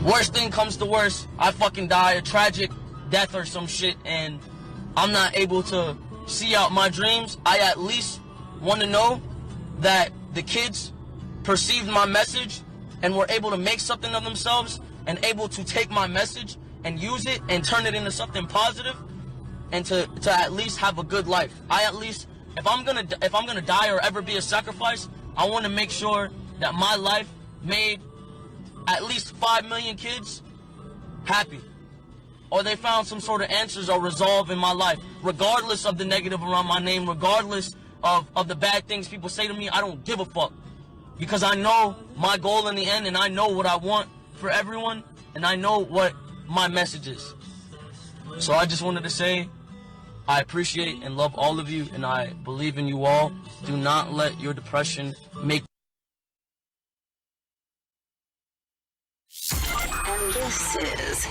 Worst thing comes to worst, I fucking die a tragic death or some shit, and I'm not able to see out my dreams. I at least want to know that the kids perceived my message and were able to make something of themselves and able to take my message and use it and turn it into something positive, and to at least have a good life. I at least, if I'm gonna die or ever be a sacrifice, I want to make sure that my life made at least 5 million kids happy, or they found some sort of answers or resolve in my life, regardless of the negative around my name, regardless of the bad things people say to me. I don't give a fuck, because I know my goal in the end, and I know what I want for everyone, and I know what my message is. So I just wanted to say I appreciate and love all of you, and I believe in you all. Do not let your depression make. And this is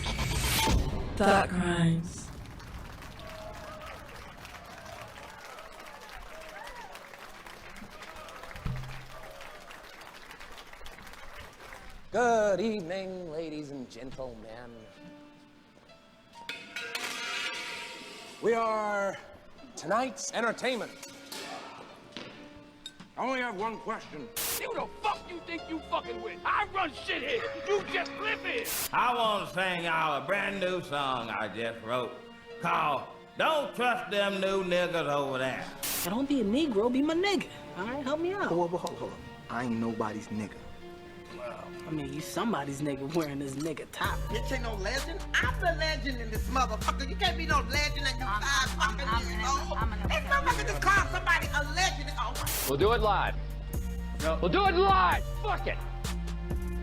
Thought Crimes. Good evening, ladies and gentlemen. We are tonight's entertainment. I only have one question. Who the fuck you think you fucking with? I run shit here. You just live here. I want to sing y'all a brand new song I just wrote called Don't Trust Them New Niggas Over There. Now don't be a Negro, be my nigga. All right, help me out. Hold on. I ain't nobody's nigga. I mean, you somebody's nigga wearing this nigga top. Bitch ain't no legend. I'm the legend in this motherfucker. You can't be no legend and you 5 fucking years old. This motherfucker just called somebody a legend. Oh. We'll do it live. No. We'll do it live. Fuck it.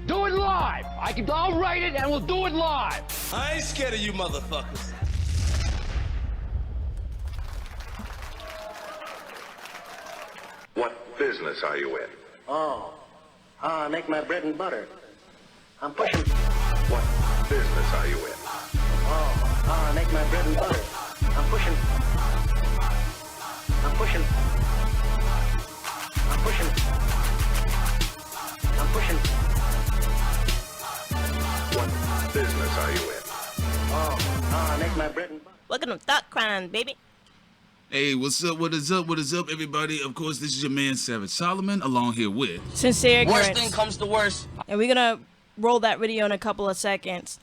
Do it live. I'll write it and we'll do it live. I ain't scared of you motherfuckers. What business are you in? I make my bread and butter. I'm pushing. What business are you in? I make my bread and butter. I'm pushing. I'm pushing. I'm pushing. I'm pushing. What business are you in? I make my bread and butter. Welcome to Thought Crimes, baby. Hey, what's up? What is up? What is up, everybody? Of course, this is your man Savage Solomon, along here with Sincere Ignorance. Worst thing comes to worst. And we're gonna roll that video in a couple of seconds.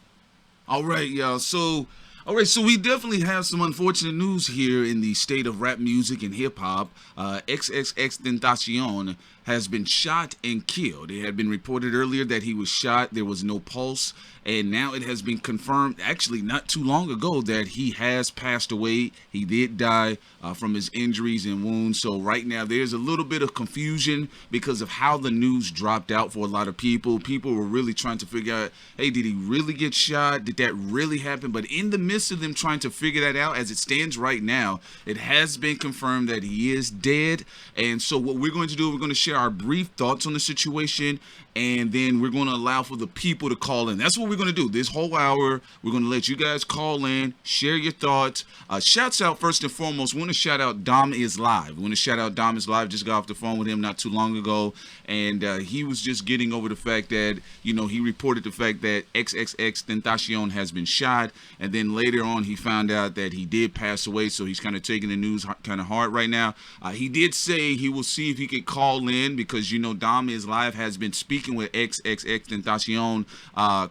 All right, y'all. So we definitely have some unfortunate news here in the state of rap music and hip hop. XXXTentacion has been shot and killed. It had been reported earlier that he was shot. There was no pulse. And now it has been confirmed, actually not too long ago, that he has passed away. He did die from his injuries and wounds. So right now there's a little bit of confusion because of how the news dropped out for a lot of people. People were really trying to figure out, hey, did he really get shot? Did that really happen? But in the midst of them trying to figure that out, as it stands right now, it has been confirmed that he is dead. And so what we're going to do, we're going to share our brief thoughts on the situation, and then we're going to allow for the people to call in. That's what we're going to do this whole hour. We're going to let you guys call in, share your thoughts. Shouts out first and foremost. We want to shout out Dom is Live. We want to shout out Dom is Live. Just got off the phone with him not too long ago, and he was just getting over the fact that, you know, he reported the fact that XXXTentacion has been shot, and then later on he found out that he did pass away. So he's kind of taking the news kind of hard right now. He did say he will see if he could call in because, you know, Dom is Live has been speaking with XXXTentacion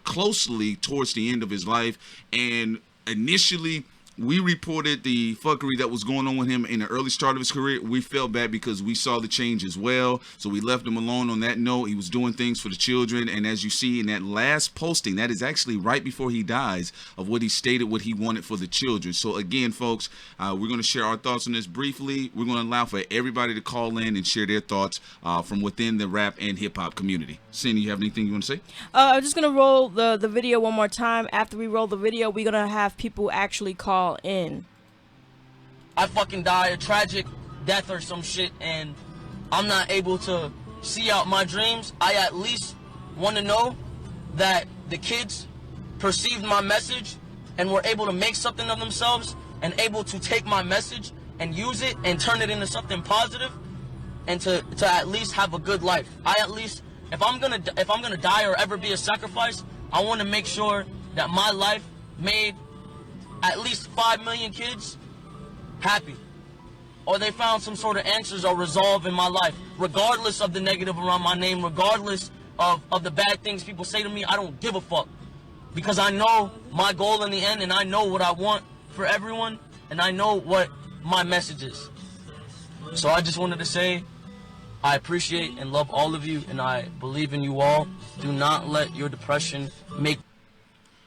closely towards the end of his life, and initially we reported the fuckery that was going on with him in the early start of his career. We felt bad because we saw the change as well, so we left him alone on that note. He was doing things for the children, and as you see in that last posting, that is actually right before he dies, of what he stated what he wanted for the children. So again, folks, we're going to share our thoughts on this briefly. We're going to allow for everybody to call in and share their thoughts from within the rap and hip-hop community. Cindy, you have anything you want to say? I'm just going to roll the video one more time. After we roll the video, we're going to have people actually call in. I fucking die a tragic death or some shit, and I'm not able to see out my dreams. I at least want to know that the kids perceived my message and were able to make something of themselves and able to take my message and use it and turn it into something positive, and to at least have a good life. I at least, if I'm gonna die or ever be a sacrifice, I want to make sure that my life made at least 5 million kids happy, or they found some sort of answers or resolve in my life, regardless of the negative around my name, regardless of the bad things people say to me. I don't give a fuck, because I know my goal in the end, and I know what I want for everyone, and I know what my message is. So I just wanted to say I appreciate and love all of you, and I believe in you all. Do not let your depression make...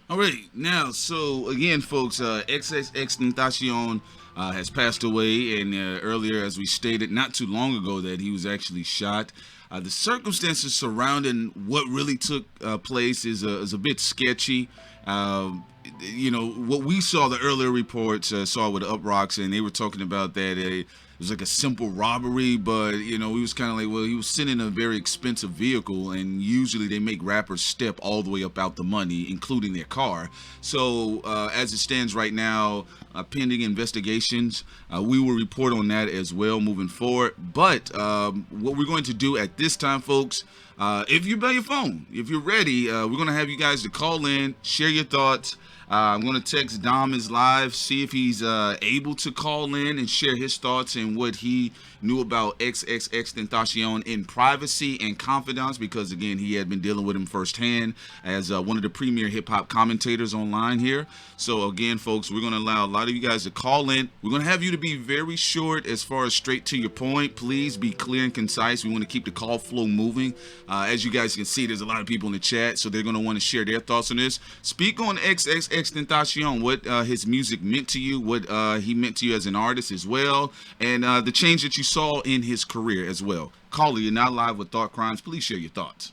All right, now, so again, folks, XXXTentacion has passed away, and earlier, as we stated not too long ago, that he was actually shot. The circumstances surrounding what really took place is a bit sketchy. You know, what we saw, the earlier reports saw with the Uprocks, and they were talking about that it was like a simple robbery, but, you know, he was kind of like, well, he was sitting in a very expensive vehicle, and usually they make rappers step all the way up out the money, including their car. So as it stands right now, pending investigations, we will report on that as well moving forward. But what we're going to do at this time, folks, if you're by your phone, if you're ready, we're going to have you guys to call in, share your thoughts. I'm going to text Dom is Live, see if he's able to call in and share his thoughts and what he knew about XXXTentacion in privacy and confidence, because again, he had been dealing with him firsthand as one of the premier hip-hop commentators online here. So again, folks, we're going to allow a lot of you guys to call in. We're going to have you to be very short as far as straight to your point. Please be clear and concise. We want to keep the call flow moving. As you guys can see, there's a lot of people in the chat, so they're going to want to share their thoughts on this. Speak on XXXTentacion, what his music meant to you, what he meant to you as an artist as well, and the change that you saw in his career as well. Caller, you're now live with Thought Crimes. Please share your thoughts.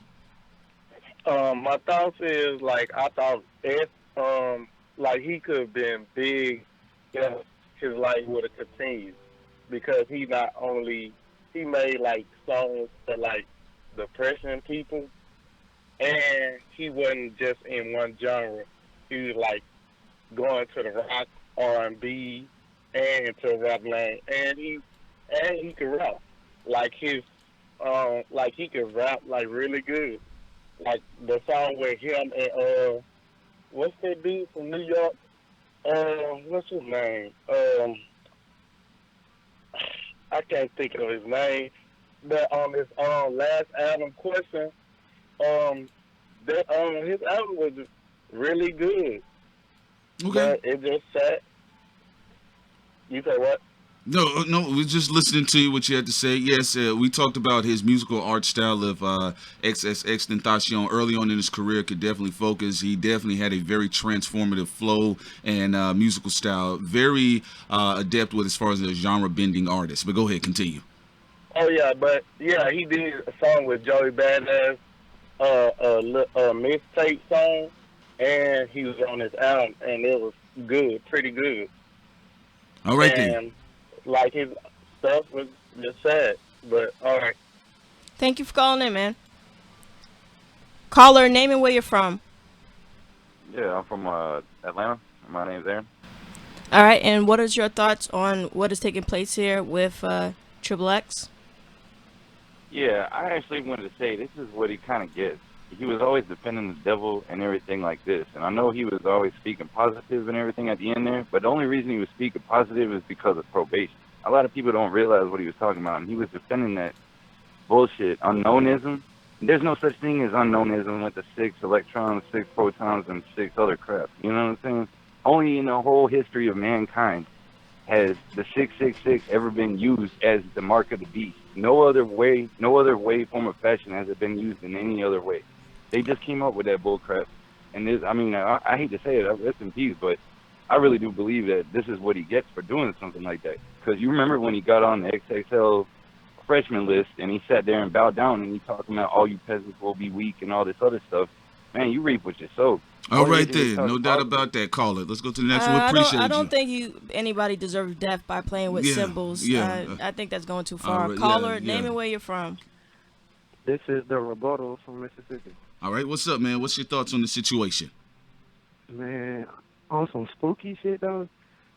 My thoughts is, like, I thought like he could have been big if his life would have continued, because he not only, he made like songs for like depression people, and he wasn't just in one genre. He was like going to the rock, R&B, and into rap lane, and he could rap. Like he could rap like really good. Like the song with him and what's that dude from New York? What's his name? I can't think of his name. But on his last album, Question, his album was really good. Okay. But it just sat. You say what? No, we're just listening to what you had to say. Yes, we talked about his musical art style of XXXTentacion early on in his career. Could definitely focus. He definitely had a very transformative flow and musical style. Very adept with as far as a genre-bending artist. But go ahead, continue. Oh yeah, but yeah, he did a song with Joey Badass, a mixtape song, and he was on his album, and it was good, pretty good. All right and, then. Like his stuff was just sad, but all right. Thank you for calling in, man. Caller, name and where you're from. Yeah, I'm from Atlanta. My name's Aaron. All right, and what is your thoughts on what is taking place here with XXX? Yeah, I actually wanted to say this is what he kind of gets. He was always defending the devil and everything like this. And I know he was always speaking positive and everything at the end there, but the only reason he was speaking positive is because of probation. A lot of people don't realize what he was talking about, and he was defending that bullshit, unknownism. There's no such thing as unknownism with the 6 electrons, 6 protons, and 6 other crap. You know what I'm saying? Only in the whole history of mankind has the 666 ever been used as the mark of the beast. No other way, form, or fashion has it been used in any other way. They just came up with that bull crap. And this, I mean, I hate to say it, rest in peace, but I really do believe that this is what he gets for doing something like that. Because you remember when he got on the XXL freshman list and he sat there and bowed down and he talking about all you peasants will be weak and all this other stuff. Man, you reap what you sow. All right then, no doubt about that. Caller, let's go to the next one. Appreciate I don't think anybody deserves death by playing with symbols. Yeah. I think that's going too far. Right, Caller, name and where you're from. This is the rebuttal from Mississippi. All right, what's up, man? What's your thoughts on the situation? Man, on some spooky shit though.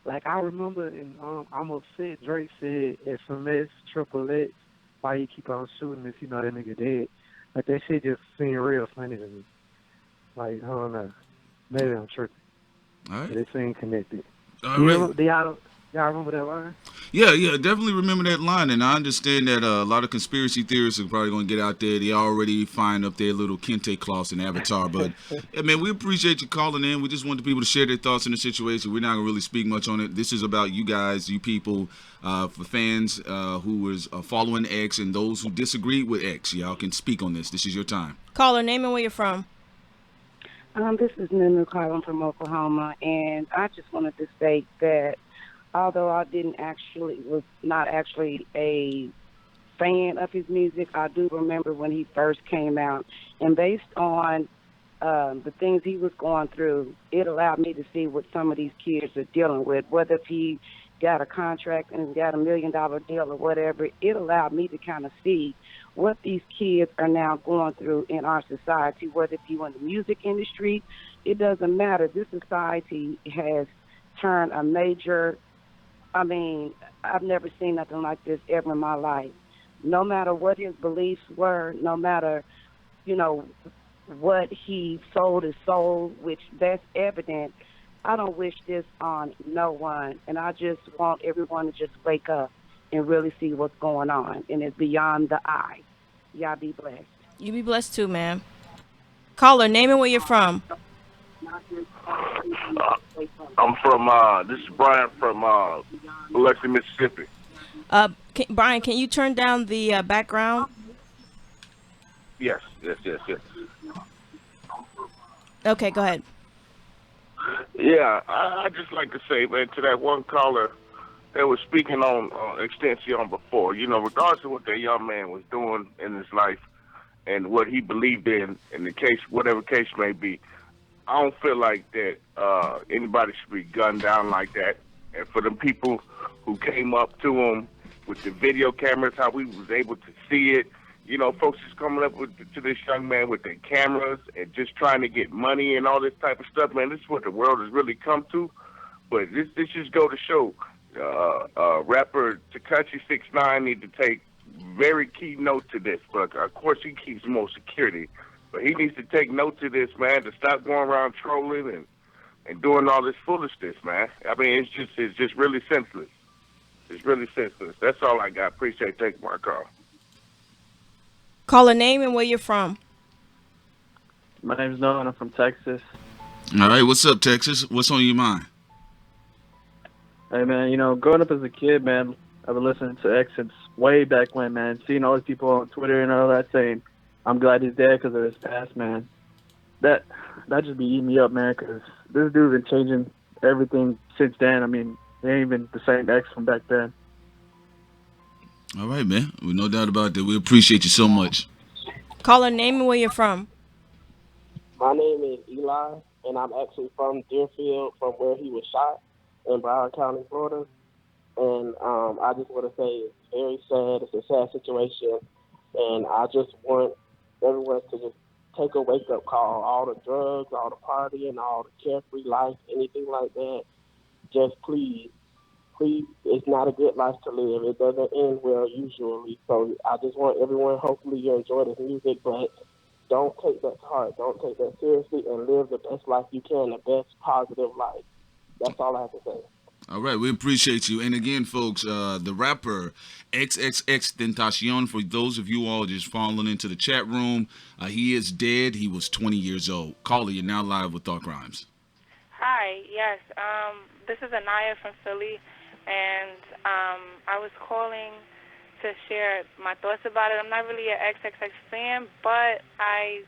Like I remember, in I'm Upset, Drake said SMS, XXX, why you keep on shooting if you know that nigga dead. Like that shit just seemed real funny to me. Like I don't know, maybe I'm tripping. All right, but it seemed connected. All right. Y'all remember that line? Yeah, definitely remember that line, and I understand that a lot of conspiracy theorists are probably going to get out there. They already find up their little kente cloths and avatar, but yeah, man, we appreciate you calling in. We just want the people to share their thoughts on the situation. We're not going to really speak much on it. This is about you guys, you people, for fans who was following X and those who disagree with X. Y'all can speak on this. This is your time. Caller, name and where you're from. This is Nunu calling from Oklahoma, and I just wanted to state that although I was not actually a fan of his music, I do remember when he first came out, and based on the things he was going through, it allowed me to see what some of these kids are dealing with, whether if he got a contract and got $1 million deal or whatever. It allowed me to kind of see what these kids are now going through in our society, whether if you're in the music industry, it doesn't matter. This society has turned a major, I mean, I've never seen nothing like this ever in my life. No matter what his beliefs were, no matter, what he sold his soul, which that's evident, I don't wish this on no one. And I just want everyone to just wake up and really see what's going on. And it's beyond the eye. Y'all be blessed. You be blessed too, ma'am. Caller, name and where you're from. I'm from, this is Brian from Biloxi, Mississippi. Brian, can you turn down the background? Yes. Okay, go ahead. Yeah, I just like to say, man, to that one caller that was speaking on XXXTentacion before, regardless of what that young man was doing in his life and what he believed in the case, whatever case may be, I don't feel like that anybody should be gunned down like that. And for the people who came up to him with the video cameras, how we was able to see it, You know, folks is coming up to this young man with their cameras and just trying to get money and all this type of stuff, man. This is what the world has really come to. But this just go to show, rapper TC84 need to take very key note to this. But of course, he keeps more security. But he needs to take note to this, man, to stop going around trolling and doing all this foolishness, man. I mean, it's just really senseless. It's really senseless. That's all I got. Appreciate taking my call. Call a name and where you're from. My name's Noah, and I'm from Texas. All right, what's up, Texas? What's on your mind? Hey, man, you know, growing up as a kid, man, I've been listening to X since way back when, man. Seeing all these people on Twitter and all that saying, I'm glad he's dead because of his past, man. That just be eating me up, man, because this dude's been changing everything since then. I mean, he ain't even the same X from back then. All right, man. Well, no doubt about that. We appreciate you so much. Call a name and where you're from. My name is Eli, and I'm actually from Deerfield, from where he was shot in Broward County, Florida. And I just want to say it's very sad. It's a sad situation. And I just want everyone to just take a wake-up call. All the drugs, all the partying, all the carefree life, anything like that, just please, it's not a good life to live. It doesn't end well usually. So I just want everyone, hopefully you enjoy this music, but don't take that to heart. Don't take that seriously and live the best life you can, the best positive life. That's all I have to say. All right, we appreciate you. And again, folks, the rapper XXXTentacion, for those of you all just falling into the chat room, he is dead. He was 20 years old. Caller, you're now live with Thought Crimes. Hi, yes. This is Anaya from Philly, and I was calling to share my thoughts about it. I'm not really an XXX fan, but I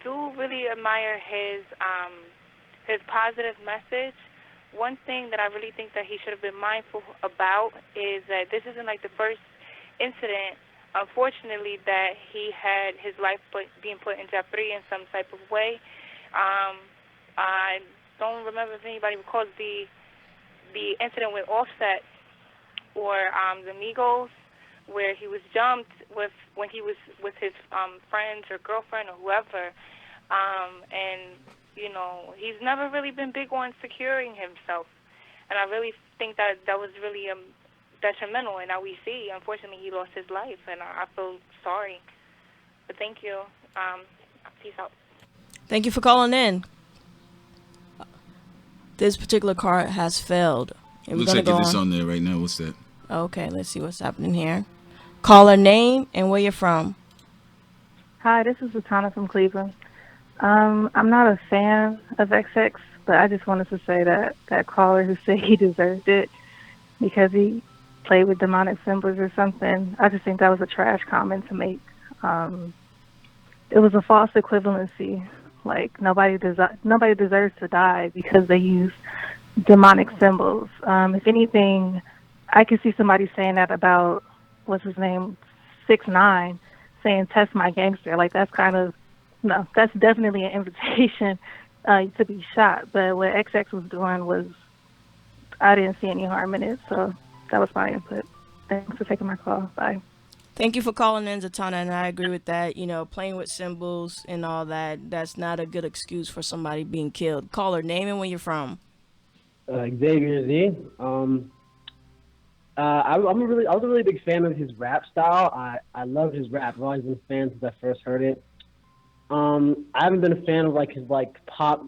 do really admire his positive message. One thing that I really think that he should have been mindful about is that this isn't like the first incident, unfortunately, that he had his life being put in jeopardy in some type of way. I don't remember if anybody recalls the incident with Offset or the Migos, where he was jumped when he was with his friends or girlfriend or whoever, and you know, he's never really been big on securing himself, and I really think that was really detrimental. And now we see, unfortunately, he lost his life, and I feel sorry. But thank you. Peace out. Thank you for calling in. This particular card has failed. And Looks like it's on there right now. What's that? Okay, let's see what's happening here. Caller name and where you're from. Hi, this is Latana from Cleveland. I'm not a fan of XX, but I just wanted to say that that caller who said he deserved it because he played with demonic symbols or something, I just think that was a trash comment to make. It was a false equivalency. Like, nobody deserves to die because they use demonic symbols. If anything, I could see somebody saying that about, what's his name, 6ix9ine, saying, test my gangster. Like, that's kind of, no, that's definitely an invitation to be shot. But what XX was doing was, I didn't see any harm in it. So that was my input. Thanks for taking my call. Bye. Thank you for calling in, Zatanna, and I agree with that. You know, playing with symbols and all that, that's not a good excuse for somebody being killed. Caller, name and where you're from. Xavier Z. I was a really big fan of his rap style. I love his rap. I've always been a fan since I first heard it. I haven't been a fan of his pop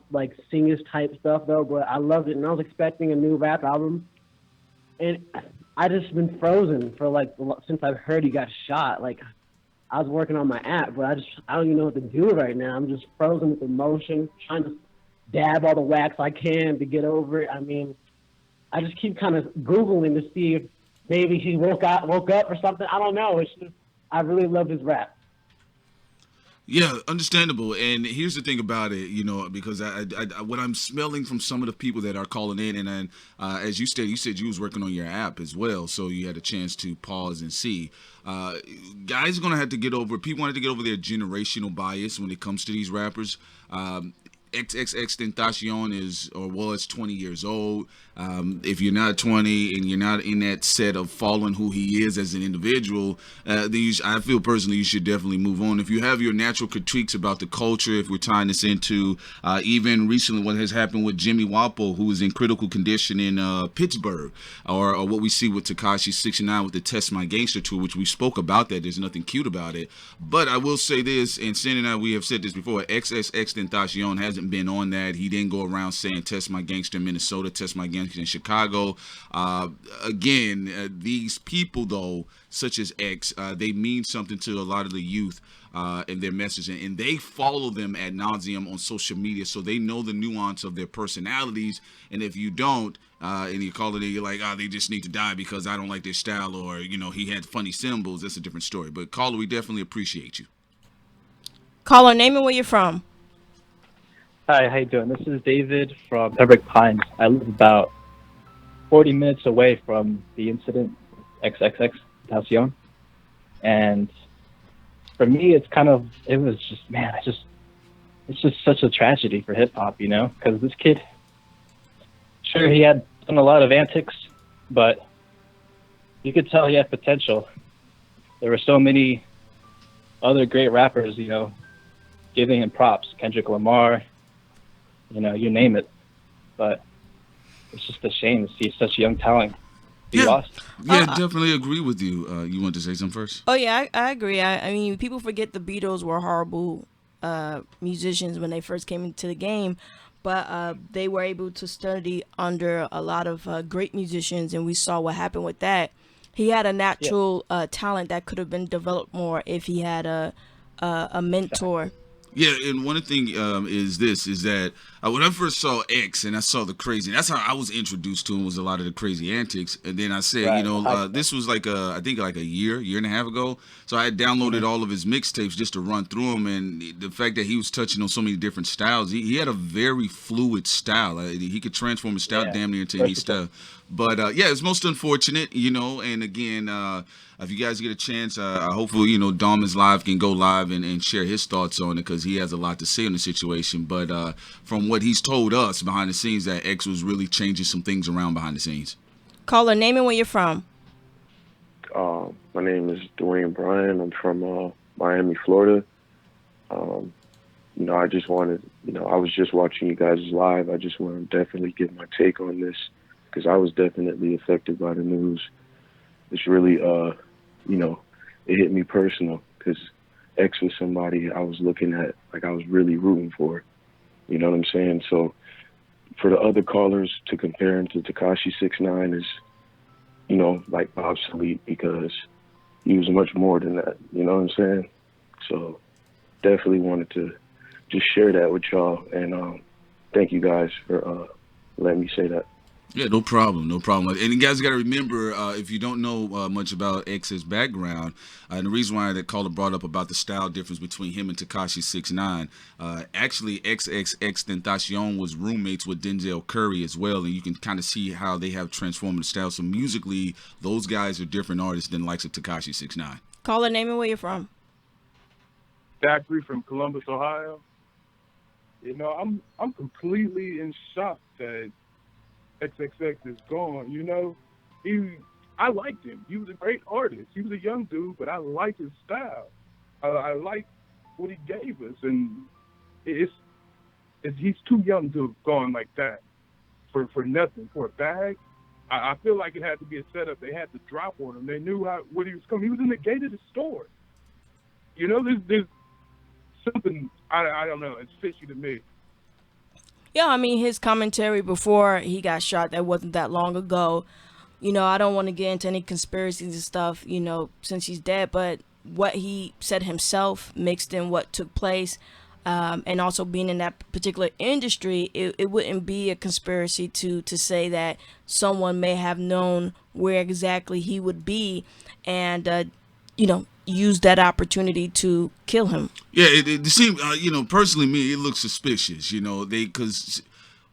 singers type stuff though, but I loved it, and I was expecting a new rap album, and I just been frozen for since I've heard he got shot. I was working on my app, but I don't even know what to do right now. I'm just frozen with emotion, trying to dab all the wax I can to get over it. I mean, I just keep kind of Googling to see if maybe he woke up or something. I don't know. It's just, I really love his rap. Yeah, understandable. And here's the thing about it, you know, because I what I'm smelling from some of the people that are calling in, and then as you said you was working on your app as well, so you had a chance to pause and see. Guys are gonna have to get over. People have to get over their generational bias when it comes to these rappers. XXXTentacion is or was 20 years old. If you're not 20 and you're not in that set of following who he is as an individual, then I feel personally you should definitely move on. If you have your natural critiques about the culture, if we're tying this into even recently what has happened with Jimmy Wapo, who is in critical condition in Pittsburgh, or what we see with Tekashi 69 with the Test My Gangster tour, which we spoke about that. There's nothing cute about it. But I will say this, and Sin and I, we have said this before, XXXTentacion hasn't been on that. He didn't go around saying Test My Gangster in Minnesota, Test My Gangster in Chicago. These people, though, such as X, they mean something to a lot of the youth and their messaging, and they follow them ad nauseum on social media, so they know the nuance of their personalities. And if you don't, and you call it, you're like, they just need to die because I don't like their style, or he had funny symbols. That's a different story. But caller, we definitely appreciate you. Caller, name and where you're from. Hi, how you doing? This is David from Pembroke Pines. I live about 40 minutes away from the incident, XXXTentacion, and for me, it's just such a tragedy for hip hop, because this kid, sure, he had done a lot of antics, but you could tell he had potential. There were so many other great rappers, giving him props. Kendrick Lamar, you name it. But it's just a shame to see such young talent be lost. Yeah, definitely agree with you. You want to say something first? Oh yeah, I agree. I mean, people forget the Beatles were horrible musicians when they first came into the game, but they were able to study under a lot of great musicians, and we saw what happened with that. He had a natural talent that could have been developed more if he had a mentor. Yeah, and one thing is that when I first saw X and I saw the crazy, that's how I was introduced to him, was a lot of the crazy antics. And then I said, this was I think a year and a half ago. So I had downloaded all of his mixtapes just to run through them. And the fact that he was touching on so many different styles, he had a very fluid style. He could transform his style damn near into any style. But it's most unfortunate, and again, if you guys get a chance, hopefully, Dom is live, can go live and share his thoughts on it, because he has a lot to say on the situation. But from what he's told us behind the scenes, that X was really changing some things around behind the scenes. Caller, name and where you're from. My name is Dwayne Bryan. I'm from Miami, Florida. I just wanted, I was just watching you guys live. I just want to definitely give my take on this, because I was definitely affected by the news. It's really, it hit me personal, because X was somebody I was looking at, like I was really rooting for. You know what I'm saying? So for the other callers to compare him to Tekashi 69 is, obsolete, because he was much more than that. You know what I'm saying? So definitely wanted to just share that with y'all, and thank you guys for letting me say that. Yeah, no problem. And you guys got to remember, if you don't know much about X's background, and the reason why that caller brought up about the style difference between him and Tekashi 69, actually XXXTentacion was roommates with Denzel Curry as well, and you can kind of see how they have transformed the style. So musically, those guys are different artists than the likes of Tekashi 69. Caller, name and where you're from. Zachary from Columbus, Ohio. I'm completely in shock that XXX is gone. I liked him. He was a great artist. He was a young dude, but I liked his style. I liked what he gave us, and he's too young to have gone like that for nothing, for a bag. I feel like it had to be a setup. They had to drop on him. They knew what he was coming. He was in the gate of the store. There's something, I don't know, it's fishy to me. Yeah, I mean, his commentary before he got shot, that wasn't that long ago. I don't want to get into any conspiracies and stuff, since he's dead, but what he said himself mixed in what took place, and also being in that particular industry, it wouldn't be a conspiracy to say that someone may have known where exactly he would be and, use that opportunity to kill him. Yeah, it seemed, personally, me, it looks suspicious, because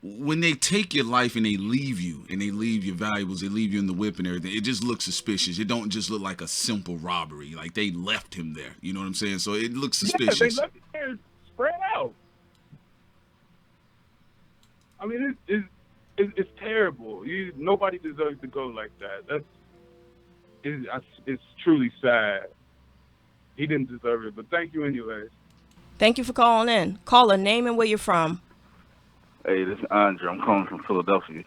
when they take your life and they leave you, and they leave your valuables, they leave you in the whip and everything, it just looks suspicious. It don't just look like a simple robbery. Like, they left him there. You know what I'm saying? So it looks suspicious. Yeah, they left him there spread out. I mean, it's terrible. Nobody deserves to go like that. It's truly sad. He didn't deserve it, but thank you anyways. Thank you for calling in. Caller, name and where you're from. Hey, this is Andre. I'm calling from Philadelphia.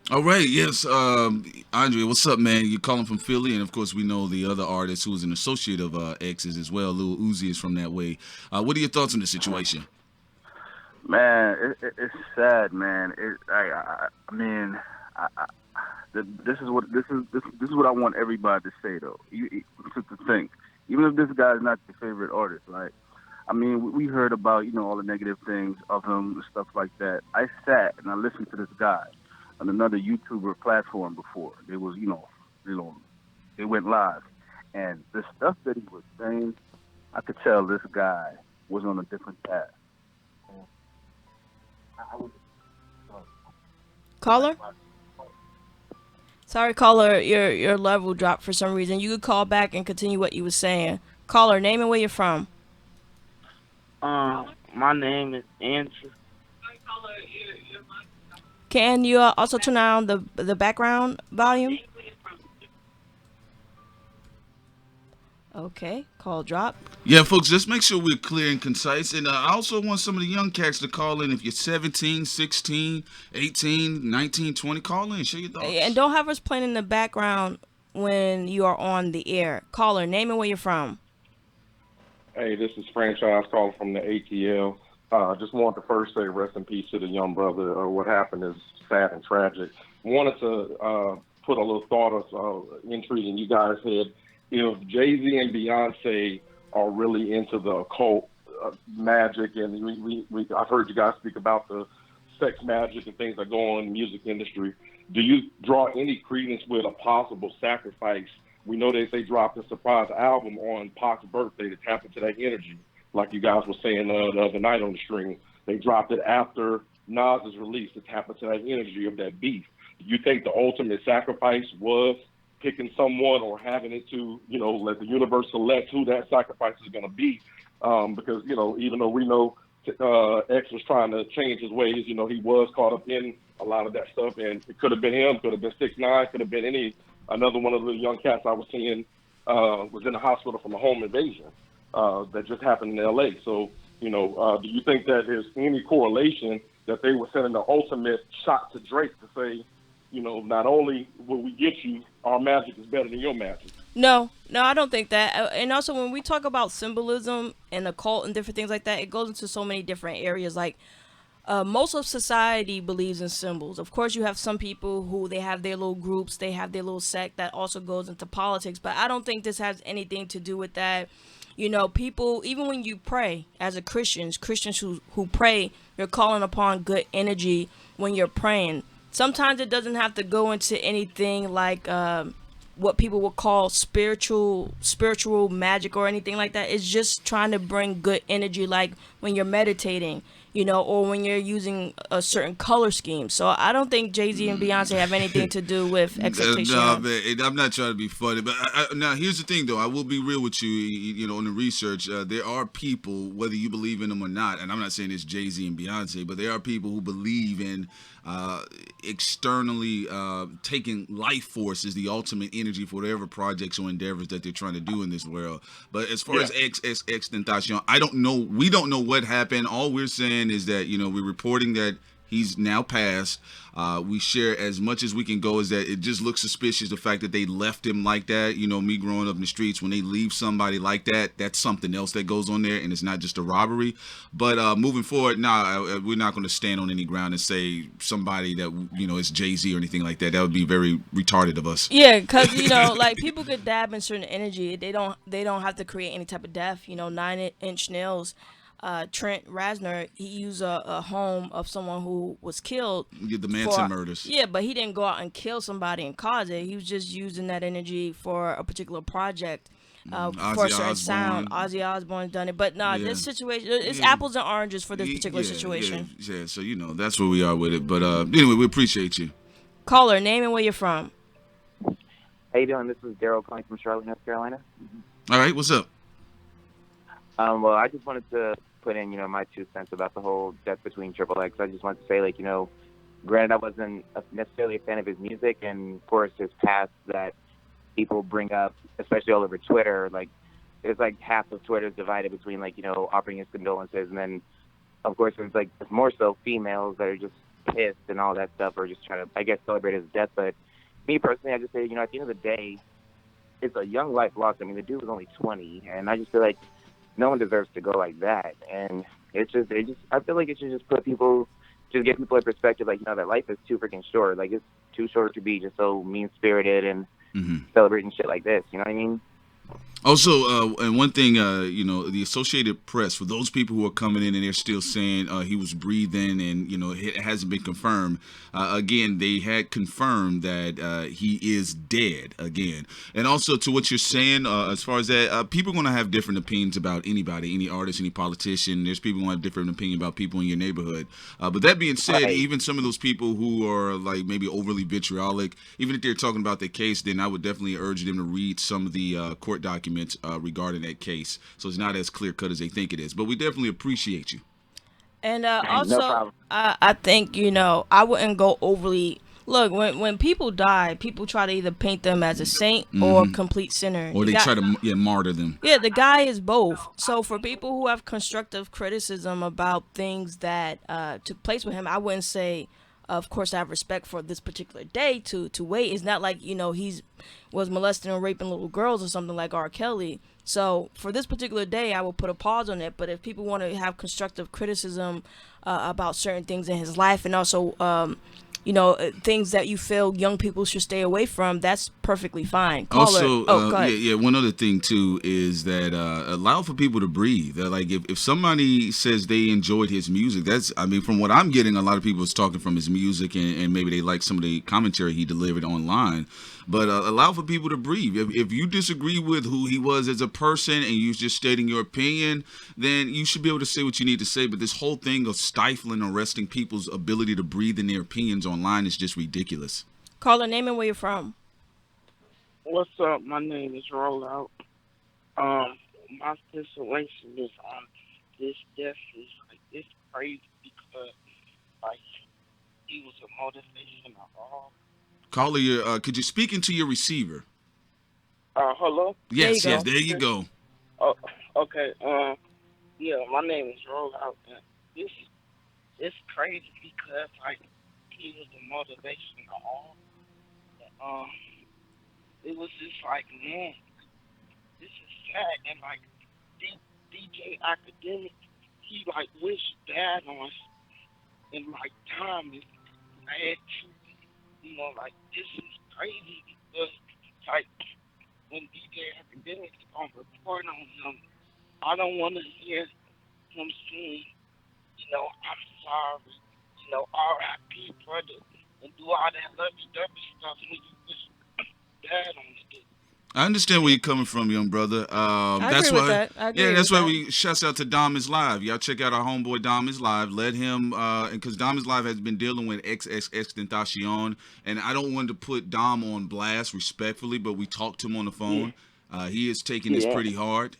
All right, yes, Andre, what's up, man? You're calling from Philly, and of course, we know the other artist who is an associate of X's as well. Lil Uzi is from that way. What are your thoughts on the situation? Man, it's sad, man. This is what I want everybody to say though. To think, even if this guy's not your favorite artist, right? I mean, we heard about all the negative things of him and stuff like that. I sat and I listened to this guy on another YouTuber platform before. It was, they went live, and the stuff that he was saying, I could tell this guy was on a different path. Caller? Sorry, caller, your level dropped for some reason. You could call back and continue what you were saying. Caller, name and where you're from. My name is Andrew. Can you also turn down the background volume? Okay, call drop. Yeah, folks, just make sure we're clear and concise. And I also want some of the young cats to call in. If you're 17, 16, 18, 19, 20, call in. Share your thoughts. And don't have us playing in the background when you are on the air. Caller, name and where you're from. Hey, this is Franchise calling from the ATL. Just wanted to first say rest in peace to the young brother. What happened is sad and tragic. Wanted to put a little thought of intrigue in you guys' head. If Jay-Z and Beyonce are really into the occult magic, and I've heard you guys speak about the sex magic and things that go on in the music industry, do you draw any credence with a possible sacrifice? We know that they dropped a surprise album on Pac's birthday to tap into that energy, like you guys were saying the other night on the stream. They dropped it after Nas's release to tap into that energy of that beef. Do you think the ultimate sacrifice was picking someone or having it to, let the universe select who that sacrifice is going to be? Because, even though we know X was trying to change his ways, he was caught up in a lot of that stuff, and it could have been him, could have been 6ix9ine, could have been another one of the young cats I was seeing was in the hospital from a home invasion that just happened in LA. So, do you think that there's any correlation that they were sending the ultimate shot to Drake to say, not only will we get you, our magic is better than your magic? No, I don't think that. And also, when we talk about symbolism and occult and different things like that, it goes into so many different areas. Like, most of society believes in symbols. Of course, you have some people who they have their little groups, they have their little sect that also goes into politics. But I don't think this has anything to do with that. People, even when you pray as a Christians who pray, you're calling upon good energy when you're praying. Sometimes it doesn't have to go into anything like what people would call spiritual magic or anything like that. It's just trying to bring good energy, like when you're meditating, or when you're using a certain color scheme. So I don't think Jay-Z and Beyonce have anything to do with XXXTentacion. No, man, I'm not trying to be funny, but now here's the thing, though. I will be real with you. On the research, there are people, whether you believe in them or not, and I'm not saying it's Jay-Z and Beyonce, but there are people who believe in externally taking life force as the ultimate energy for whatever projects or endeavors that they're trying to do in this world. But as far as XXXTentacion, I don't know. We don't know what happened. All we're saying is that we're reporting that he's now passed. We share as much as we can go is that it just looks suspicious, the fact that they left him like that. Me growing up in the streets, when they leave somebody like that, that's something else that goes on there, and it's not just a robbery. But moving forward, we're not going to stand on any ground and say somebody that, is Jay-Z or anything like that. That would be very retarded of us. Yeah, because, like people could dab in certain energy. They don't have to create any type of death. 9-inch nails. Trent Reznor, he used a home of someone who was killed. The Manson murders. Yeah, but he didn't go out and kill somebody and cause it. He was just using that energy for a particular project, for a certain sound. Ozzy Osbourne done it. But this situation, it's apples and oranges for this particular situation. Yeah, so that's where we are with it. But anyway, we appreciate you. Caller, name and where you're from. How you doing? This is Daryl calling from Charlotte, North Carolina. All right, what's up? Well, I just wanted to put in, my 2 cents about the whole death between Triple X. I just wanted to say, like, granted, I wasn't necessarily a fan of his music, and of course, his past that people bring up, especially all over Twitter. Like, there's like half of Twitter is divided between, like, offering his condolences, and then, of course, there's like more so females that are just pissed and all that stuff, or just trying to, I guess, celebrate his death. But me personally, I just say, at the end of the day, it's a young life lost. I mean, the dude was only 20, and I just feel like no one deserves to go like that. And I feel like it should just get people in perspective, like, that life is too freaking short. Like, it's too short to be just so mean-spirited and celebrating shit like this. You know what I mean? Also, and one thing, the Associated Press, for those people who are coming in and they're still saying he was breathing and, it hasn't been confirmed. Again, they had confirmed that he is dead again. And also to what you're saying, as far as that, people are going to have different opinions about anybody, any artist, any politician. There's people who have different opinion about people in your neighborhood. But that being said, even some of those people who are like maybe overly vitriolic, even if they're talking about their case, then I would definitely urge them to read some of the court documents regarding that case, so it's not as clear cut as they think it is. But we definitely appreciate you. And also, I think I wouldn't go overly. Look, when people die, people try to either paint them as a saint or a complete sinner, or they try to martyr them. Yeah, the guy is both. So for people who have constructive criticism about things that took place with him, I wouldn't say. Of course, I have respect for this particular day to wait. It's not like, he's was molesting or raping little girls or something like R. Kelly. So for this particular day, I will put a pause on it. But if people want to have constructive criticism about certain things in his life, and also, things that you feel young people should stay away from, that's perfectly fine. Also, one other thing too is that allow for people to breathe. Like if somebody says they enjoyed his music, from what I'm getting, a lot of people is talking from his music and maybe they like some of the commentary he delivered online. But allow for people to breathe. If you disagree with who he was as a person and you're just stating your opinion, then you should be able to say what you need to say. But this whole thing of stifling, arresting people's ability to breathe in their opinions online is just ridiculous. Caller, name and where you're from. What's up? My name is Rollout. My situation is this death is it's crazy because he was a motivation of all. Caller, could you speak into your receiver? Hello? Yes, there you go. Oh, okay. Yeah, my name is Rollout. It's crazy because he was the motivation of all. It was just man, this is sad. And DJ Academic, he wished bad on us. And Tom is bad too. This is crazy because, when DJ Academic is going to report on him, I don't want to hear him saying, I'm sorry, R.I.P, brother, and do all that lovey-dovey stuff when you wish bad on the dude. I understand where you're coming from, young brother. I agree with that. That's why we shouts out to Dom is Live. Y'all check out our homeboy Dom is Live. Let him, because Dom is Live has been dealing with XXXTentacion, and I don't want to put Dom on blast respectfully, but we talked to him on the phone. Yeah. He is taking this pretty hard.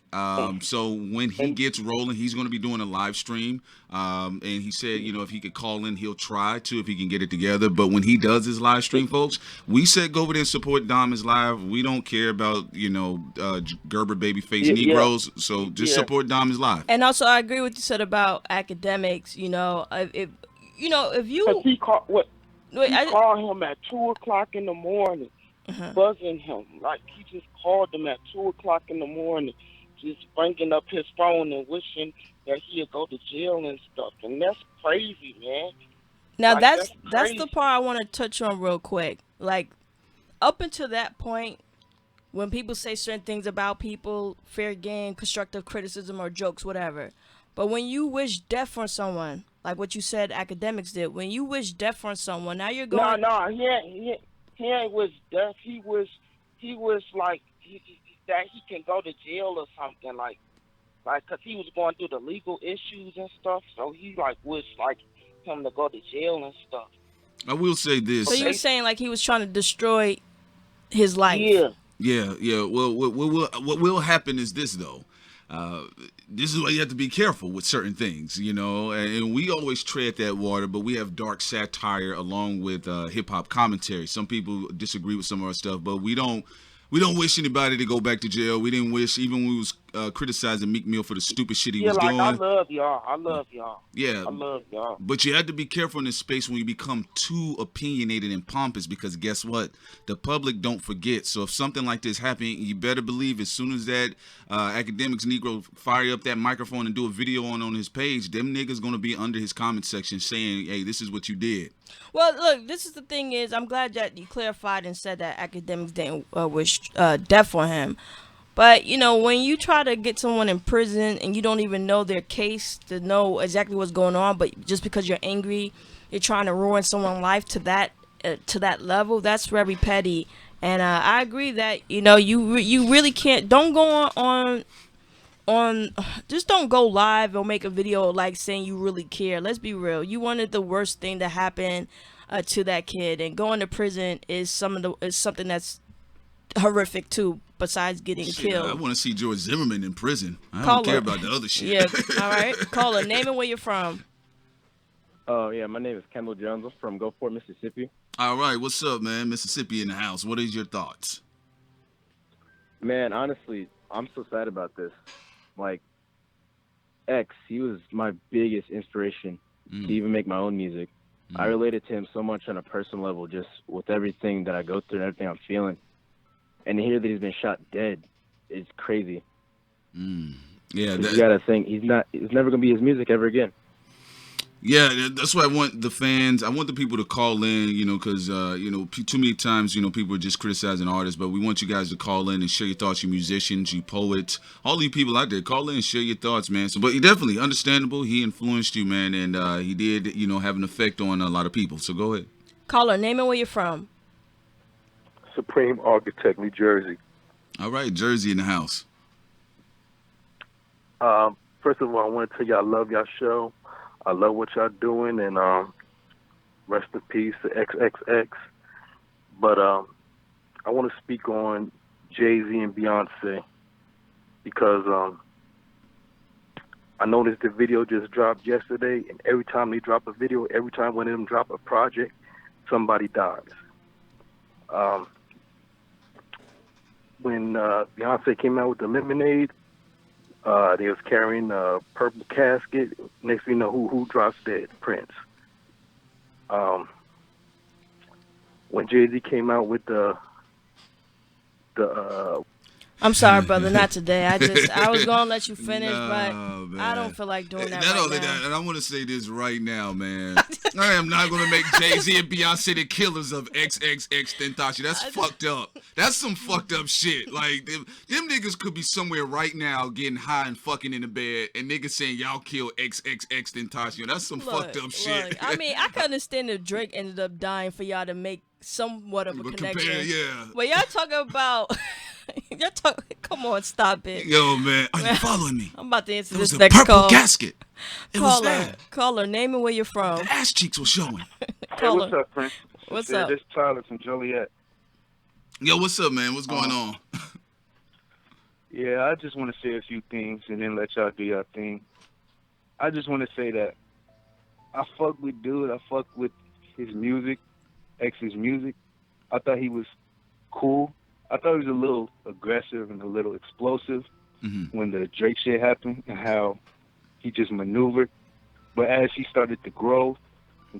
So when he gets rolling, he's going to be doing a live stream. And he said, if he could call in, he'll try to, if he can get it together. But when he does his live stream, folks, we said go over there and support Dom is Live. We don't care about, Gerber babyface Negroes. So just support Dom is Live. And also, I agree with what you said about academics. If you he called him at 2:00 in the morning. Buzzing him, he just called him at 2:00 in the morning, just bringing up his phone and wishing that he'd go to jail and stuff, and that's crazy, man. Now that's the part I want to touch on real quick. Up until that point, when people say certain things about people, fair game, constructive criticism, or jokes, whatever. But when you wish death on someone, like what you said, academics did, when you wish death on someone, now you're going. No, he ain't was deaf. He was that he can go to jail or something cause he was going through the legal issues and stuff. So he was him to go to jail and stuff. I will say this. So you're saying he was trying to destroy his life? Yeah. Yeah. Well, what will happen is this though. this is why you have to be careful with certain things, you know. And we always tread that water, but we have dark satire along with hip hop commentary. Some people disagree with some of our stuff, but we don't wish anybody to go back to jail. We didn't wish, even when we was criticizing Meek Mill for the stupid shit he was like, doing. I love y'all. I love y'all. Yeah. I love y'all. But you have to be careful in this space when you become too opinionated and pompous, because guess what? The public don't forget. So if something like this happens, you better believe as soon as that academics Negro fire up that microphone and do a video on his page, them niggas going to be under his comment section saying, hey, this is what you did. Well, look, this is the thing is, I'm glad that you clarified and said that academics didn't wish death on him. But, you know, when you try to get someone in prison and you don't even know their case to know exactly what's going on, but just because you're angry, you're trying to ruin someone's life to that level, that's very petty. And I agree that, you know, you really can't, don't go on just don't go live or make a video like saying you really care. Let's be real. You wanted the worst thing to happen to that kid, and going to prison is something that's horrific too, besides getting killed. I want to see George Zimmerman in prison. I don't care about the other shit. Yeah, all right. Caller, name and where you're from. Oh, yeah, my name is Kendall Jones. I'm from Gulfport, Mississippi. All right, what's up, man? Mississippi in the house. What is your thoughts? Man, honestly, I'm so sad about this. Like, X, he was my biggest inspiration to even make my own music. I related to him so much on a personal level, just with everything that I go through and everything I'm feeling. And to hear that he's been shot dead, it's crazy. Yeah, you gotta think it's never gonna be his music ever again. Yeah, that's why I want the fans. I want the people to call in, you know, because you know, too many times, you know, people are just criticizing artists. But we want you guys to call in and share your thoughts. You musicians, you poets, all you people out there, call in and share your thoughts, man. So, but he definitely understandable. He influenced you, man, and he did, you know, have an effect on a lot of people. So go ahead. Caller, name and where you're from. Supreme Architect, New Jersey. All right, Jersey in the house. First of all, I want to tell you I love y'all show. I love what y'all doing, and rest in peace to XXX. But I want to speak on Jay-Z and Beyonce because I noticed the video just dropped yesterday, and every time they drop a video, every time one of them drop a project, somebody dies. When Beyonce came out with the Lemonade, they was carrying a purple casket. Next thing you know, who drops dead? Prince. When Jay-Z came out with the I'm sorry, brother, not today. I was gonna let you finish, but man. I don't feel like doing that right now. And I want to say this right now, man. I am not gonna make Jay-Z and Beyonce the killers of XXXTentacion. That's fucked up. That's some fucked up shit. Like them niggas could be somewhere right now getting high and fucking in the bed, and niggas saying y'all kill XXXTentacion. That's some fucked up shit. I mean, I can understand if Drake ended up dying for y'all to make somewhat of a connection. Yeah. But y'all talking about. Come on, stop it. Yo, man, are you following me? I'm about to answer this next call. There was a purple casket. It was there. Caller, name and where you're from. The ass cheeks were showing. Hey, what's up, Prince? What's up? This is Tyler from Joliet. Yo, what's up, man? What's going on? Yeah, I just want to say a few things and then let y'all do your thing. I just want to say that I fuck with dude. I fuck with his music, X's music. I thought he was cool. I thought he was a little aggressive and a little explosive when the Drake shit happened and how he just maneuvered. But as he started to grow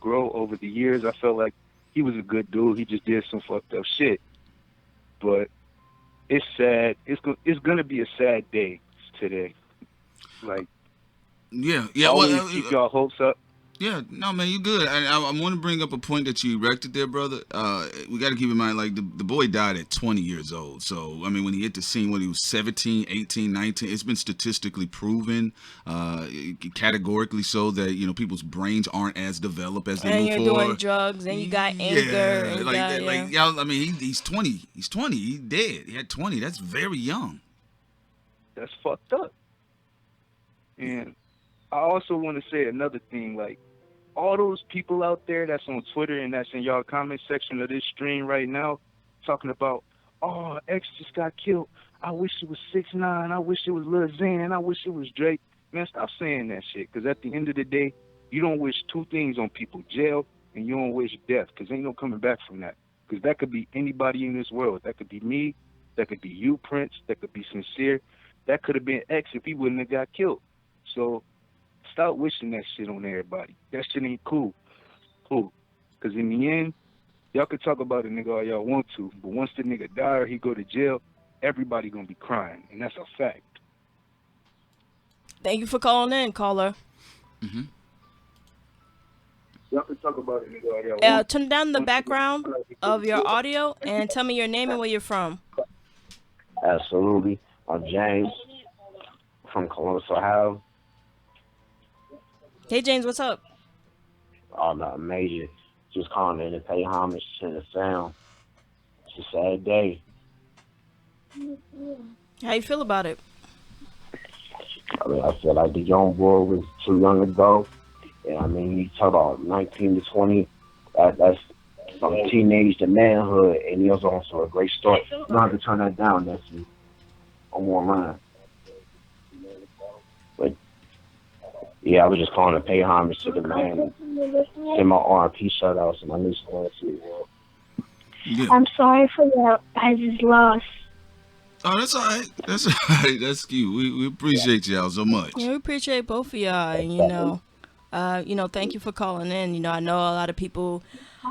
over the years, I felt like he was a good dude. He just did some fucked up shit. But it's sad. It's gonna be a sad day today. Like, yeah. Always keep y'all hopes up. Yeah, no, man, you good. I want to bring up a point that you erected there, brother. We got to keep in mind, like, the boy died at 20 years old. So, I mean, when he hit the scene when he was 17, 18, 19, it's been statistically proven, categorically so, that, you know, people's brains aren't as developed as they move forward. And you're doing drugs, and you got anger. Yeah, I mean, he's 20. He's 20. He's dead. He had 20. That's very young. That's fucked up. And I also want to say another thing, like, all those people out there that's on Twitter and that's in y'all comment section of this stream right now talking about, oh, X just got killed. I wish it was 6ix9ine. I wish it was Lil Xan. I wish it was Drake. Man, stop saying that shit. Because at the end of the day, you don't wish two things on people: jail, and you don't wish death. Because ain't no coming back from that. Because that could be anybody in this world. That could be me. That could be you, Prince. That could be Sincere. That could have been X if he wouldn't have got killed. So stop wishing that shit on everybody. That shit ain't cool. Cool. Because in the end, y'all can talk about a nigga all y'all want to, but once the nigga die or he go to jail, everybody gonna be crying, and that's a fact. Thank you for calling in, caller. Mm-hmm. Y'all can talk about a nigga all y'all want Turn down the background of your audio and tell me your name and where you're from. Absolutely. I'm James from Columbus, Ohio. Hey, James, what's up? Oh, no, major. Just calling in to pay homage to the sound. It's a sad day. How you feel about it? I mean, I feel like the young boy was too young to go. And I mean, you talk about 19 to 20. That's from teenage to manhood. And he was also a great start. You don't have to turn that down, nephew. I'm more around. But yeah, I was just calling to pay homage to the man. Send my R.I.P. shout outs and my new squad too. Yeah. I'm sorry for your guys' loss. Oh, that's all right. That's all right. That's cute. We appreciate y'all so much. Yeah, we appreciate both of y'all. And, thank you for calling in. I know a lot of people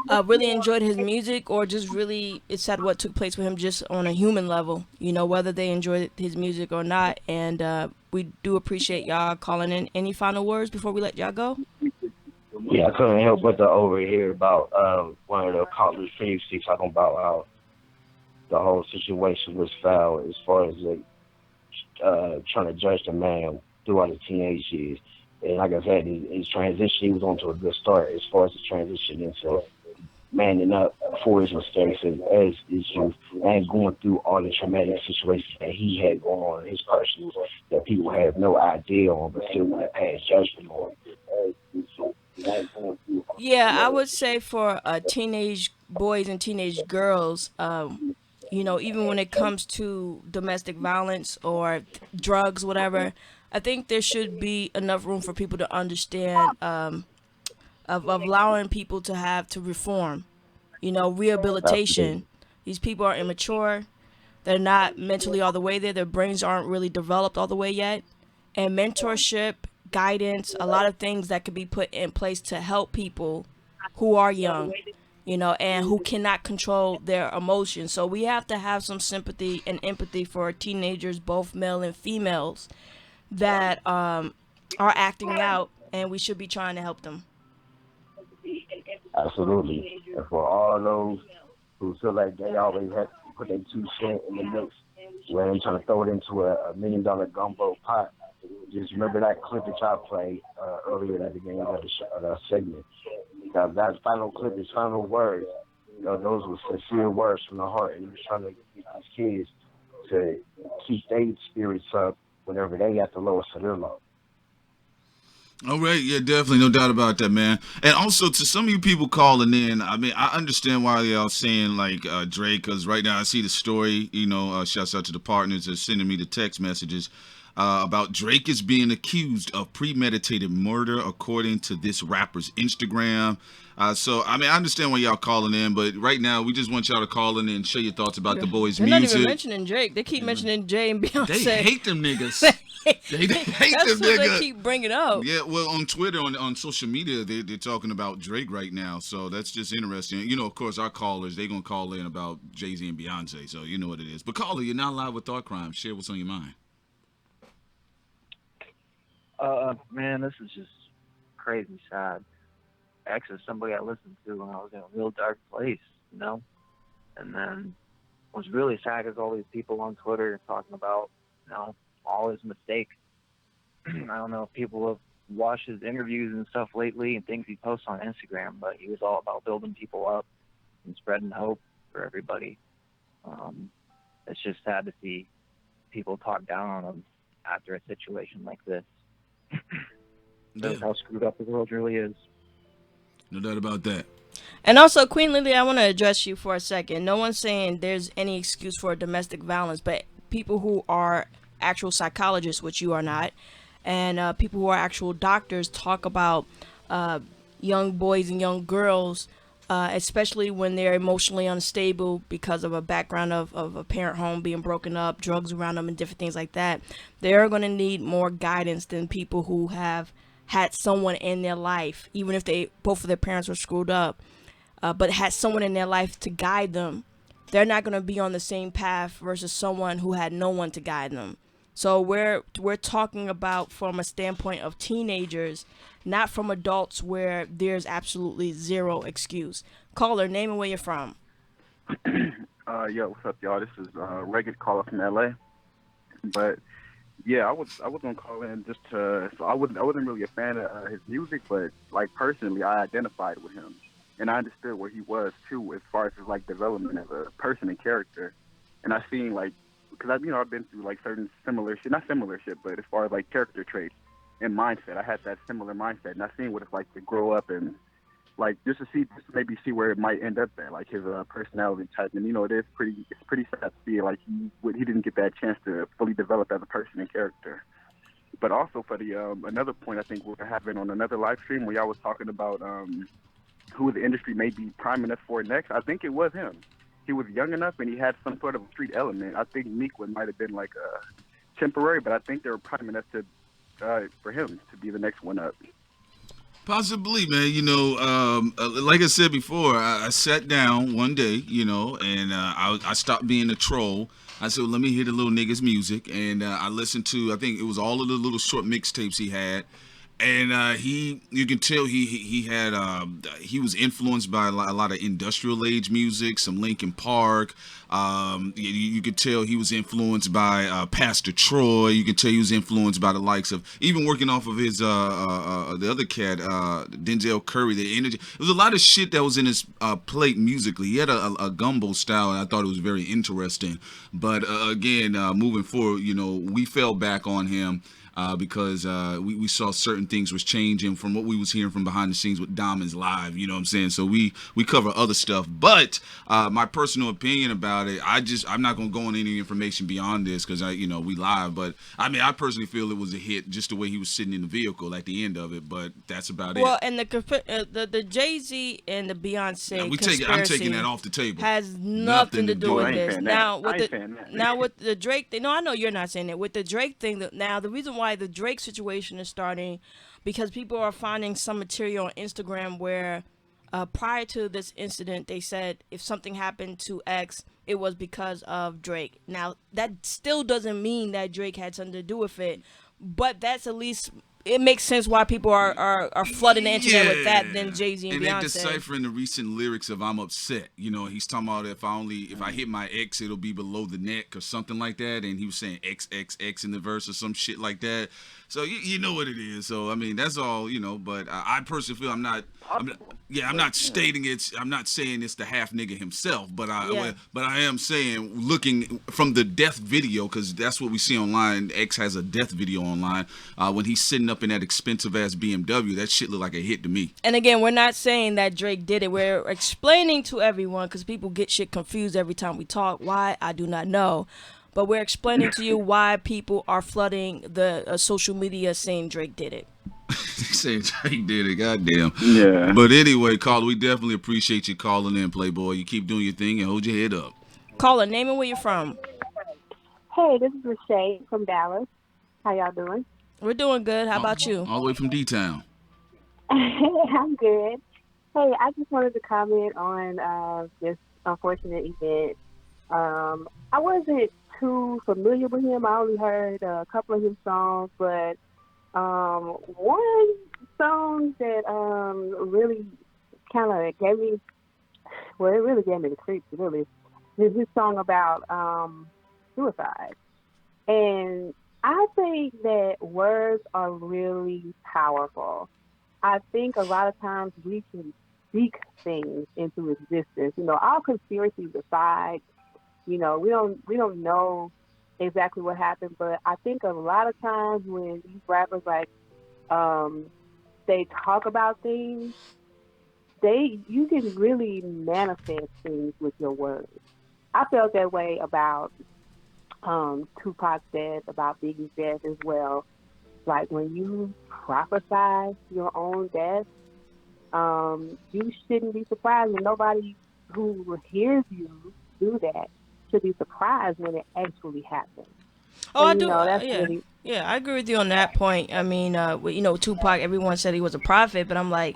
really enjoyed his music, or just really it's sad what took place with him just on a human level. Whether they enjoyed his music or not. And we do appreciate y'all calling in. Any final words before we let y'all go? Yeah, I couldn't help but to overhear about one of the callers previously talking about how the whole situation was foul as far as trying to judge the man throughout his teenage years. And like I said, his transition, he was on to a good start as far as the transition into manning up for his mistakes as his youth and going through all the traumatic situations that he had going on in his personal that people have no idea on but still want to pass judgment on. Yeah, I would say for teenage boys and teenage girls, even when it comes to domestic violence or drugs, whatever, I think there should be enough room for people to understand of allowing people to reform, rehabilitation. These people are immature. They're not mentally all the way there. Their brains aren't really developed all the way yet. And mentorship, guidance, a lot of things that could be put in place to help people who are young, and who cannot control their emotions. So we have to have some sympathy and empathy for teenagers, both male and females, that are acting out, and we should be trying to help them. Absolutely. And for all those who feel like they always have to put their 2 cents in the mix when they trying to throw it into a $1 million gumbo pot, just remember that clip that y'all played earlier at the beginning of the segment. Because that final clip, his final words, those were sincere words from the heart. And he was trying to get these kids to keep their spirits up whenever they at the lowest of their low. All right, yeah, definitely, no doubt about that, man. And also to some of you people calling in, I mean, I understand why y'all saying like Drake, because right now I see the story. Shouts out to the partners that are sending me the text messages about Drake is being accused of premeditated murder, according to this rapper's Instagram. So, I mean, I understand why y'all calling in, but right now we just want y'all to call in and share your thoughts about the boy's They're music. not even mentioning Drake. They keep mentioning Jay and Beyonce. They hate them niggas. They hate That's them what niggas. they keep bringing up. Yeah, well, on Twitter, on social media, they're talking about Drake right now, so that's just interesting. Of course, our callers, they're going to call in about Jay-Z and Beyonce, so you know what it is. But caller, you're not live with Thought Crime. Share what's on your mind. Man, this is just crazy sad. X is somebody I listened to when I was in a real dark place, And then what's really sad is all these people on Twitter talking about, all his mistakes. I don't know if people have watched his interviews and stuff lately and things he posts on Instagram, but he was all about building people up and spreading hope for everybody. It's just sad to see people talk down on him after a situation like this. That's how screwed up the world really is. No doubt about that. And also, Queen Lily, I want to address you for a second. No one's saying there's any excuse for domestic violence, but people who are actual psychologists, which you are not, and people who are actual doctors talk about uh, young boys and young girls, especially when they're emotionally unstable because of a background of a parent home being broken up, drugs around them, and different things like that. They're going to need more guidance than people who have had someone in their life, even if they both of their parents were screwed up, but had someone in their life to guide them. They're not going to be on the same path versus someone who had no one to guide them. So we're talking about from a standpoint of teenagers, not from adults where there's absolutely zero excuse. Caller, name and where you're from. Yo, what's up, y'all? This is Reggit caller from LA. But yeah, I was gonna call in just to. So I wasn't really a fan of his music, but like personally, I identified with him, and I understood where he was too, as far as his like development as a person and character. And I seen like, because I've been through like certain similar shit, not similar shit, but as far as like character traits and mindset, I had that similar mindset, and I seen what it's like to grow up and like just to maybe see where it might end up at, like his personality type. And it's pretty sad to see like he didn't get that chance to fully develop as a person and character. But also for the another point I think we're having on another live stream where y'all was talking about who the industry may be priming us for next. I think it was him. He was young enough and he had some sort of street element. I think Meek might have been like temporary, but I think they were priming us to for him to be the next one up. Possibly, man. Like I said before, I sat down one day, and I stopped being a troll. I said, well, let me hear the little nigga's music, and I listened to, I think it was all of the little short mixtapes he had. And you can tell he was influenced by a lot of industrial age music, some Linkin Park. You could tell he was influenced by Pastor Troy. You could tell he was influenced by the likes of even working off of his the other cat, Denzel Curry. The energy. There was a lot of shit that was in his plate musically. He had a gumbo style, and I thought it was very interesting. But again, moving forward, we fell back on him. Because we saw certain things was changing from what we was hearing from behind the scenes with Diamonds Live, you know what I'm saying? So we cover other stuff. But my personal opinion about it, I'm not going to go on any information beyond this because, we live. But, I personally feel it was a hit just the way he was sitting in the vehicle at the end of it. But that's about it. Well, and the Jay-Z and the Beyonce I'm taking that off the table. Has nothing to do with this. Now, with the Drake thing, no, I know you're not saying it. With the Drake thing, now the reason why the Drake situation is starting because people are finding some material on Instagram where prior to this incident they said if something happened to X it was because of Drake. Now that still doesn't mean that Drake had something to do with it, but that's at least it makes sense why people are flooding the internet with that than Jay-Z and Beyonce. And they're deciphering the recent lyrics of "I'm upset." He's talking about if I hit my ex, it'll be below the neck or something like that. And he was saying XXX in the verse or some shit like that. So you know what it is. So that's all. But I personally feel I'm not stating it's. I'm not saying it's the half nigga himself. But I am saying looking from the death video because that's what we see online. X has a death video online when he's sitting up in that expensive ass BMW. That shit look like a hit to me. And again, we're not saying that Drake did it. We're explaining to everyone because people get shit confused every time we talk. Why? I do not know. But we're explaining to you why people are flooding the social media saying Drake did it. Saying Drake did it, goddamn. Yeah. But anyway, caller, we definitely appreciate you calling in, Playboy. You keep doing your thing and hold your head up. Caller, name and where you're from. Hey, this is Rashay from Dallas. How y'all doing? We're doing good. How about you? All the way from D-Town. I'm good. Hey, I just wanted to comment on this unfortunate event. I wasn't too familiar with him. I only heard a couple of his songs, but one song that really kind of gave me, well, it really gave me the creeps, really, is his song about suicide. And I think that words are really powerful. I think a lot of times we can speak things into existence. All conspiracies aside, we don't know exactly what happened, but I think a lot of times when these rappers they talk about things, you can really manifest things with your words. I felt that way about Tupac's death, about Biggie's death as well. Like when you prophesize your own death, you shouldn't be surprised, and nobody who hears you do that should be surprised when it actually happens. Oh, I And do. that's Yeah, really yeah, I agree with you on that point. I mean, Tupac. Everyone said he was a prophet, but I'm like,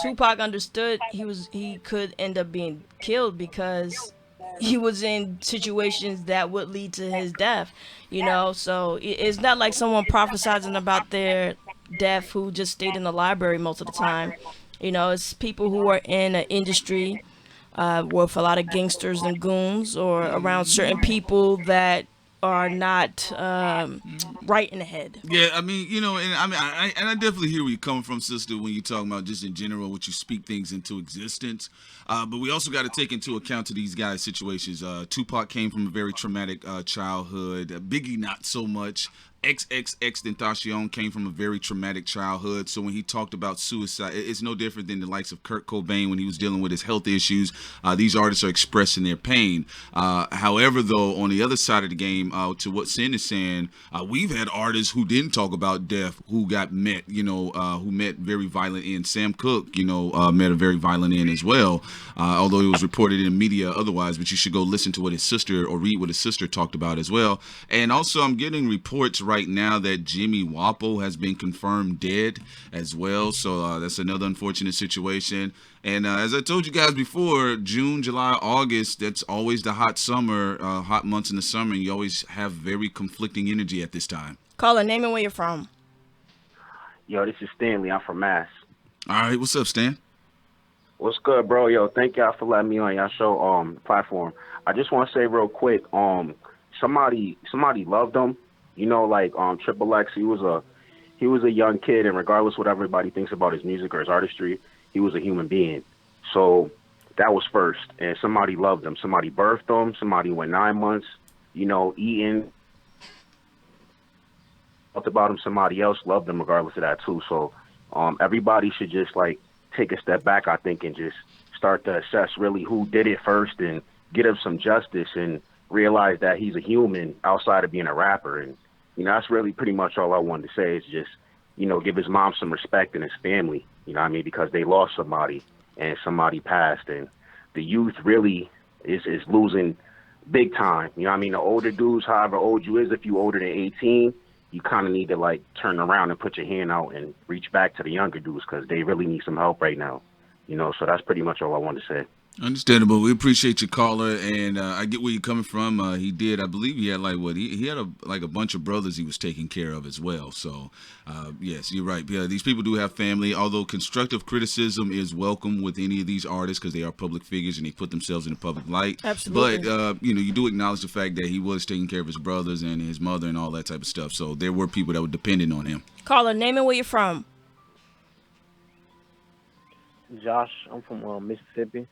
Tupac understood he could end up being killed because he was in situations that would lead to his death. So it's not like someone prophesizing about their death who just stayed in the library most of the time. It's people who are in an industry with a lot of gangsters and goons, or around certain people that are not right in the head. Yeah, I mean, and I definitely hear where you're coming from, sister, when you're talking about just in general, what you speak things into existence. But we also got to take into account to these guys' situations. Tupac came from a very traumatic childhood. Biggie, not so much. XXXTentacion came from a very traumatic childhood. So when he talked about suicide, it's no different than the likes of Kurt Cobain when he was dealing with his health issues. These artists are expressing their pain. However, though, on the other side of the game, to what Sin is saying, we've had artists who didn't talk about death who got met, who met very violent ends. Sam Cooke, met a very violent end as well, although it was reported in the media otherwise. But you should go listen to what his sister, or read what his sister talked about as well. And also, I'm getting reports right now that Jimmy Wapo has been confirmed dead as well. So that's another unfortunate situation. And as I told you guys before, June, July, August, that's always the hot months in the summer. And you always have very conflicting energy at this time. Caller, name and where you're from. Yo, this is Stanley. I'm from Mass. All right, what's up, Stan? What's good, bro? Yo, thank y'all for letting me on y'all show platform. I just want to say real quick, somebody loved him. Triple X, he was a young kid, and regardless what everybody thinks about his music or his artistry, he was a human being. So that was first, and somebody loved him. Somebody birthed him. Somebody went 9 months, eating. Talked about him. Somebody else loved him regardless of that too. So everybody should just take a step back, I think, and just start to assess really who did it first and get him some justice and realize that he's a human outside of being a rapper. And that's really pretty much all I wanted to say, is just give his mom some respect and his family, because they lost somebody and somebody passed, and the youth really is losing big time. The older dudes, however old you is, if you older than 18, you kind of need to turn around and put your hand out and reach back to the younger dudes, because they really need some help right now. So that's pretty much all I wanted to say. Understandable. We appreciate your caller, and I get where you're coming from. He did, I believe, he had he had a bunch of brothers he was taking care of as well. So, yes, you're right. Yeah, these people do have family. Although constructive criticism is welcome with any of these artists, because they are public figures and they put themselves in the public light. Absolutely. But you do acknowledge the fact that he was taking care of his brothers and his mother and all that type of stuff. So there were people that were dependent on him. Caller, name and where you're from. Josh, I'm from Mississippi.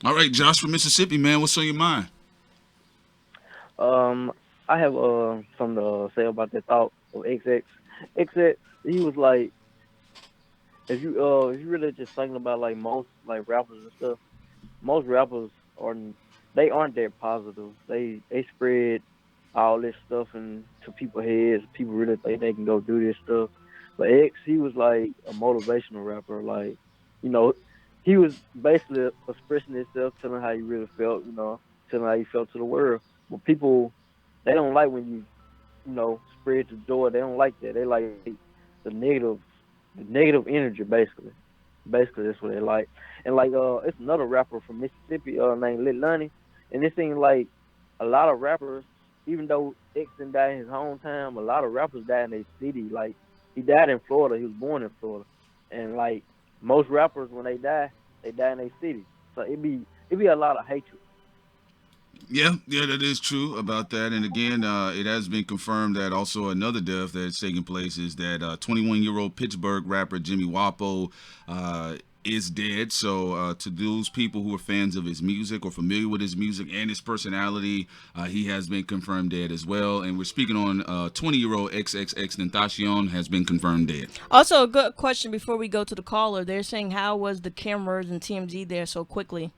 All right, Josh from Mississippi, man. What's on your mind? I have something to say about that thought of XX. XX, he was like, if you really just thinking about most rappers and stuff, most rappers aren't that positive. They spread all this stuff into people's heads. People really think they can go do this stuff. But X, he was like a motivational rapper. He was basically expressing himself, telling how he really felt, telling how he felt to the world. But people, they don't like when you spread the joy. They don't like that. They like the negative energy, basically. Basically, that's what they like. And it's another rapper from Mississippi named Lil Lonnie, and it seems like a lot of rappers, even though X didn't die in his hometown, a lot of rappers died in their city. He died in Florida. He was born in Florida, and most rappers, when they die in their city. So it be a lot of hatred. Yeah, that is true about that. And again, it has been confirmed that also another death that's taking place is that 21-year-old Pittsburgh rapper Jimmy Wapo is dead. So to those people who are fans of his music or familiar with his music and his personality, he has been confirmed dead as well. And we're speaking on 20-year-old XXXTentacion has been confirmed dead. Also, a good question before we go to the caller. They're saying, how was the cameras and TMZ there so quickly?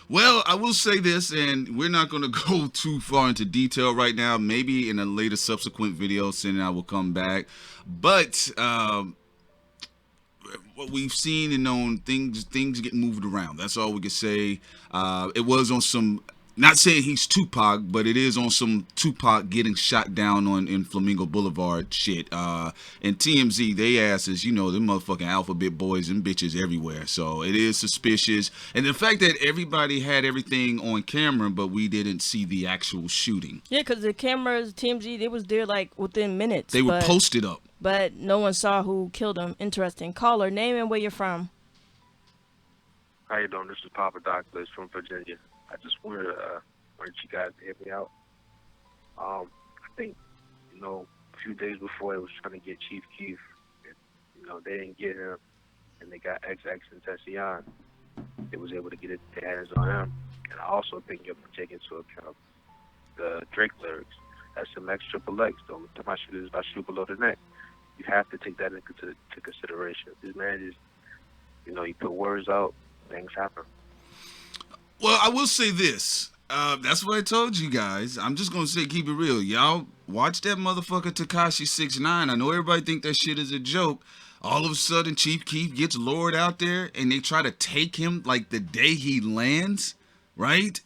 Well, I will say this, and we're not going to go too far into detail right now. Maybe in a later subsequent video, Sin and I will come back. But what we've seen and known, things get moved around. That's all we can say. It was on some, not saying he's Tupac, but it is on some Tupac getting shot down in Flamingo Boulevard shit. And TMZ, they asses, you know, them motherfucking alphabet boys and bitches everywhere. So it is suspicious. And the fact that everybody had everything on camera, but we didn't see the actual shooting. Yeah, because the cameras, TMZ, they was there like within minutes. They were posted up. But no one saw who killed him. Interesting. Caller, name and where you're from. How you doing? This is Papa Douglas from Virginia. I just wanted you guys to hit me out. I think, you know, a few days before, it was trying to get Chief Keef. And, you know, they didn't get him, and they got XXXTentacion. They was able to get their hands on him. And I also think you have to take into account the Drake lyrics. That's some XXX. Don't tell my shit is about shoot below the neck. You have to take that into consideration. This man is, you know, he put words out, things happen. Well, I will say this. That's what I told you guys. I'm just going to say, keep it real. Y'all watch that motherfucker Tekashi 6ix9ine. I know everybody think that shit is a joke. All of a sudden, Chief Keef gets lured out there, and they try to take him like the day he lands, right?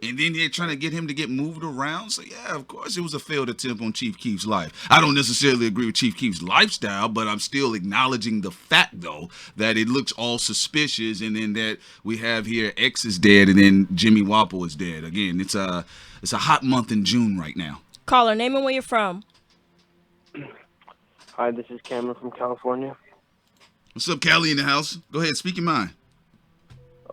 And then they're trying to get him to get moved around. So, yeah, of course, it was a failed attempt on Chief Keef's life. I don't necessarily agree with Chief Keef's lifestyle, but I'm still acknowledging the fact, though, that it looks all suspicious. And then that we have here X is dead, and then Jimmy Wapple is dead. Again, it's a hot month in June right now. Caller, name and where you're from. Hi, this is Cameron from California. What's up, Callie in the house? Go ahead, speak your mind.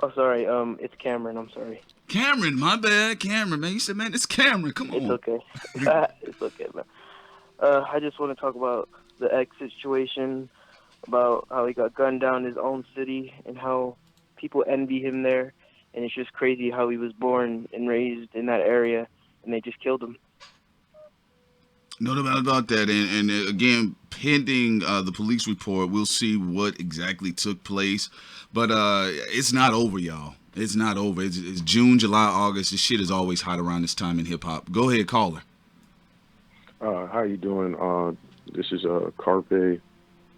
Oh, sorry. It's Cameron. I'm sorry. Cameron, my bad. Cameron, man. You said, man, it's Cameron. Come on. It's okay. It's okay, man. I just want to talk about the X situation, about how he got gunned down in his own city and how people envy him there. And it's just crazy how he was born and raised in that area, and they just killed him. No doubt about that. And again, pending the police report, we'll see what exactly took place. But it's not over, y'all. It's not over. It's June, July, August. This shit is always hot around this time in hip-hop. Go ahead, caller. How you doing? This is Carpe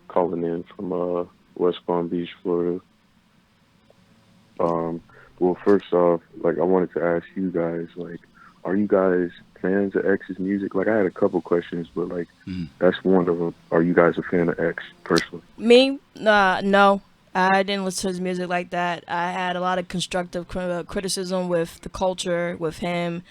calling in from West Palm Beach, Florida. Well, first off, like, I wanted to ask you guys, like, are you guys fans of X's music? Like, I had a couple questions, but, like, that's one of them. Are you guys a fan of X, personally? Me? No. I didn't listen to his music like that. I had a lot of constructive criticism with the culture, with him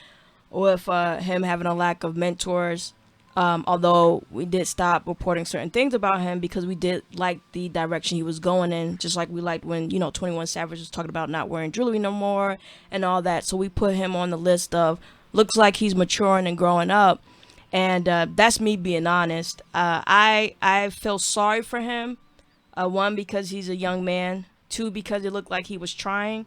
having a lack of mentors. Although we did stop reporting certain things about him because we did like the direction he was going in, just like we liked when, 21 Savage was talking about not wearing jewelry no more and all that. So we put him on the list of looks like he's maturing and growing up. And that's me being honest. I feel sorry for him. One, because he's a young man. Two, because it looked like he was trying.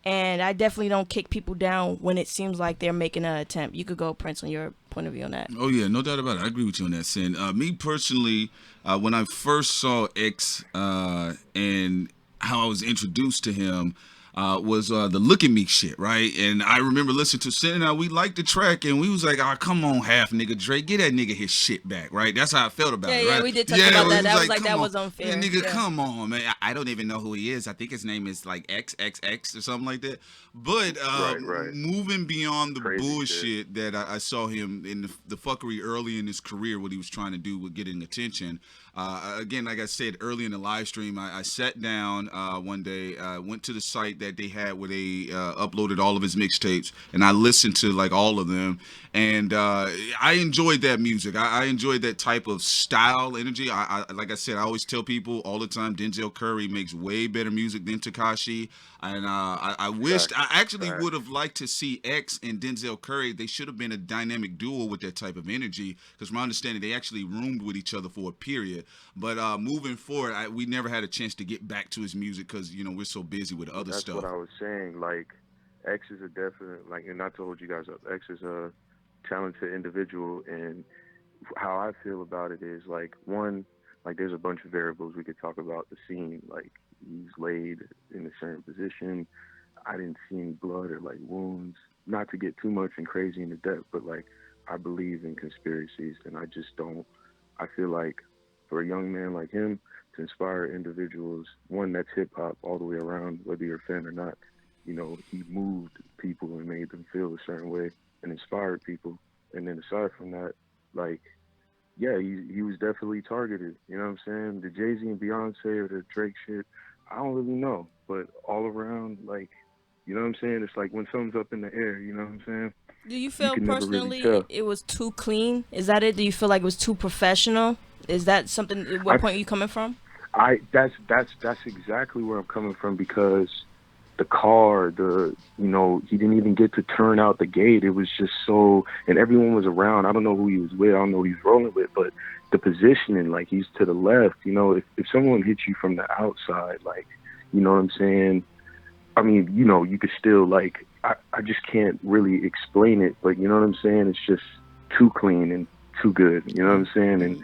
And I definitely don't kick people down when it seems like they're making an attempt. You could go, Prince, on your point of view on that. Oh, yeah, no doubt about it. I agree with you on that, Sin. Me personally, when I first saw X and how I was introduced to him, was the Look at Me shit, right? And I remember listening to Sin and we liked the track, and we was like, oh, come on, half nigga Drake, get that nigga his shit back, right? That's how I felt about it, right? Yeah, we did talk about that. That was like that on. was unfair. Yeah, nigga, come on, man. I don't even know who he is. I think his name is like XXX or something like that. But right. Moving beyond the Crazy bullshit shit. that I saw him in the fuckery early in his career, what he was trying to do with getting attention. Again, like I said early in the live stream, I sat down one day, went to the site that they had where they uploaded all of his mixtapes, and I listened to like all of them, and I enjoyed that music. I enjoyed that type of style, energy. I like I said, I always tell people all the time, Denzel Curry makes way better music than Tekashi. And I wished, I actually would have liked to see X and Denzel Curry. They should have been a dynamic duo with that type of energy, because from my understanding, they actually roomed with each other for a period. But moving forward, we never had a chance to get back to his music because, you know, we're so busy with other stuff. That's what I was saying. Like, X is a definite, like, and I told you guys, X is a talented individual, and how I feel about it is, like, one, like, there's a bunch of variables we could talk about the scene. Like, he's laid in a certain position. I didn't see any blood or, like, wounds. Not to get too much and crazy into depth, but, like, I believe in conspiracies, and I just don't. I feel like for a young man like him to inspire individuals, one, that's hip-hop all the way around, whether you're a fan or not, you know, he moved people and made them feel a certain way and inspired people. And then aside from that, like, yeah, he was definitely targeted. You know what I'm saying? The Jay-Z and Beyonce or the Drake shit, I don't really know. But all around, like, you know what I'm saying? It's like when something's up in the air, you know what I'm saying? Do you feel can never really personally tell. it was too clean? Is that it? Do you feel like it was too professional? Is that something? What point are you coming from? That's exactly where I'm coming from, because the car, you know, he didn't even get to turn out the gate. It was just so, and everyone was around. I don't know who he was with. I don't know who he was rolling with, but the positioning, like, he's to the left. You know, if someone hits you from the outside, like, you know what I'm saying? I mean, you know, you could still, like, I just can't really explain it, but you know what I'm saying? It's just too clean and too good. You know what I'm saying? And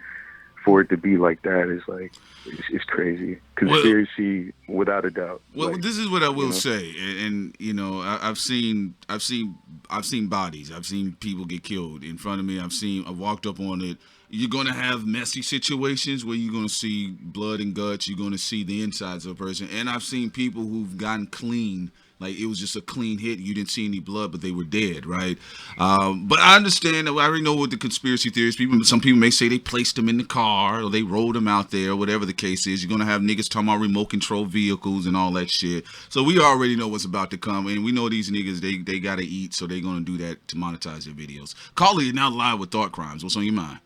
for it to be like that is like, it's crazy. Conspiracy, without a doubt. Well, like, this is what I will you know? say, and you know, I've seen bodies. I've seen people get killed in front of me. I've walked up on it. You're gonna have messy situations where you're gonna see blood and guts. You're gonna see the insides of a person, and I've seen people who've gotten clean. Like, it was just a clean hit. You didn't see any blood, but they were dead, right? But I understand. I already know what the conspiracy theories. Some people may say they placed them in the car or they rolled them out there, whatever the case is. You're gonna have niggas talking about remote control vehicles and all that shit. So we already know what's about to come, and we know these niggas they gotta eat, so they're gonna do that to monetize their videos. Carly, you're now live with Thought Crimes. What's on your mind?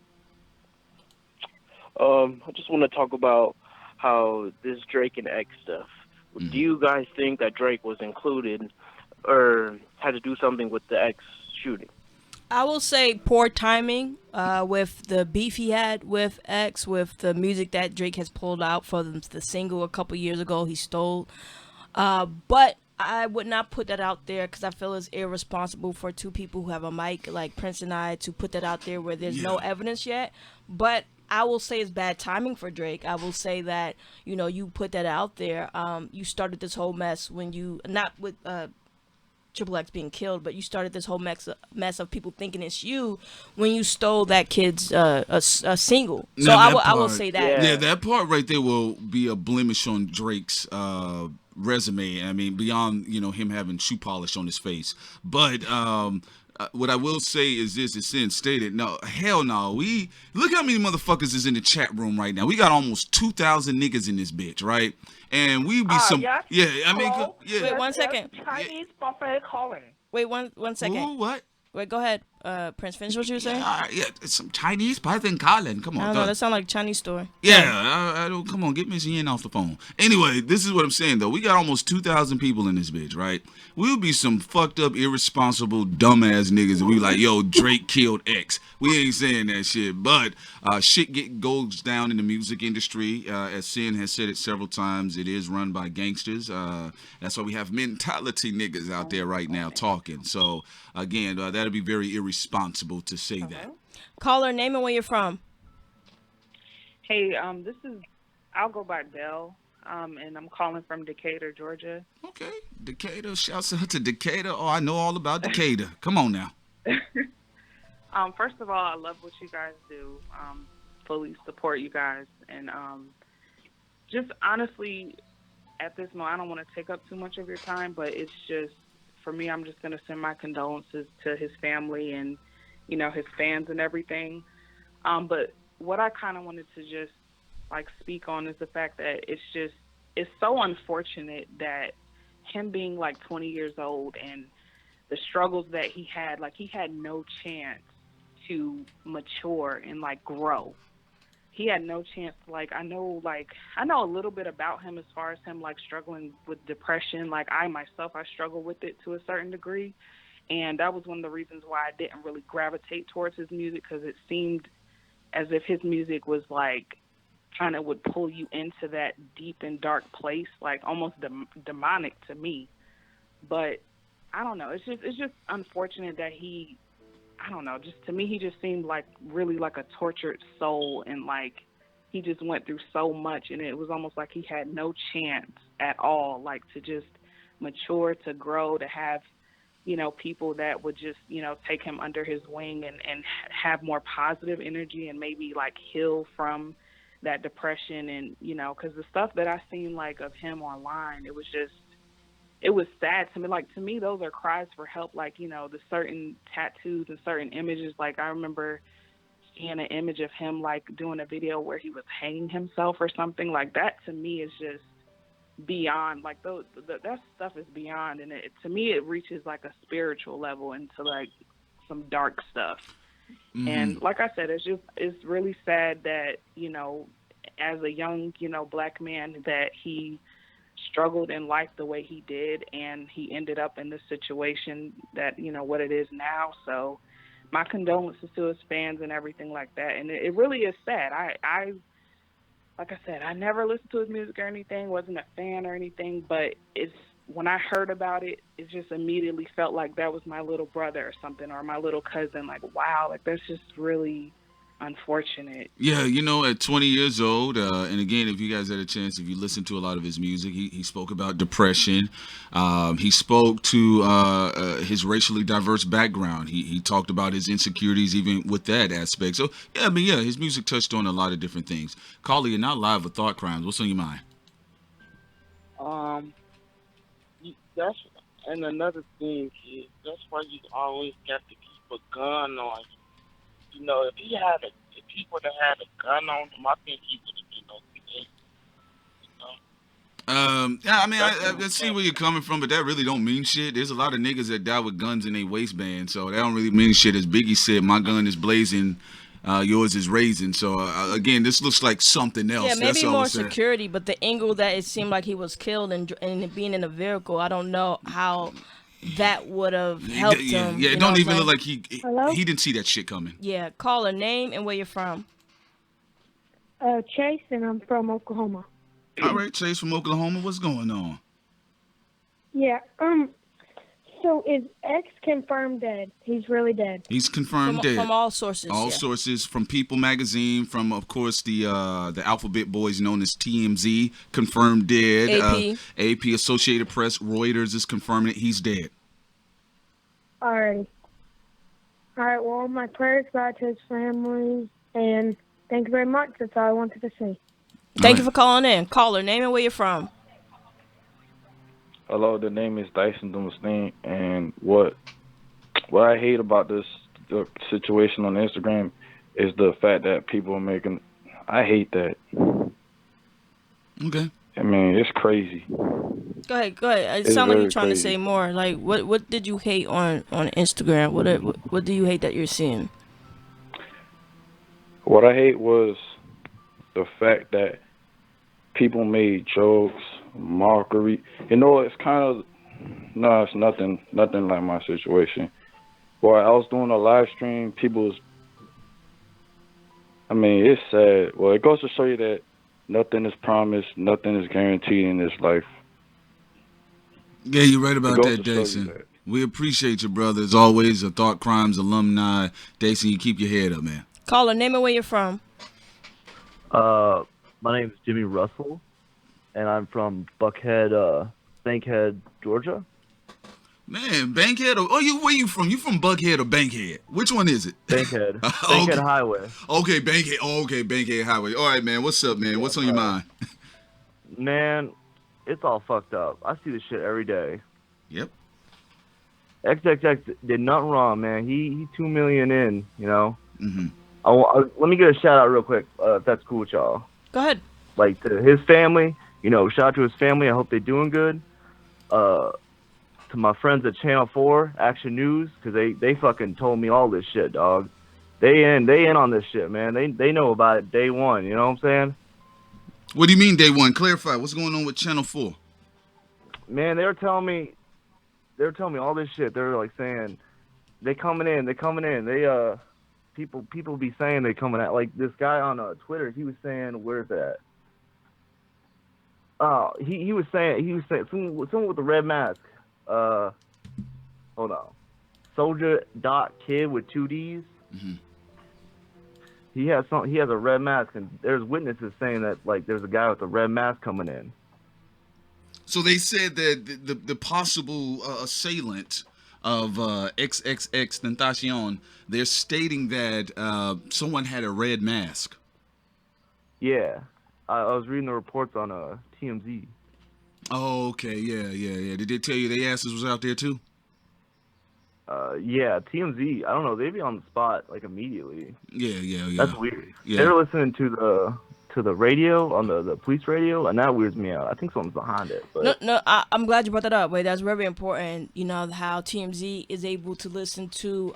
I just want to talk about how this Drake and X stuff. Do you guys think that Drake was included or had to do something with the X shooting? I will say poor timing with the beef he had with X, with the music that Drake has pulled out for the single a couple years ago he stole. But I would not put that out there because I feel it's irresponsible for two people who have a mic like Prince and I to put that out there where there's no evidence yet. But I will say it's bad timing for Drake. I will say that, you know, you put that out there. You started this whole mess when you, not with Triple X being killed, but you started this whole mess of people thinking it's you when you stole that kid's a single. So I will say that. Yeah, that part right there will be a blemish on Drake's resume. I mean, beyond, you know, him having shoe polish on his face. But what I will say is this: it's Sin stated. No, hell no. We look how many motherfuckers is in the chat room right now. We got almost 2,000 niggas in this bitch, right? And we be some. Yes. Yeah, I mean, Hello? yeah. Wait, 1 second. Chinese buffet calling. Wait, one second. Ooh, what? Wait, go ahead. Prince, finish what you were saying. Yeah, it's some Chinese python calling. Come on. I don't know. That sounds like a Chinese store. Yeah, I don't. Come on, get Miss Yin off the phone. Anyway, this is what I'm saying though. We got almost 2,000 people in this bitch, right? We'll be some fucked up, irresponsible, dumbass niggas, and we like, yo, Drake killed X. We ain't saying that shit, but shit goes down in the music industry. As Sin has said it several times, it is run by gangsters. That's why we have mentality niggas out there right now talking. So again, that'll be very irresponsible to say that. Caller, name and where you're from. Hey, I'll go by Dell, and I'm calling from Decatur, Georgia. Okay, Decatur. Shouts out to Decatur. Oh, I know all about Decatur. Come on now. First of all, I love what you guys do. Fully support you guys, and just honestly, at this moment, I don't want to take up too much of your time, but it's just, for me, I'm just going to send my condolences to his family and, you know, his fans and everything. But what I kind of wanted to just, like, speak on is the fact that it's so unfortunate that him being, like, 20 years old and the struggles that he had no chance to mature and, like, grow. he had no chance. Like I know a little bit about him as far as him like struggling with depression. Like I myself, I struggle with it to a certain degree, and that was one of the reasons why I didn't really gravitate towards his music, because it seemed as if his music was like kind of would pull you into that deep and dark place, like almost demonic to me. But I don't know. It's just unfortunate that he, I don't know, just to me he just seemed like really like a tortured soul, and like he just went through so much, and it was almost like he had no chance at all, like to just mature, to grow, to have, you know, people that would just, you know, take him under his wing and have more positive energy and maybe like heal from that depression. And, you know, because the stuff that I seen like of him online, it was sad to me. Like, to me, those are cries for help. Like, you know, the certain tattoos and certain images. Like, I remember seeing an image of him, like, doing a video where he was hanging himself or something. Like, that to me is just beyond. Like, that stuff is beyond. And to me, it reaches, like, a spiritual level into, like, some dark stuff. Mm-hmm. And like I said, it's really sad that, you know, as a young, you know, black man, that he struggled in life the way he did, and he ended up in this situation that, you know, what it is now. So my condolences to his fans and everything like that. And it really is sad. I like I said, I never listened to his music or anything, wasn't a fan or anything, but when I heard about it, it just immediately felt like that was my little brother or something, or my little cousin. Like, wow, like that's just really unfortunate. Yeah, you know, at 20 years old, and again, if you guys had a chance, if you listen to a lot of his music, he spoke about depression. He spoke to his racially diverse background. He talked about his insecurities even with that aspect. So, yeah, I mean, yeah, his music touched on a lot of different things. Carly, you're not live with Thought Crimes. What's on your mind? That's, and another thing is, that's why you always got to keep a gun on you. You know, if he would have had a gun on him, I think he would have been okay. You know? Yeah, I mean, I see where you're coming from, but that really don't mean shit. There's a lot of niggas that die with guns in their waistband, so that don't really mean shit. As Biggie said, my gun is blazing, yours is raising. So, again, this looks like something else. Yeah, maybe That's all more I'm saying. security, but the angle that it seemed like he was killed and being in a vehicle, I don't know how that would have helped him. Yeah, it don't even look like he didn't see that shit coming. Yeah, call a name and where you're from. Chase, and I'm from Oklahoma. All right, Chase from Oklahoma, what's going on? Yeah, so is X confirmed dead? He's really dead. He's confirmed dead. From all sources. All sources, from People Magazine, from, of course, the Alphabet Boys known as TMZ, confirmed dead. AP, Associated Press, Reuters is confirming it. He's dead. Alrighty. Alright, well, my prayers go out to his family, and thank you very much. That's all I wanted to say. Thank you for calling in. Caller, name and where you're from. Hello, the name is Dyson Dumstein, and what I hate about the situation on Instagram is the fact that people are making. I hate that. Okay. I mean, it's crazy. Go ahead. It sounds like you're trying to say more. Like, what did you hate on Instagram? What do you hate that you're seeing? What I hate was the fact that people made jokes, mockery. You know, it's kind of, no, it's nothing like my situation. Boy, I was doing a live stream, I mean, it's sad. Well, it goes to show you that nothing is promised, nothing is guaranteed in this life. Yeah, you're right about that, Dason. We appreciate you, brother. As always, a Thought Crimes alumni. Dason, you keep your head up, man. Caller, name and where you're from. My name is Jimmy Russell, and I'm from Bankhead, Georgia. Man, Bankhead? Where you from? You from Buckhead or Bankhead? Which one is it? Bankhead. Bankhead Highway. Okay, Bankhead. Oh, okay, Bankhead Highway. All right, man. What's up, man? What's on your mind? Man, it's all fucked up. I see this shit every day. Yep. XXX did nothing wrong, man. He 2 million in, you know. Mm-hmm. Let me get a shout out real quick, if that's cool with y'all. Go ahead. Like, to his family, you know, shout out to his family. I hope they're doing good. To my friends at Channel 4, Action News, because they fucking told me all this shit, dog. They in on this shit, man. They know about it day one. You know what I'm saying? What do you mean day one? Clarify. What's going on with Channel 4? Man, they were telling me all this shit. They're like saying they coming in. They people be saying they coming out. Like this guy on Twitter, he was saying, where's that? He was saying someone with the red mask. Hold on. Soldier.kid with 2 D's. Mm-hmm. He has a red mask, and there's witnesses saying that like there's a guy with a red mask coming in. So they said that the possible assailant of XXXTentacion, they're stating that someone had a red mask. Yeah, I was reading the reports on TMZ. Oh, okay, yeah. Did they tell you the asses was out there too? Yeah, TMZ. I don't know. They be on the spot like immediately. Yeah. That's weird. Yeah. They're listening to the radio on the police radio, and that weirds me out. I think someone's behind it. But I'm glad you brought that up. Wait, that's very important. You know how TMZ is able to listen to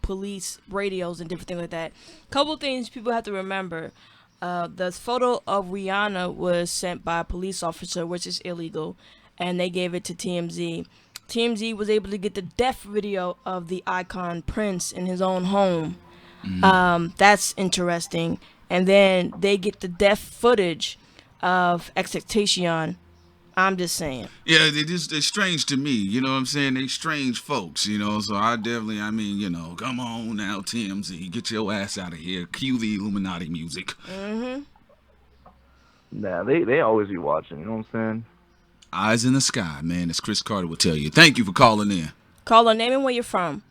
police radios and different things like that. Couple things people have to remember. The photo of Rihanna was sent by a police officer, which is illegal, and they gave it to TMZ. TMZ was able to get the death video of the icon Prince in his own home. Mm-hmm. That's interesting. And then they get the death footage of XXXTentacion. I'm just saying. Yeah, they're strange to me. You know what I'm saying? They strange folks, you know. So I mean, you know, come on now, TMZ, get your ass out of here. Cue the Illuminati music. Mm-hmm. Nah, they always be watching. You know what I'm saying? Eyes in the sky, man, as Chris Carter would tell you. Thank you for calling in. Caller, name and where you're from.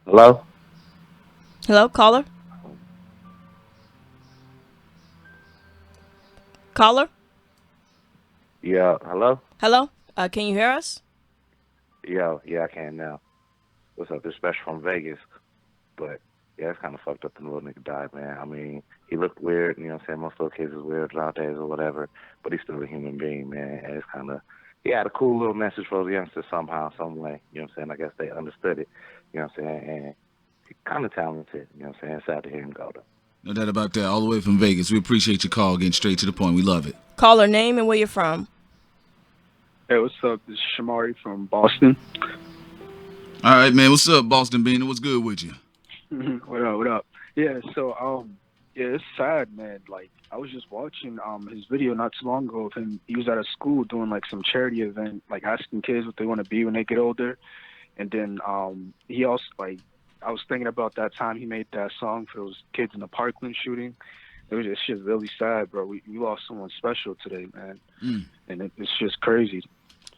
Hello? Hello, caller? Caller? Yeah, hello? Hello? Can you hear us? Yeah, I can now. What's up? This special from Vegas. But, yeah, it's kind of fucked up the little nigga died, man. I mean, he looked weird, you know what I'm saying? Most little kids is weird nowadays or whatever, but he's still a human being, man. And it's kind of, he had a cool little message for the youngsters somehow, some way, you know what I'm saying? I guess they understood it, you know what I'm saying? And he's kind of talented, you know what I'm saying? Sad to hear him go, though. No doubt about that. All the way from Vegas. We appreciate your call. Getting straight to the point. We love it. Caller, name and where you're from. Hey, what's up? This is Shamari from Boston. All right, man. What's up, Boston Bean? What's good with you? What up? Yeah, so yeah, it's sad, man. Like I was just watching his video not too long ago of him. He was at a school doing like some charity event, like asking kids what they want to be when they get older. And then he also like I was thinking about that time he made that song for those kids in the Parkland shooting. It's just really sad, bro. We lost someone special today, man. And it's just crazy.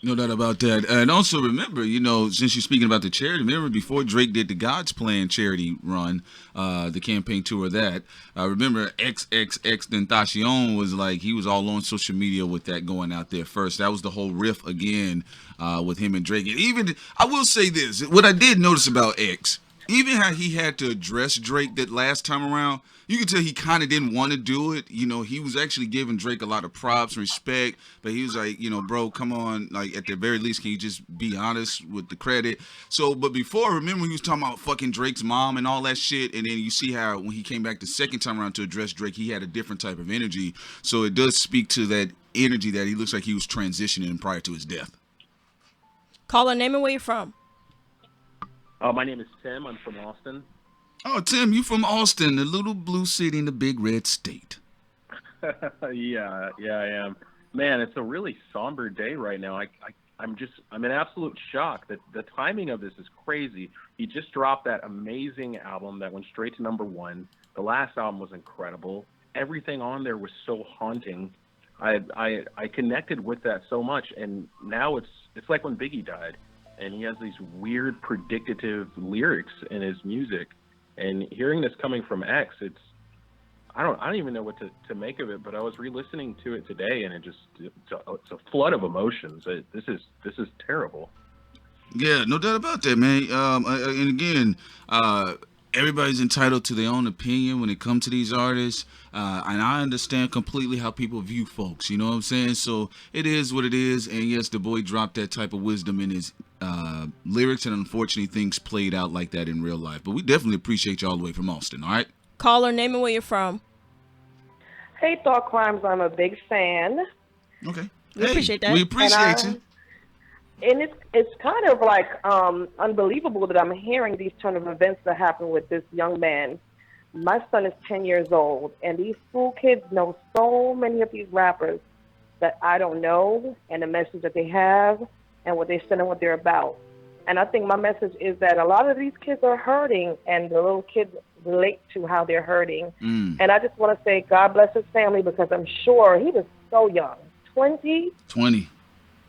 No doubt about that. And also remember, you know, since you're speaking about the charity, remember before Drake did the God's Plan charity run, the campaign tour of that, remember XXXTentacion was like, he was all on social media with that going out there first. That was the whole riff again with him and Drake. And even, I will say this, what I did notice about X, even how he had to address Drake that last time around, you could tell he kind of didn't want to do it. You know, he was actually giving Drake a lot of props and respect, but he was like, you know, bro, come on, like at the very least, can you just be honest with the credit? So, but before, remember he was talking about fucking Drake's mom and all that shit, and then you see how when he came back the second time around to address Drake, he had a different type of energy. So it does speak to that energy that he looks like he was transitioning prior to his death. Caller, name and where you're from. My name is Tim. I'm from Austin. Oh, Tim, you from Austin, the little blue city in the big red state. Yeah, I am. Man, it's a really somber day right now. I'm in absolute shock. That the timing of this is crazy. He just dropped that amazing album that went straight to #1. The last album was incredible. Everything on there was so haunting. I connected with that so much, and now it's like when Biggie died, and he has these weird predictive lyrics in his music. And hearing this coming from X, I don't even know what to make of it. But I was re-listening to it today, and it's a flood of emotions. This is terrible. Yeah, no doubt about that, man. And again, everybody's entitled to their own opinion when it comes to these artists. And I understand completely how people view folks, you know what I'm saying? So it is what it is. And yes, the boy dropped that type of wisdom in his lyrics, and unfortunately things played out like that in real life. But we definitely appreciate you all the way from Austin. All right. Caller, name and where you're from. Hey, Thought Crimes, I'm a big fan. Okay. We appreciate that. We appreciate you. And it's kind of like unbelievable that I'm hearing these turn of events that happen with this young man. My son is 10 years old, and these school kids know so many of these rappers that I don't know, and the message that they have, and what they send and what they're about. And I think my message is that a lot of these kids are hurting, and the little kids relate to how they're hurting. And I just want to say God bless his family, because I'm sure he was so young, 20,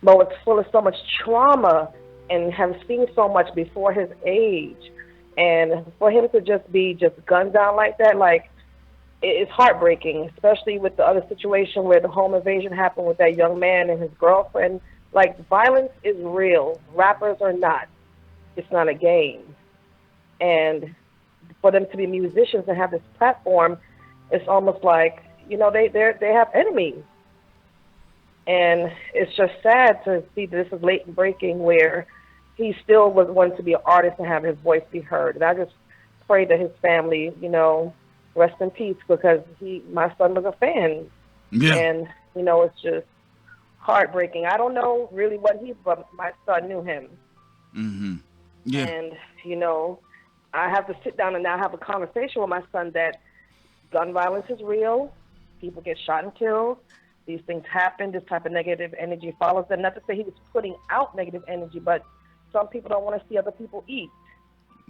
but was full of so much trauma and have seen so much before his age. And for him to just be gunned down like that, like, it's heartbreaking, especially with the other situation where the home invasion happened with that young man and his girlfriend. Like, violence is real. Rappers are not. It's not a game. And for them to be musicians and have this platform, it's almost like, you know, they have enemies. And it's just sad to see this is late breaking where he still was wanting to be an artist and have his voice be heard. And I just pray that his family, you know, rest in peace, because my son was a fan. Yeah. And, you know, it's just heartbreaking. I don't know really but my son knew him. Mm-hmm. Yeah. And, you know, I have to sit down and now have a conversation with my son that gun violence is real. People get shot and killed. These things happen. This type of negative energy follows them. Not to say he was putting out negative energy, but some people don't want to see other people eat.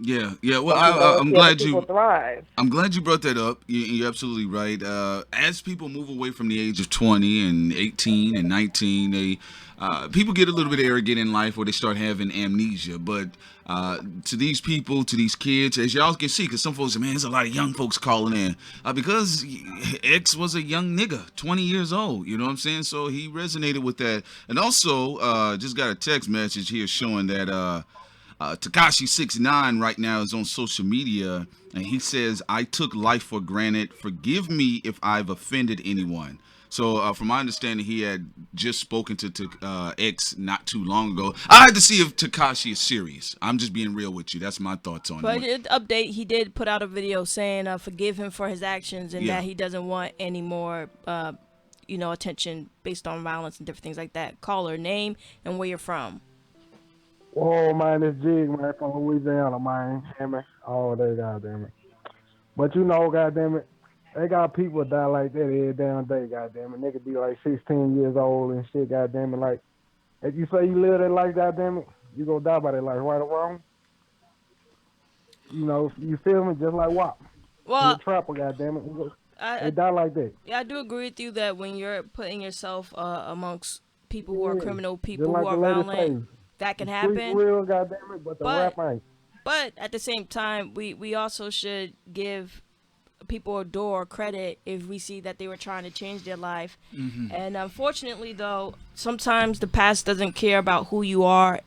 Yeah. Well, I'm glad you thrive. I'm glad you brought that up. You're absolutely right. As people move away from the age of 20 and 18 and 19, people get a little bit arrogant in life, where they start having amnesia. But to these people, to these kids, as y'all can see, because some folks say, man, there's a lot of young folks calling in, because X was a young nigga, 20 years old. You know what I'm saying? So he resonated with that. And also, just got a text message here showing that Tekashi69 right now is on social media, and he says, I took life for granted. Forgive me if I've offended anyone. So from my understanding, he had just spoken to X not too long ago. I had to see if Tekashi is serious. I'm just being real with you. That's my thoughts on But it. Update, he did put out a video saying forgive him for his actions, and that he doesn't want any more attention based on violence and different things like that. Caller, name and where you're from. Oh man, it's Jig, man, from Louisiana, man. All day, goddamn it. But you know, goddamn it, they got people die like that every damn day, goddamn it. Nigga be like 16 years old and shit, goddamn it. Like, if you say you live that life, goddamn it, you gonna die by that life, right or wrong? You know, you feel me? Just like WAP. Well, the trapper, goddamn it. They die like that. Yeah, I do agree with you that when you're putting yourself amongst people who are criminal, people Just like who are the lady violent, say, that can the streets happen. real, goddamn it, but the rap ain't. But at the same time, we also should give people a door or credit if we see that they were trying to change their life. Mm-hmm. And unfortunately, though, sometimes the past doesn't care about who you are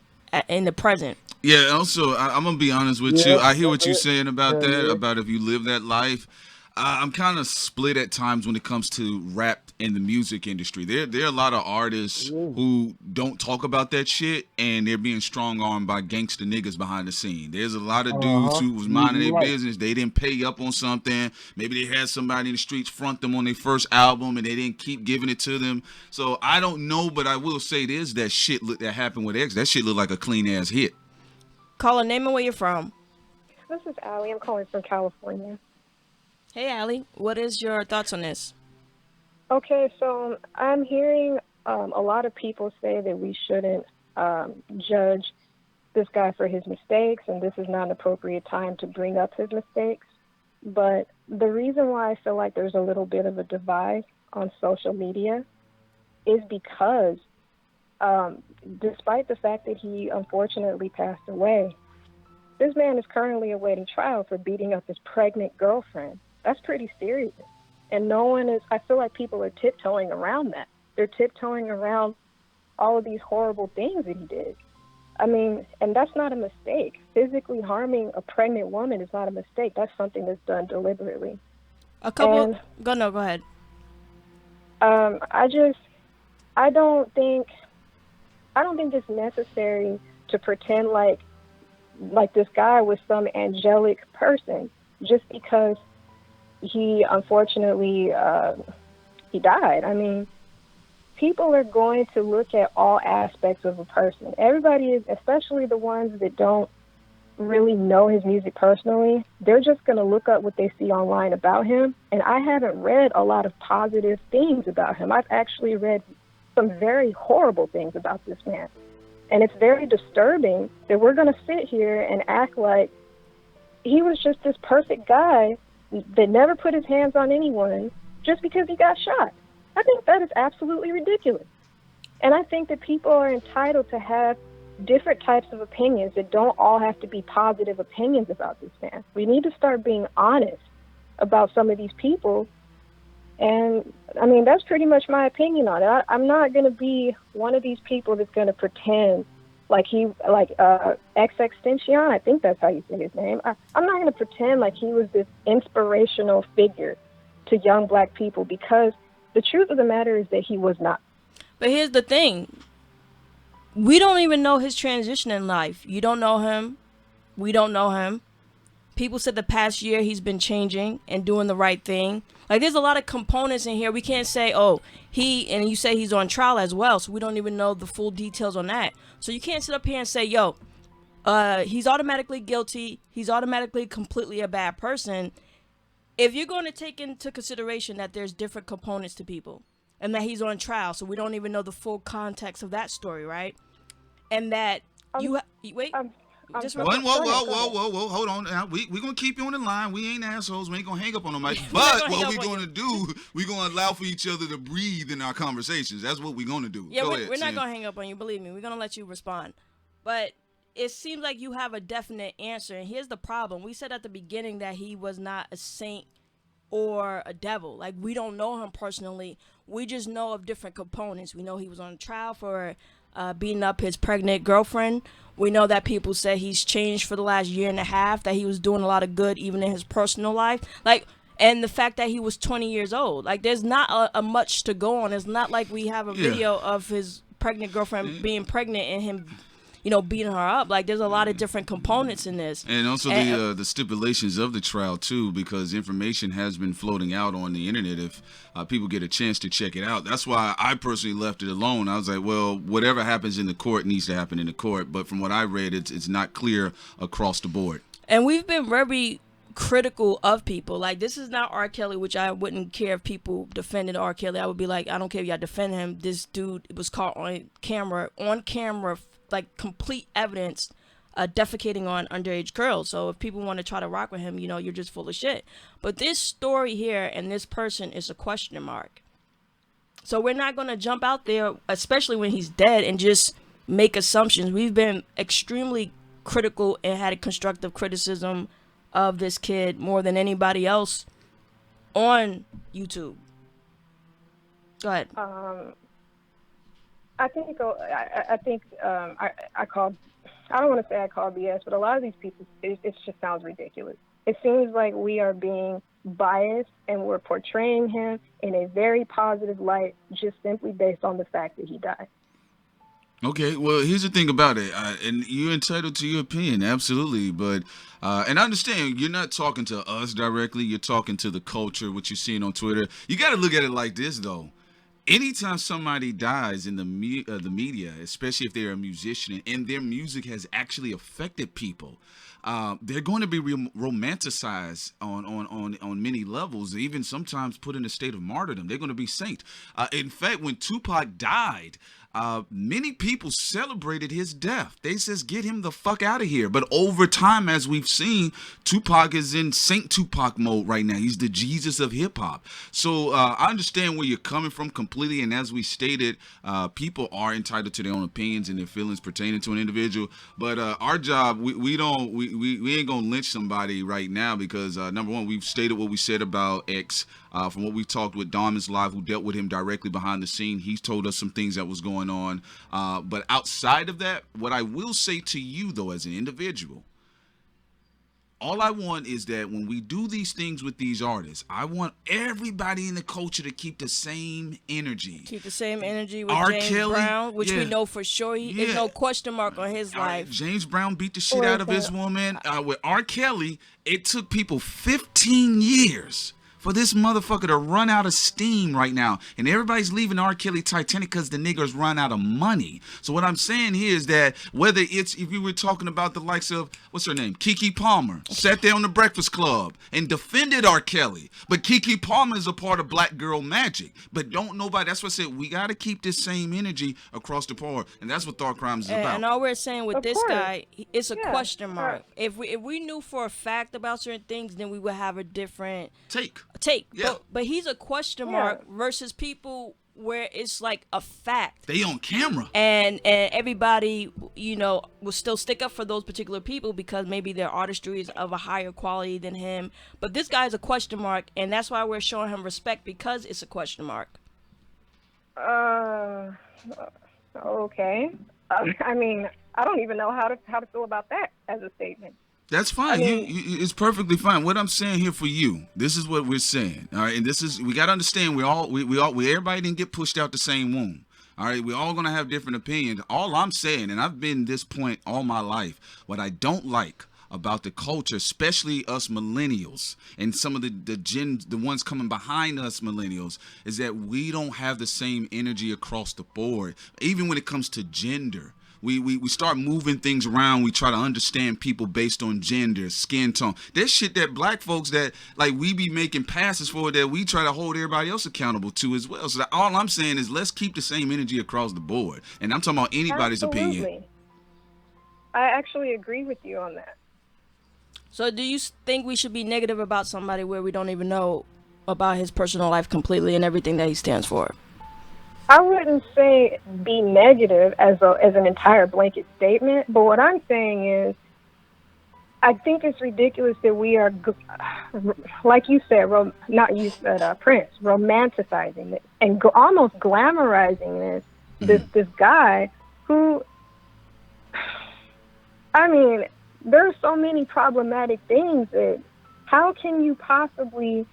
in the present. Yeah, also, I'm going to be honest with you. I hear what you're saying about that, about if you live that life. I'm kind of split at times when it comes to rap in the music industry. There are a lot of artists who don't talk about that shit, and they're being strong-armed by gangster niggas behind the scene. There's a lot of dudes who was minding their business. They didn't pay up on something. Maybe they had somebody in the streets front them on their first album, and they didn't keep giving it to them. So I don't know, but I will say this, that shit that happened with X, that shit looked like a clean-ass hit. Call a name and where you're from. This is Allie. I'm calling from California. Hey, Allie. What is your thoughts on this? Okay, so I'm hearing a lot of people say that we shouldn't judge this guy for his mistakes, and this is not an appropriate time to bring up his mistakes. But the reason why I feel like there's a little bit of a divide on social media is because despite the fact that he unfortunately passed away, this man is currently awaiting trial for beating up his pregnant girlfriend. That's pretty serious. And no one is, I feel like people are tiptoeing around that. They're tiptoeing around all of these horrible things that he did. I mean, and that's not a mistake. Physically harming a pregnant woman is not a mistake. That's something that's done deliberately. Go ahead. I don't think it's necessary to pretend like this guy was some angelic person just because he unfortunately he died. I mean, people are going to look at all aspects of a person. Everybody is, especially the ones that don't really know his music personally, they're just going to look up what they see online about him. And I haven't read a lot of positive things about him. I've actually read some very horrible things about this man. And it's very disturbing that we're going to sit here and act like he was just this perfect guy that never put his hands on anyone just because he got shot. I think that is absolutely ridiculous. And I think that people are entitled to have different types of opinions that don't all have to be positive opinions about this man. We need to start being honest about some of these people. And I mean, that's pretty much my opinion on it. I'm not going to be one of these people that's going to pretend like XXXTentacion, I think that's how you say his name. I'm not going to pretend like he was this inspirational figure to young black people, because the truth of the matter is that he was not. But here's the thing. We don't even know his transition in life. You don't know him. We don't know him. People said the past year he's been changing and doing the right thing. Like, there's a lot of components in here. We can't say, oh, and you say he's on trial as well, so we don't even know the full details on that. So you can't sit up here and say, yo, he's automatically guilty. He's automatically completely a bad person. If you're going to take into consideration that there's different components to people and that he's on trial, so we don't even know the full context of that story, right? And that wait. Just whoa, hold on. Now, we're going to keep you on the line. We ain't assholes. We ain't going to hang up on the mic. But what we're going to do, we're going to allow for each other to breathe in our conversations. That's what we're going to do. Yeah, we're not going to hang up on you. Believe me. We're going to let you respond. But it seems like you have a definite answer. And here's the problem. We said at the beginning that he was not a saint or a devil. Like, we don't know him personally. We just know of different components. We know he was on trial for beating up his pregnant girlfriend. We know that people say he's changed for the last year and a half, that he was doing a lot of good even in his personal life. Like, and the fact that he was 20 years old. Like, there's not a much to go on. It's not like we have a video of his pregnant girlfriend being pregnant and him, beating her up. Like, there's a lot of different components in this. And also the stipulations of the trial, too, because information has been floating out on the internet if people get a chance to check it out. That's why I personally left it alone. I was like, well, whatever happens in the court needs to happen in the court. But from what I read, it's not clear across the board. And we've been very critical of people. Like, this is not R. Kelly, which I wouldn't care if people defended R. Kelly. I would be like, I don't care if y'all defend him. This dude was caught on camera, like complete evidence, defecating on underage girls. So if people want to try to rock with him, you're just full of shit. But this story here and this person is a question mark. So we're not going to jump out there, especially when he's dead, and just make assumptions. We've been extremely critical and had a constructive criticism of this kid more than anybody else on YouTube. Go ahead. I called. I don't want to say I call BS, but a lot of these people, it just sounds ridiculous. It seems like we are being biased and we're portraying him in a very positive light, just simply based on the fact that he died. Okay, well, here's the thing about it, and you're entitled to your opinion, absolutely, but, and I understand you're not talking to us directly, you're talking to the culture, what you're seeing on Twitter. You got to look at it like this, though. Anytime somebody dies in the media, especially if they're a musician and their music has actually affected people, they're going to be romanticized on many levels, even sometimes put in a state of martyrdom. They're going to be saints. In fact, when Tupac died, many people celebrated his death. They says, get him the fuck out of here. But over time, as we've seen, Tupac is in Saint Tupac mode right now. He's the Jesus of hip hop. So I understand where you're coming from completely. And as we stated, people are entitled to their own opinions and their feelings pertaining to an individual. But our job, we ain't gonna lynch somebody right now because number one, we've stated what we said about X. From what we talked with Diamonds Live, who dealt with him directly behind the scene, he's told us some things that was going on. But outside of that, what I will say to you, though, as an individual, all I want is that when we do these things with these artists, I want everybody in the culture to keep the same energy. Keep the same energy with R. James Kelly, Brown, which we yeah. know for sure. There's no question mark on his life. James Brown beat the shit out of his woman. With R. Kelly, it took people 15 years for this motherfucker to run out of steam right now. And everybody's leaving R. Kelly Titanic because the niggers run out of money. So what I'm saying here is that whether it's, if you were talking about the likes of, what's her name? Keke Palmer, sat there on the Breakfast Club and defended R. Kelly. But Keke Palmer is a part of Black Girl Magic. But don't nobody, that's what I said, we got to keep this same energy across the board. And that's what Thought Crimes is about. And all we're saying with this guy, it's a Yeah, question mark. right. If we knew for a fact about certain things, then we would have a different take. Yeah. But he's a question mark versus people where it's like a fact. They on camera. And everybody, you know, will still stick up for those particular people because maybe their artistry is of a higher quality than him. But this guy's a question mark, and that's why we're showing him respect, because it's a question mark. Okay. I mean, I don't even know how to feel about that as a statement. That's fine. It's perfectly fine. What I'm saying here for you, this is what we're saying. All right, and this is, we got to understand, we everybody didn't get pushed out the same womb. All right, we're all gonna have different opinions. All I'm saying, and I've been this point all my life, what I don't like about the culture, especially us millennials and some of the ones coming behind us millennials, is that we don't have the same energy across the board, even when it comes to gender. We start moving things around. We try to understand people based on gender, skin tone. There's shit that black folks that, like, we be making passes for that we try to hold everybody else accountable to as well. So all I'm saying is let's keep the same energy across the board. And I'm talking about anybody's opinion. I actually agree with you on that. So do you think we should be negative about somebody where we don't even know about his personal life completely and everything that he stands for? I wouldn't say be negative as an entire blanket statement, but what I'm saying is I think it's ridiculous that we are, like you said, Prince, romanticizing it and almost glamorizing this guy who, I mean, there are so many problematic things that how can you possibly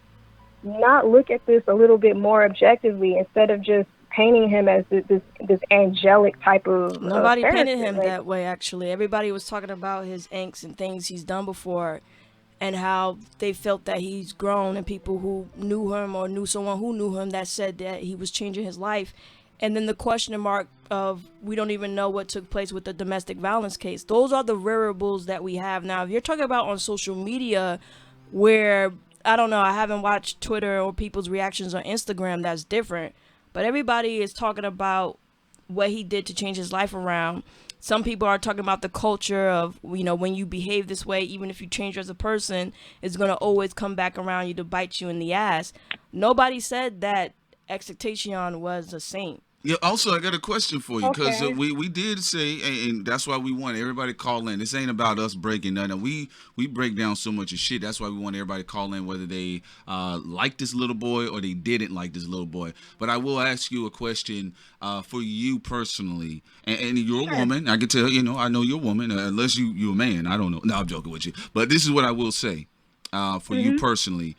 not look at this a little bit more objectively instead of just painting him as this angelic type of Nobody painted him like, that way, actually. Everybody was talking about his angst and things he's done before and how they felt that he's grown, and people who knew him or knew someone who knew him that said that he was changing his life. And then the question mark of we don't even know what took place with the domestic violence case. Those are the variables that we have now. If you're talking about on social media where, I don't know, I haven't watched Twitter or people's reactions on Instagram, that's different. But everybody is talking about what he did to change his life around. Some people are talking about the culture of, you know, when you behave this way, even if you change as a person, it's going to always come back around you to bite you in the ass. Nobody said that XXXTentacion was a saint. Yeah, also, I got a question for you, because Okay. we did say, and that's why we want everybody to call in. This ain't about us breaking nothing. We break down so much of shit. That's why we want everybody to call in, whether they like this little boy or they didn't like this little boy. But I will ask you a question for you personally, and you're a woman. I can tell, you know, I know you're a woman, unless you're a man. I don't know. No, I'm joking with you. But this is what I will say for you personally.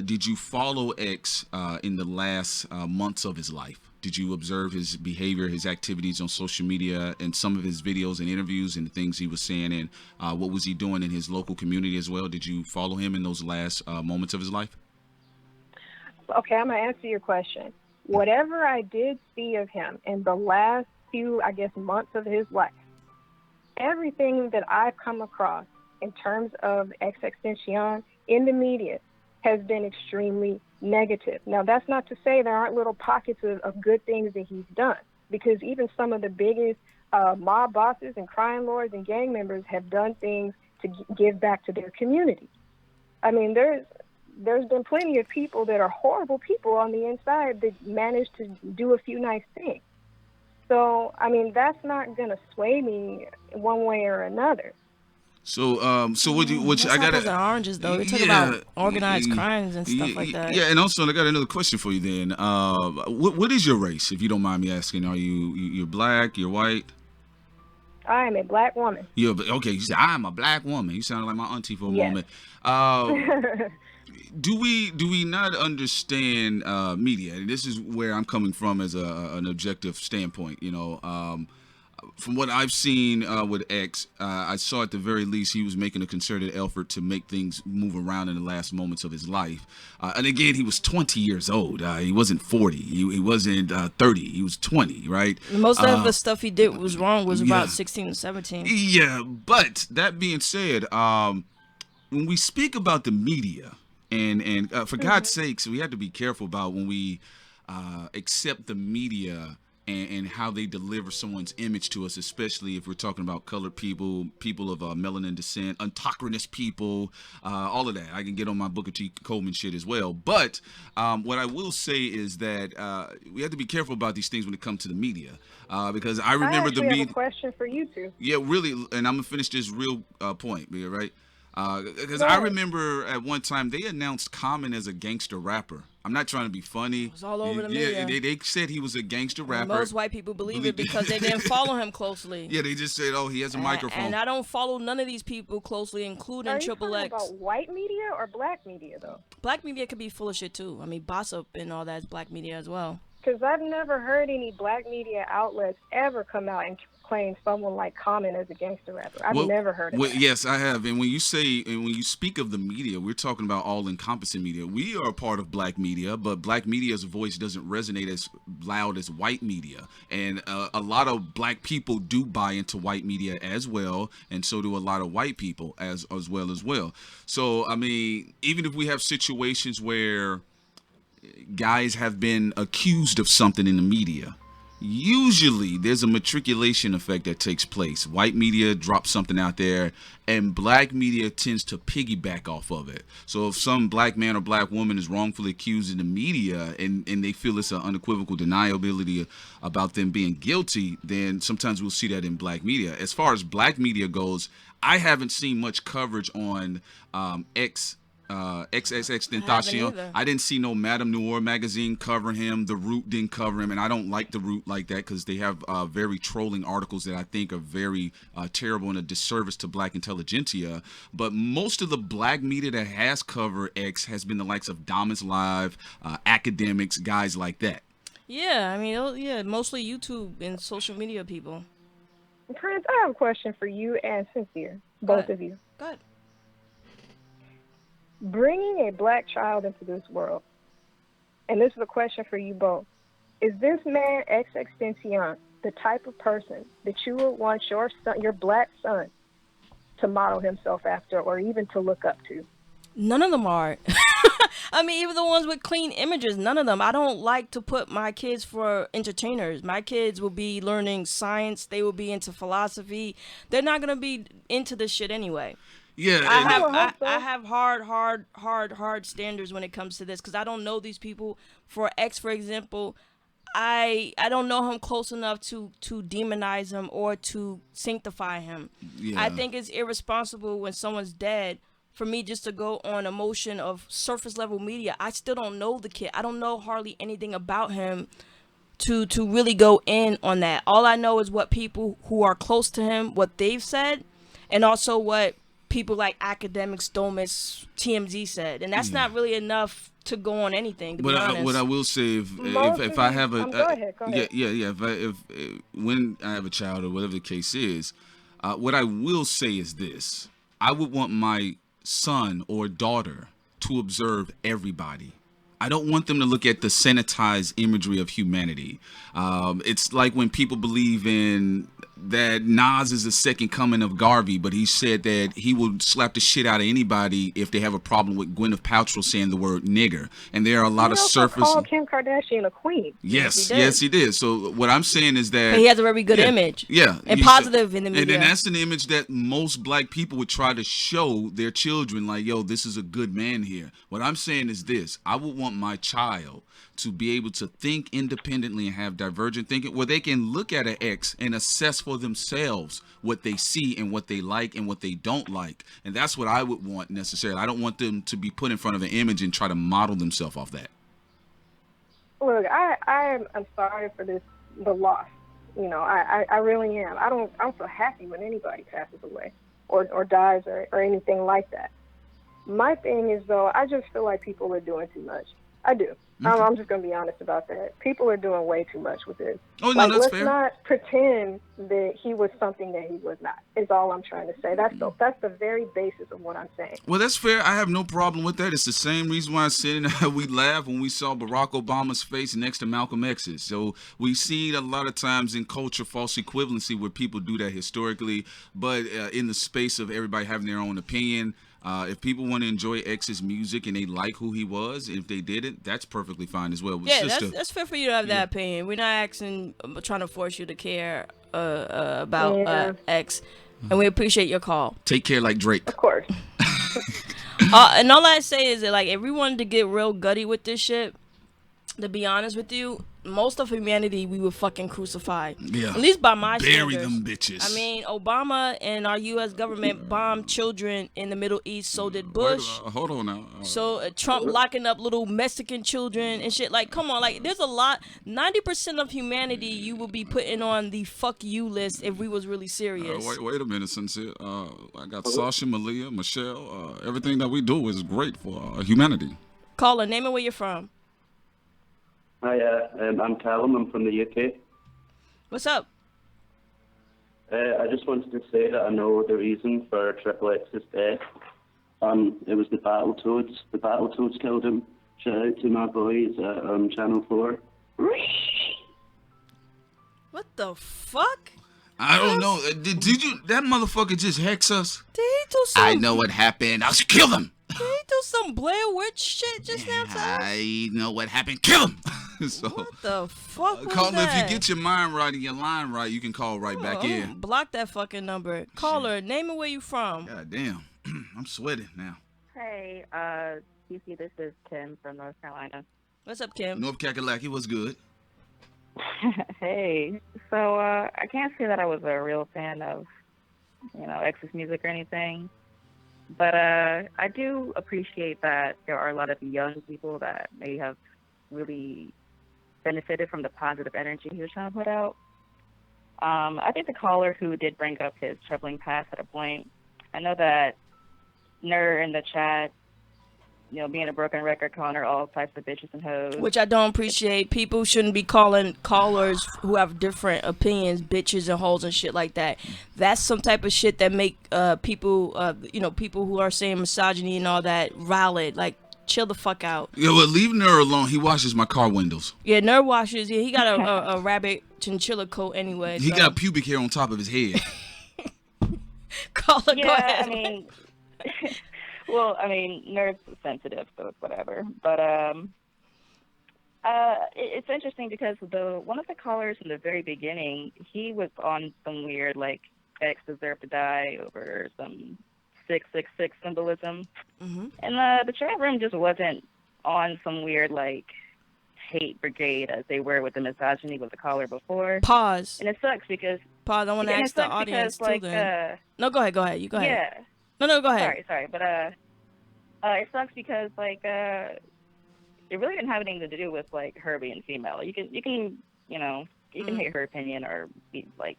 Did you follow X in the last months of his life? Did you observe his behavior, his activities on social media, and some of his videos and interviews and the things he was saying, and what was he doing in his local community as well? Did you follow him in those last moments of his life? Okay, I'm going to answer your question. Whatever I did see of him in the last few, I guess, months of his life, everything that I've come across in terms of XXXTentacion in the media has been extremely negative. Now, that's not to say there aren't little pockets of good things that he's done, because even some of the biggest mob bosses and crime lords and gang members have done things to give back to their community. I mean, there's been plenty of people that are horrible people on the inside that manage to do a few nice things. So, I mean, that's not going to sway me one way or another. So what you That's I got apples and oranges, though. We're talking about organized crimes and stuff like that. Yeah, and also I got another question for you then. What is your race, if you don't mind me asking? Are you're black, you're white? I am a black woman. Okay, you said I'm a black woman. You sounded like my auntie for a Yes. moment. Do we not understand media? And this is where I'm coming from as an objective standpoint. From what I've seen with X, I saw at the very least he was making a concerted effort to make things move around in the last moments of his life. And again, he was 20 years old. He wasn't 40. He wasn't 30. He was 20, right? Most of the stuff he did was wrong was about 16 and 17. Yeah, but that being said, when we speak about the media, and for God's sakes, we have to be careful about when we accept the media and how they deliver someone's image to us, especially if we're talking about colored people, people of melanin descent, autochthonous people, all of that. I can get on my Booker T. Coleman shit as well. But what I will say is that we have to be careful about these things when it comes to the media, because I remember the media. I have a question for you two. Yeah, really, and I'm gonna finish this real point, right? Because I remember at one time they announced Common as a gangster rapper. I'm not trying to be funny. It was all over the media. Yeah, they said he was a gangster rapper. Most white people believe it because they didn't follow him closely. Yeah, they just said, oh, he has a microphone. And I don't follow none of these people closely, including Are you Triple talking X. about white media or black media, though? Black media could be full of shit, too. I mean, Bossip and all that is black media as well. Because I've never heard any black media outlets ever come out and claim someone like Common as a gangster rapper. I've never heard of that. Yes, I have. And when you speak of the media, we're talking about all-encompassing media. We are a part of black media, but black media's voice doesn't resonate as loud as white media. And a lot of black people do buy into white media as well, and so do a lot of white people as well. So, I mean, even if we have situations where guys have been accused of something in the media, usually there's a matriculation effect that takes place. White media drops something out there and black media tends to piggyback off of it. So if some black man or black woman is wrongfully accused in the media and they feel it's an unequivocal deniability about them being guilty, then sometimes we'll see that in black media. As far as black media goes, I haven't seen much coverage on XXXTentacion. I didn't see no Madame Noir magazine covering him. The Root didn't cover him, and I don't like The Root like that because they have very trolling articles that I think are very terrible and a disservice to black intelligentsia. But most of the black media that has covered X has been the likes of Damas Live, academics, guys like that. Yeah, I mean, mostly YouTube and social media people. Prince, I have a question for you and Sincere, both of you. Go ahead. Bringing a black child into this world, and this is a question for you both, is this man XXXTentacion the type of person that you would want your son, your black son, to model himself after or even to look up to? None of them are. I mean, even the ones with clean images, none of them. I don't like to put my kids for entertainers. My kids will be learning science. They will be into philosophy. They're not going to be into this shit anyway. Yeah, I have hard standards when it comes to this because I don't know these people. For X, for example, I don't know him close enough to demonize him or to sanctify him. Yeah. I think it's irresponsible when someone's dead for me just to go on emotion of surface level media. I still don't know the kid. I don't know hardly anything about him to really go in on that. All I know is what people who are close to him, what they've said, and also what people like academics, Domus, TMZ said, and that's not really enough to go on anything. To be honest. What I will say, if I have a, go ahead. if when I have a child or whatever the case is, what I will say is this: I would want my son or daughter to observe everybody. I don't want them to look at the sanitized imagery of humanity. It's like when people believe in that Nas is the second coming of Garvey, but he said that he will slap the shit out of anybody if they have a problem with Gwyneth Paltrow saying the word nigger. And there are a lot of surface. He called Kim Kardashian a queen. Yes, he did. So what I'm saying is that he has a very good image. Yeah, and positive in the media. And that's an image that most black people would try to show their children, like, yo, this is a good man here. What I'm saying is this: I would want my child to be able to think independently and have divergent thinking where they can look at an X and assess for themselves what they see and what they like and what they don't like. And that's what I would want necessarily. I don't want them to be put in front of an image and try to model themselves off that. Look, I'm sorry for the loss You know, I really am. I don't feel happy when anybody passes away or dies or anything like that. My thing is, though, I just feel like people are doing too much. I do. I'm just going to be honest about that. People are doing way too much with this. Oh, no, that's let's fair. not pretend that he was something that he was not, is all I'm trying to say. That's the very basis of what I'm saying. Well, that's fair. I have no problem with that. It's the same reason why I said we laughed when we saw Barack Obama's face next to Malcolm X's. So we see a lot of times in culture false equivalency where people do that historically, but in the space of everybody having their own opinion. If people want to enjoy X's music and they like who he was, if they didn't, that's perfectly fine as well. Yeah, that's fair for you to have that opinion. We're not trying to force you to care about X, and we appreciate your call. Take care like Drake. Of course. And all I say is that, like, if we wanted to get real gutty with this shit, to be honest with you, most of humanity we would fucking crucify. Yeah. At least by my Bury standards. them bitches. I mean, Obama and our U.S. government bombed children in the Middle East. So did Bush. Hold on now. So Trump locking up little Mexican children and shit. Like, come on. Like, there's a lot. 90% of humanity you will be putting on the fuck you list if we was really serious. Wait a minute, Sincere. I got Sasha, Malia, Michelle. Everything that we do is great for humanity. Caller, name and where you're from. Hi, I'm Callum. I'm from the UK. What's up? I just wanted to say that I know the reason for XXX's death. It was the Battletoads. The Battletoads killed him. Shout out to my boys at Channel 4. What the fuck? I don't know. Did you? That motherfucker just hex us? Did he do some? I know what happened. I'll kill them. Did he do some Blair Witch shit just now? I know what happened. Kill him. So, what the fuck was caller, that? if you get your mind right and your line right, you can call right back in. Block that fucking number. Caller, name and where you from. God damn. I'm sweating now. Hey, TC, this is Kim from North Carolina. What's up, Kim? North Kakalaki, what's good? Hey, so I can't say that I was a real fan of, X's music or anything, but I do appreciate that there are a lot of young people that may have really benefited from the positive energy he was trying to put out. I think the caller who did bring up his troubling past had a point. I know that Ner in the chat, being a broken record, calling her all types of bitches and hoes. Which I don't appreciate. People shouldn't be calling callers who have different opinions bitches and hoes and shit like that. That's some type of shit that make people, people who are saying misogyny and all that valid. Like, chill the fuck out. Yeah, well, leave Ner alone. He washes my car windows. Yeah, Ner washes. Yeah, he got a rabbit chinchilla coat anyway. He got pubic hair on top of his head. Caller, yeah, go ahead. Ner's sensitive, so it's whatever. But it's interesting because one of the callers from the very beginning, he was on some weird, like, X deserved to die over some 666 symbolism. Mm-hmm. And the chat room just wasn't on some weird, like, hate brigade as they were with the misogyny with the caller before. Pause. And it sucks because... Pause, I want to ask the audience, because, too, then. No, go ahead. You go ahead. Yeah. No, go ahead. Sorry. But it sucks because, like, it really didn't have anything to do with, like, her being female. You can hate her opinion or be, like,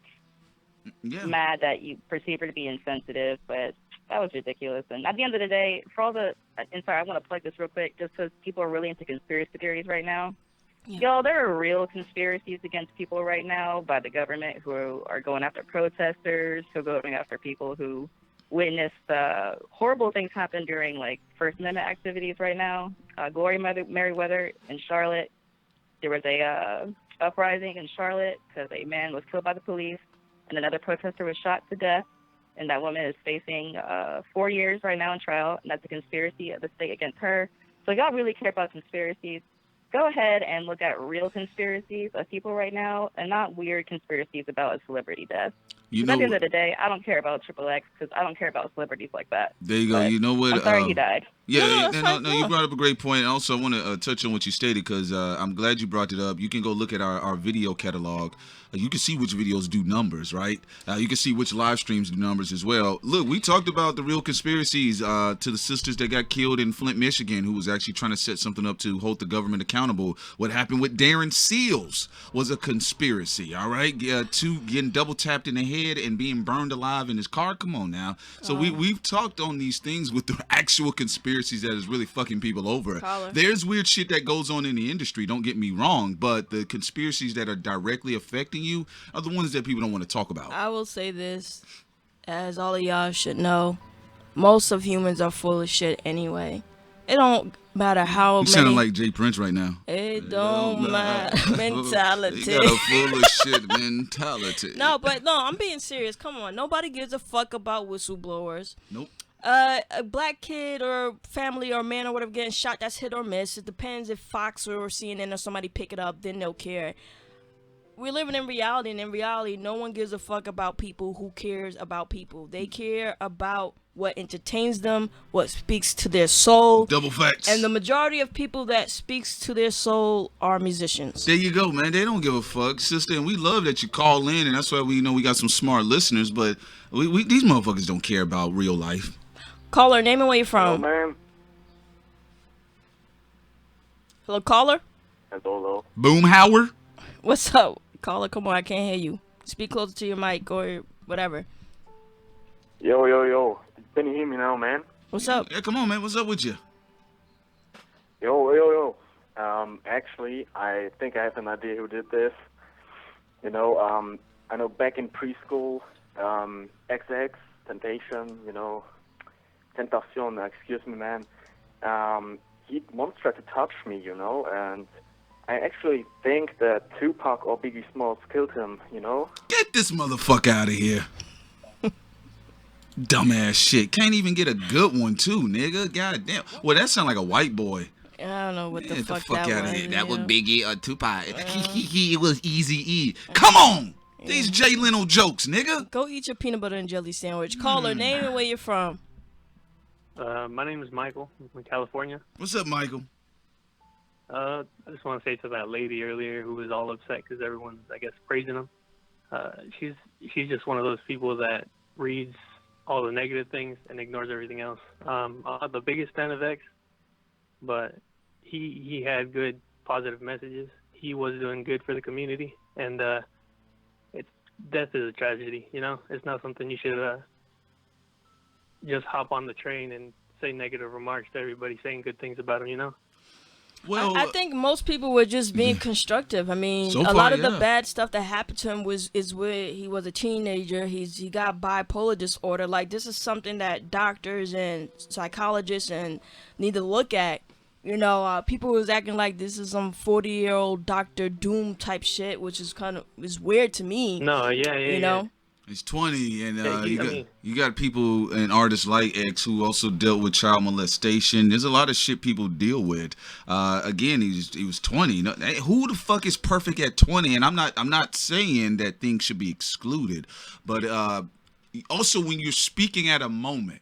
mad that you perceive her to be insensitive, but that was ridiculous. And at the end of the day, for all the... And sorry, I want to plug this real quick, just because people are really into conspiracy theories right now. Yeah. Y'all, there are real conspiracies against people right now by the government who are going after protesters, who are going after people who witnessed horrible things happen during, like, First Amendment activities right now. Gloria Merriweather in Charlotte, there was a uprising in Charlotte because a man was killed by the police and another protester was shot to death. And that woman is facing 4 years right now in trial, and that's a conspiracy of the state against her. So if y'all really care about conspiracies, go ahead and look at real conspiracies of people right now and not weird conspiracies about a celebrity death. At the end of the day, I don't care about XXX because I don't care about celebrities like that. There you go. You know what? I'm sorry he died. Yeah, no, you brought up a great point. And also, I want to touch on what you stated because I'm glad you brought it up. You can go look at our video catalog. You can see which videos do numbers, right? You can see which live streams do numbers as well. Look, we talked about the real conspiracies to the sisters that got killed in Flint, Michigan, who was actually trying to set something up to hold the government accountable. What happened with Darren Seals was a conspiracy, all right? Two getting double tapped in the head and being burned alive in his car. Come on now. So we've talked on these things with the actual conspiracies that is really fucking people over. There's weird shit that goes on in the industry, don't get me wrong, but the conspiracies that are directly affecting you are the ones that people don't want to talk about. I will say this, as all of y'all should know, most of humans are full of shit anyway. It don't matter how many. You sounding like Jay Prince right now. It don't matter. Mentality. You got a full of shit mentality. No, I'm being serious. Come on. Nobody gives a fuck about whistleblowers. Nope. A black kid or family or man or whatever getting shot, that's hit or miss. It depends if Fox or CNN or somebody pick it up, then they'll care. We're living in reality, and in reality, no one gives a fuck about people who cares about people. They care about what entertains them, what speaks to their soul. Double facts. And the majority of people that speaks to their soul are musicians. There you go, man. They don't give a fuck, sister. And we love that you call in, and that's why we know we got some smart listeners. But these motherfuckers don't care about real life. Caller, name and where you're from. Hello, man. Hello, caller. Hello. Boomhauer. What's up, caller? Come on, I can't hear you. Speak closer to your mic or whatever. Yo. Can you hear me now, man? What's up? Yeah, come on, man. What's up with you? Yo. Actually, I think I have an idea who did this. I know back in preschool, XXXTentacion, Tentacion, excuse me, man. He once tried to touch me, and I actually think that Tupac or Biggie Smalls killed him, Get this motherfucker out of here. Dumbass shit. Can't even get a good one, too, nigga. God damn. Well, that sound like a white boy. I don't know what the fuck out that of was. here. That was Biggie or Tupac. It was Eazy-E. Come on. These Jay Leno jokes, nigga. Go eat your peanut butter and jelly sandwich. Caller, name and where you're from. My name is Michael. I'm from California. What's up, Michael? I just want to say to that lady earlier who was all upset because everyone's, I guess, praising him. She's just one of those people that reads all the negative things and ignores everything else. I'm not the biggest fan of X, but he had good, positive messages. He was doing good for the community, and death is a tragedy. It's not something you should just hop on the train and say negative remarks to everybody saying good things about him. Well, I think most people were just being constructive. I mean, So a far, lot of yeah. the bad stuff that happened to him is where he was a teenager. He got bipolar disorder. Like, this is something that doctors and psychologists need to look at. People was acting like this is some 40-year-old Dr. Doom type shit, which is is weird to me. No, yeah. He's 20, and Yeah, you got people and artists like X who also dealt with child molestation. There's a lot of shit people deal with. Again, he was 20. Who the fuck is perfect at 20? And I'm not saying that things should be excluded, but also when you're speaking at a moment,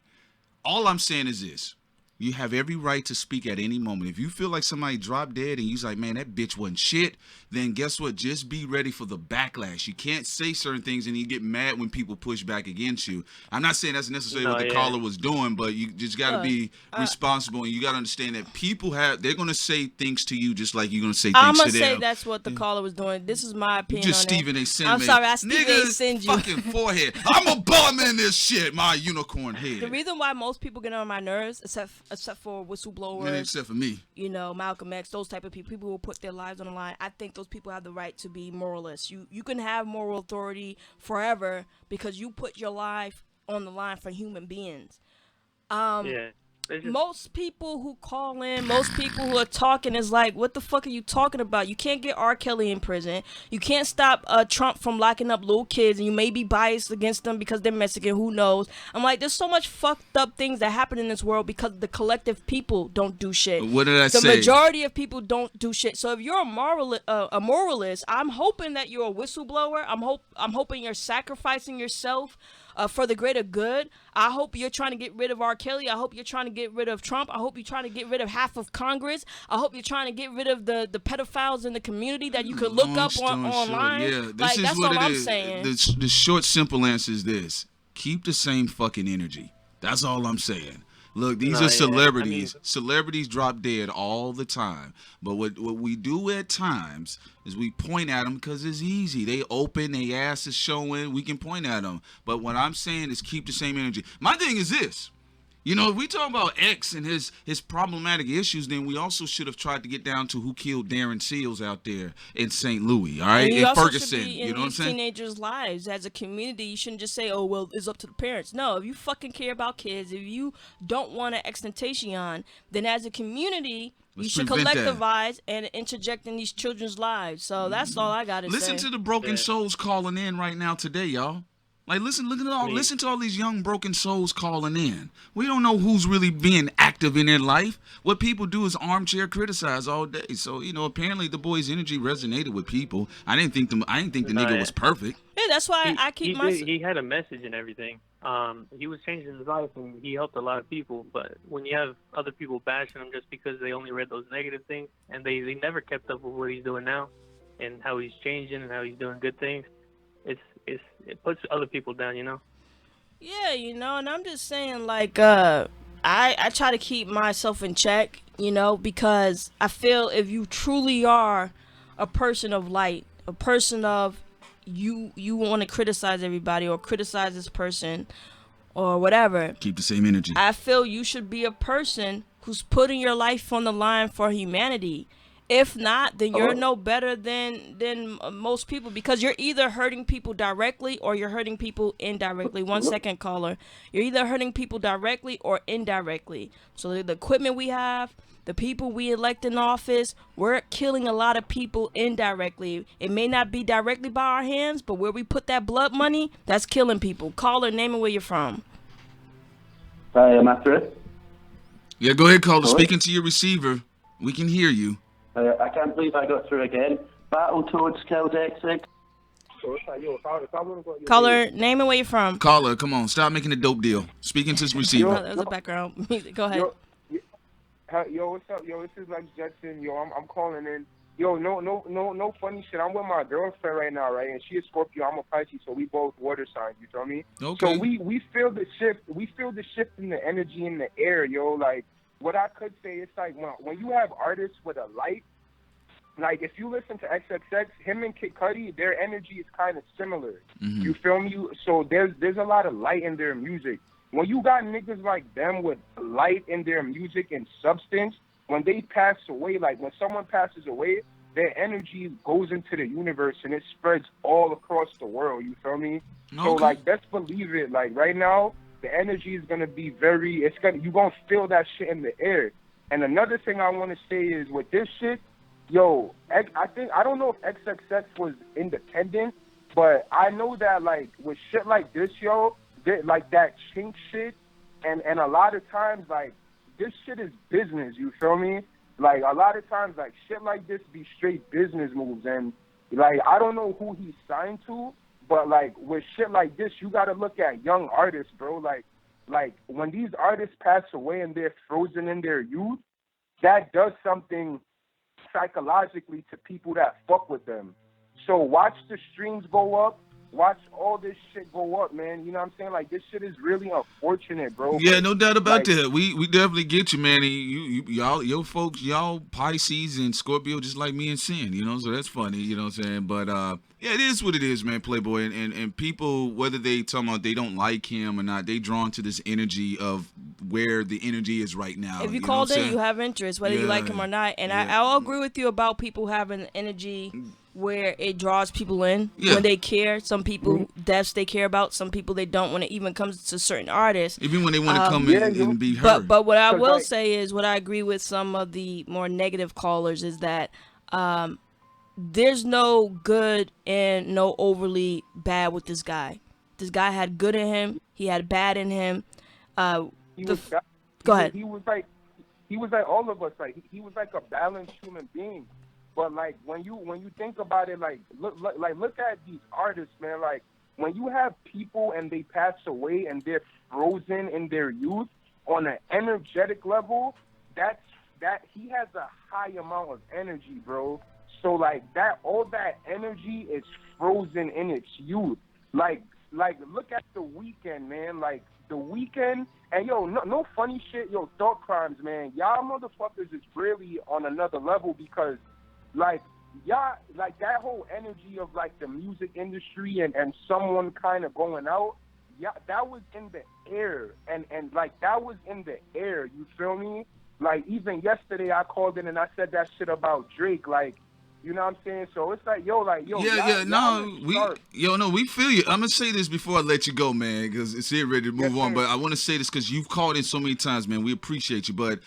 all I'm saying is this. You have every right to speak at any moment. If you feel like somebody dropped dead and you're like, man, that bitch wasn't shit, then guess what? Just be ready for the backlash. You can't say certain things and you get mad when people push back against you. I'm not saying that's necessarily what the caller was doing, but you just got to be responsible, and you got to understand that people they're going to say things to you just like you're going to say things I'm to going them. to say that's what the caller was doing. This is my You opinion just on Stephen it. A. Send I'm me. sorry, I Stephen A. Niggas send you. fucking forehead. I'm a bum in this shit, my unicorn head. The reason why most people get on my nerves, except for whistleblowers, Except for me. Malcolm X, those type of people who put their lives on the line. I think those people have the right to be moralists. You can have moral authority forever because you put your life on the line for human beings. Most people who call in, most people who are talking is like, what the fuck are you talking about? You can't get R. Kelly in prison. You can't stop Trump from locking up little kids, and you may be biased against them because they're Mexican. Who knows? I'm like, there's so much fucked up things that happen in this world because the collective people don't do shit. What did I say? The majority of people don't do shit. So if you're a moralist, I'm hoping that you're a whistleblower. I'm hoping you're sacrificing yourself for the greater good. I hope you're trying to get rid of R. Kelly. I hope you're trying to get rid of Trump. I hope you're trying to get rid of half of Congress. I hope you're trying to get rid of the pedophiles in the community that you could look up online. Yeah, this like, is that's what all it I'm is. saying. The short, simple answer is this: keep the same fucking energy. That's all I'm saying. Look, these are celebrities. Celebrities drop dead all the time. But what we do at times is we point at them because it's easy. They open, their ass is showing. We can point at them. But what I'm saying is keep the same energy. My thing is this. You know, if we talk about X and his problematic issues, then we also should have tried to get down to who killed Darren Seals out there in St. Louis, all right? And you In also Ferguson, should be in you know what I'm these saying? teenagers' lives as a community. You shouldn't just say, "Oh, well, it's up to the parents." No, if you fucking care about kids, if you don't want an XXXTentacion, then as a community, you should prevent that. collectivize and interject in these children's lives. So that's all I gotta say. Listen to the broken souls calling in right now today, y'all. Like, listen to all these young broken souls calling in. We don't know who's really being active in their life. What people do is armchair criticize all day. So, you know, apparently the boy's energy resonated with people. I didn't think the nigga was perfect. Yeah, that's why I keep my. He had a message and everything. He was changing his life and he helped a lot of people. But when you have other people bashing him just because they only read those negative things and they never kept up with what he's doing now and how he's changing and how he's doing good things, it puts other people down, you know? Yeah, you know, and I'm just saying, like, I try to keep myself in check, you know, because I feel if you truly are a person of light, a person of you want to criticize everybody or criticize this person or whatever. Keep the same energy. I feel you should be a person who's putting your life on the line for humanity. If not, then you're no better than most people, because you're either hurting people directly or you're hurting people indirectly. 1 second, caller. You're either hurting people directly or indirectly. So the equipment we have, the people we elect in office, we're killing a lot of people indirectly. It may not be directly by our hands, but where we put that blood money, that's killing people. Caller, name and where you're from. Hi, am I through? Yeah, go ahead, caller. Speaking to your receiver. We can hear you. I can't believe I got through again. Battletoads killed XX. Caller, name and where you're from. Caller, come on. Stop making a dope deal. Speaking to his receiver. That was a background music. Go ahead. Yo, what's up? Yo, this is Lex Jetson. Yo, I'm calling in. Yo, no funny shit. I'm with my girlfriend right now, right? And she is Scorpio. I'm a Pisces, so we both water signs. You feel me? Okay. So we feel the shift. We feel the shift in the energy in the air, yo. Like, what I could say is like when you have artists with a light, like if you listen to XXX, him and Kid Cudi, their energy is kind of similar. Mm-hmm. You feel me? So there's a lot of light in their music. When you got niggas like them with light in their music and substance, when they pass away, like when someone passes away, their energy goes into the universe and it spreads all across the world. You feel me? Okay. So like, best believe it. Like right now, the energy is gonna be you're gonna feel that shit in the air. And another thing I want to say is with this shit, yo, I don't know if XXX was independent, but I know that like with shit like this, yo, like that chink shit, and a lot of times like this shit is business. You feel me? Like a lot of times like shit like this be straight business moves, and like I don't know who he's signed to. But, like, with shit like this, you got to look at young artists, bro. Like, when these artists pass away and they're frozen in their youth, that does something psychologically to people that fuck with them. So watch the streams go up. Watch all this shit go up, man. You know what I'm saying? Like, this shit is really unfortunate, bro. Yeah, no doubt about that. We definitely get you, man. And y'all, your folks, y'all Pisces and Scorpio, just like me and Sin, you know. So that's funny, you know what I'm saying? But yeah, it is what it is, man. Playboy and people, whether they talking about they don't like him or not, they drawn to this energy of where the energy is right now. If you called it, you have interest, whether you like him or not. And I'll agree with you about people having energy where it draws people in when they care. Some people, deaths they care about. Some people they don't when it even comes to certain artists. Even when they want to come in and be heard. But what I will say is, what I agree with some of the more negative callers is that there's no good and no overly bad with this guy. This guy had good in him. He had bad in him. Go ahead. He was like all of us. Like he was like a balanced human being. But like when you think about it, like look at these artists, man. Like when you have people and they pass away and they're frozen in their youth on an energetic level, that he has a high amount of energy, bro. So like that, all that energy is frozen in its youth. Like look at The Weeknd, man. Like The Weeknd, and yo, no funny shit, yo, Thought Crimes, man. Y'all motherfuckers is really on another level because, like, y'all, like that whole energy of like the music industry and someone kind of going out, yeah, that was in the air, and like that was in the air. You feel me? Like even yesterday, I called in and I said that shit about Drake, like. You know what I'm saying? So it's like, yo, we feel you. I'm gonna say this before I let you go, man, because it's here ready to move on. But I want to say this because you've called in so many times, man. We appreciate you, but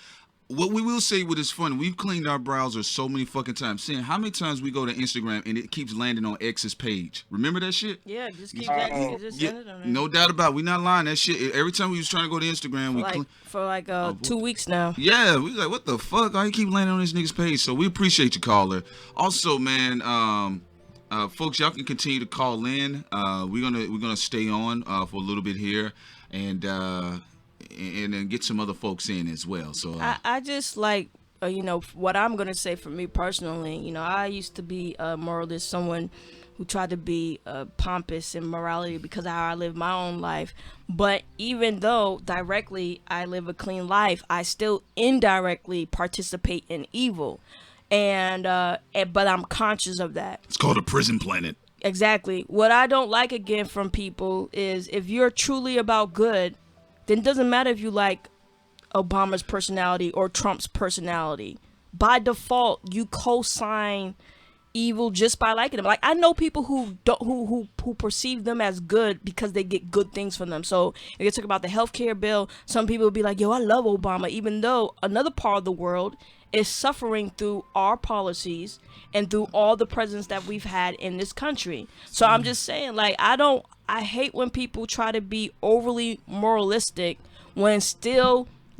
what we will say with is fun. We've cleaned our browser so many fucking times. Seeing how many times we go to Instagram and it keeps landing on X's page. Remember that shit? Yeah, just keep that. Just send it on there. No doubt about it. We're not lying. That shit. Every time we was trying to go to Instagram, for 2 weeks now. Yeah, we was like, what the fuck? Why you keep landing on this nigga's page? So we appreciate you, caller. Also, man, folks, y'all can continue to call in. We're gonna stay on for a little bit here, and then get some other folks in as well. So I just like, what I'm going to say for me personally, I used to be a moralist, someone who tried to be pompous in morality because of how I live my own life. But even though directly I live a clean life, I still indirectly participate in evil. But I'm conscious of that. It's called a prison planet. Exactly. What I don't like again from people is if you're truly about good, then it doesn't matter if you like Obama's personality or Trump's personality. By default, you co-sign evil just by liking them. Like I know people who perceive them as good because they get good things from them. So if you talk about the healthcare bill, some people will be like, "Yo, I love Obama," even though another part of the world is suffering through our policies and through all the presidents that we've had in this country. So I'm just saying, like, I hate when people try to be overly moralistic when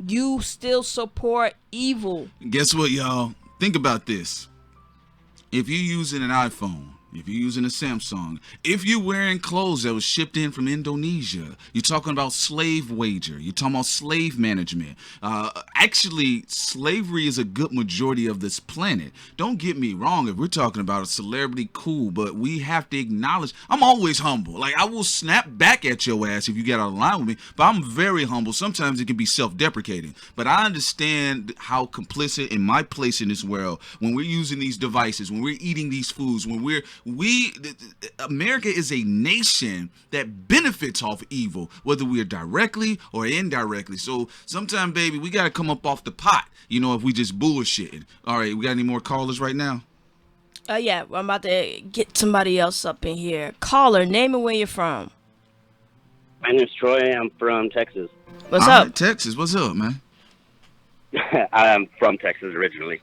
you still support evil. Guess what, y'all? Think about this. If you're using an iPhone, if you're using a Samsung, if you're wearing clothes that was shipped in from Indonesia, you're talking about slave wager, you're talking about slave management. Actually, slavery is a good majority of this planet. Don't get me wrong, if we're talking about a celebrity, cool, but we have to acknowledge, I'm always humble. Like, I will snap back at your ass if you get out of line with me, but I'm very humble. Sometimes it can be self-deprecating, but I understand how complicit in my place in this world when we're using these devices, when we're eating these foods, when America is a nation that benefits off evil, whether we are directly or indirectly. So sometimes, baby, we got to come up off the pot, if we just bullshitting. All right, we got any more callers right now? Yeah, I'm about to get somebody else up in here. Caller, name and where you're from. My name's Troy. I'm from Texas. What's up? Texas, what's up, man? I'm from Texas originally.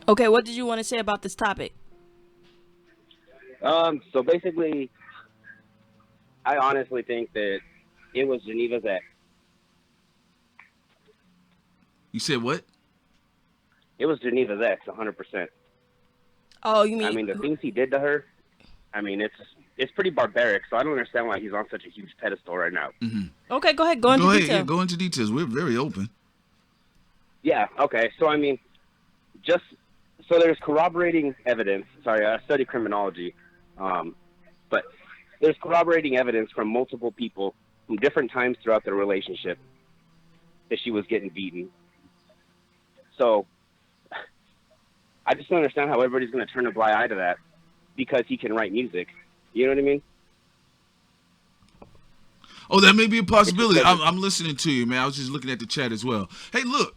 Okay, what did you want to say about this topic? So basically, I honestly think that it was Geneva's ex. You said what? It was Geneva's ex, 100%. Oh, you mean? I mean, the things he did to her. I mean, it's pretty barbaric. So I don't understand why he's on such a huge pedestal right now. Mm-hmm. Okay, go ahead. Go into detail. Yeah, go into details. We're very open. Yeah. Okay. So I mean, so there's corroborating evidence. Sorry, I study criminology. But there's corroborating evidence from multiple people from different times throughout their relationship that she was getting beaten. So I just don't understand how everybody's going to turn a blind eye to that because he can write music. You know what I mean? Oh, that may be a possibility. I'm listening to you, man. I was just looking at the chat as well. Hey, look.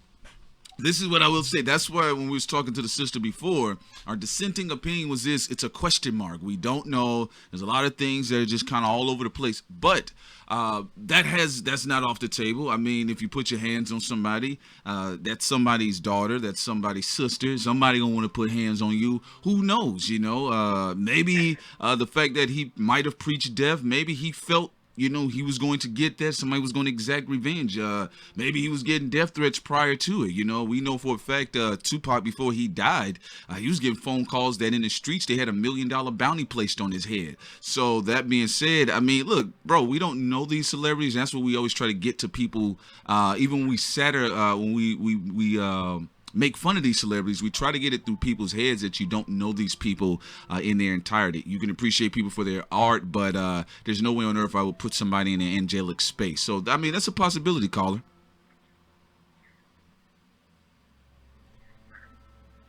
This is what I will say. That's why when we was talking to the sister before, our dissenting opinion was this. It's a question mark. We don't know. There's a lot of things that are just kind of all over the place. But that's not off the table. I mean, if you put your hands on somebody, that's somebody's daughter. That's somebody's sister. Somebody gonna want to put hands on you. Who knows? Maybe the fact that he might have preached death. Maybe he felt you know, he was going to get that. Somebody was going to exact revenge. Maybe he was getting death threats prior to it. You know, we know for a fact Tupac, before he died, he was getting phone calls that in the streets they had $1 million bounty placed on his head. So that being said, I mean, look, bro, we don't know these celebrities. That's what we always try to get to people. Even when we when we make fun of these celebrities, we try to get it through people's heads that you don't know these people in their entirety. You can appreciate people for their art, but there's no way on earth I would put somebody in an angelic space. So, I mean, that's a possibility, caller.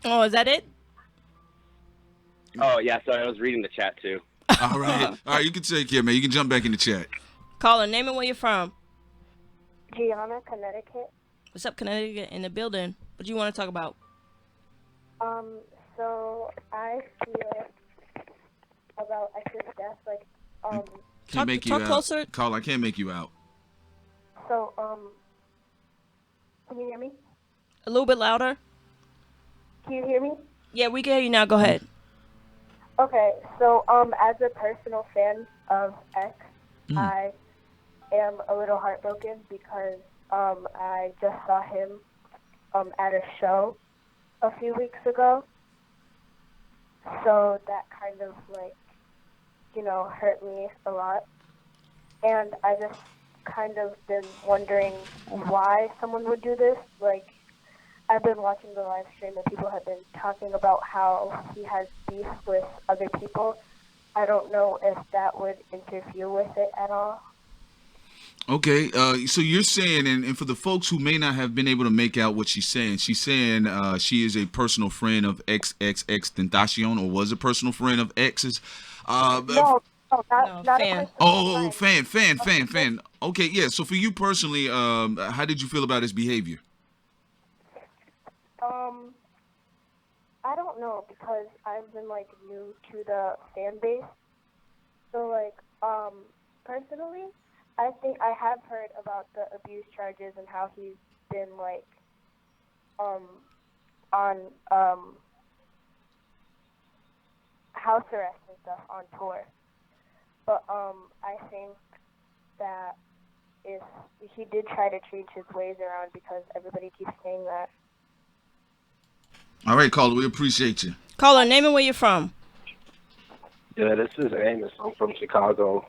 Oh, is that it? Oh, yeah, sorry, I was reading the chat, too. All right. All right, you can take care, man. You can jump back in the chat. Caller, name and where you're from. Gianna, Connecticut. What's up, Connecticut, in the building? What do you want to talk about? So I feel about X's death, like, Can't make you talk out. closer. Caller, I can't make you out. So, can you hear me? A little bit louder. Can you hear me? Yeah, we can hear you now. Go ahead. Okay, so, as a personal fan of X, I am a little heartbroken because, I just saw him, at a show a few weeks ago. So that kind of, like, you know, hurt me a lot. And I just kind of been wondering why someone would do this. Like, I've been watching the live stream and people have been talking about how he has beef with other people. I don't know if that would interfere with it at all. Okay, so you're saying, and for the folks who may not have been able to make out what she's saying she is a personal friend of XXXTentacion, or was a personal friend of X's. No, not fan. Fan. Okay, yeah. So for you personally, how did you feel about his behavior? I don't know, because I've been, like, new to the fan base. So, like, personally, I think I have heard about the abuse charges and how he's been, like, on house arrest and stuff on tour. But I think that if he did try to change his ways around, because everybody keeps saying that. All right, caller, we appreciate you. Caller, name and where you're from. Yeah, this is Amos. I'm from Chicago.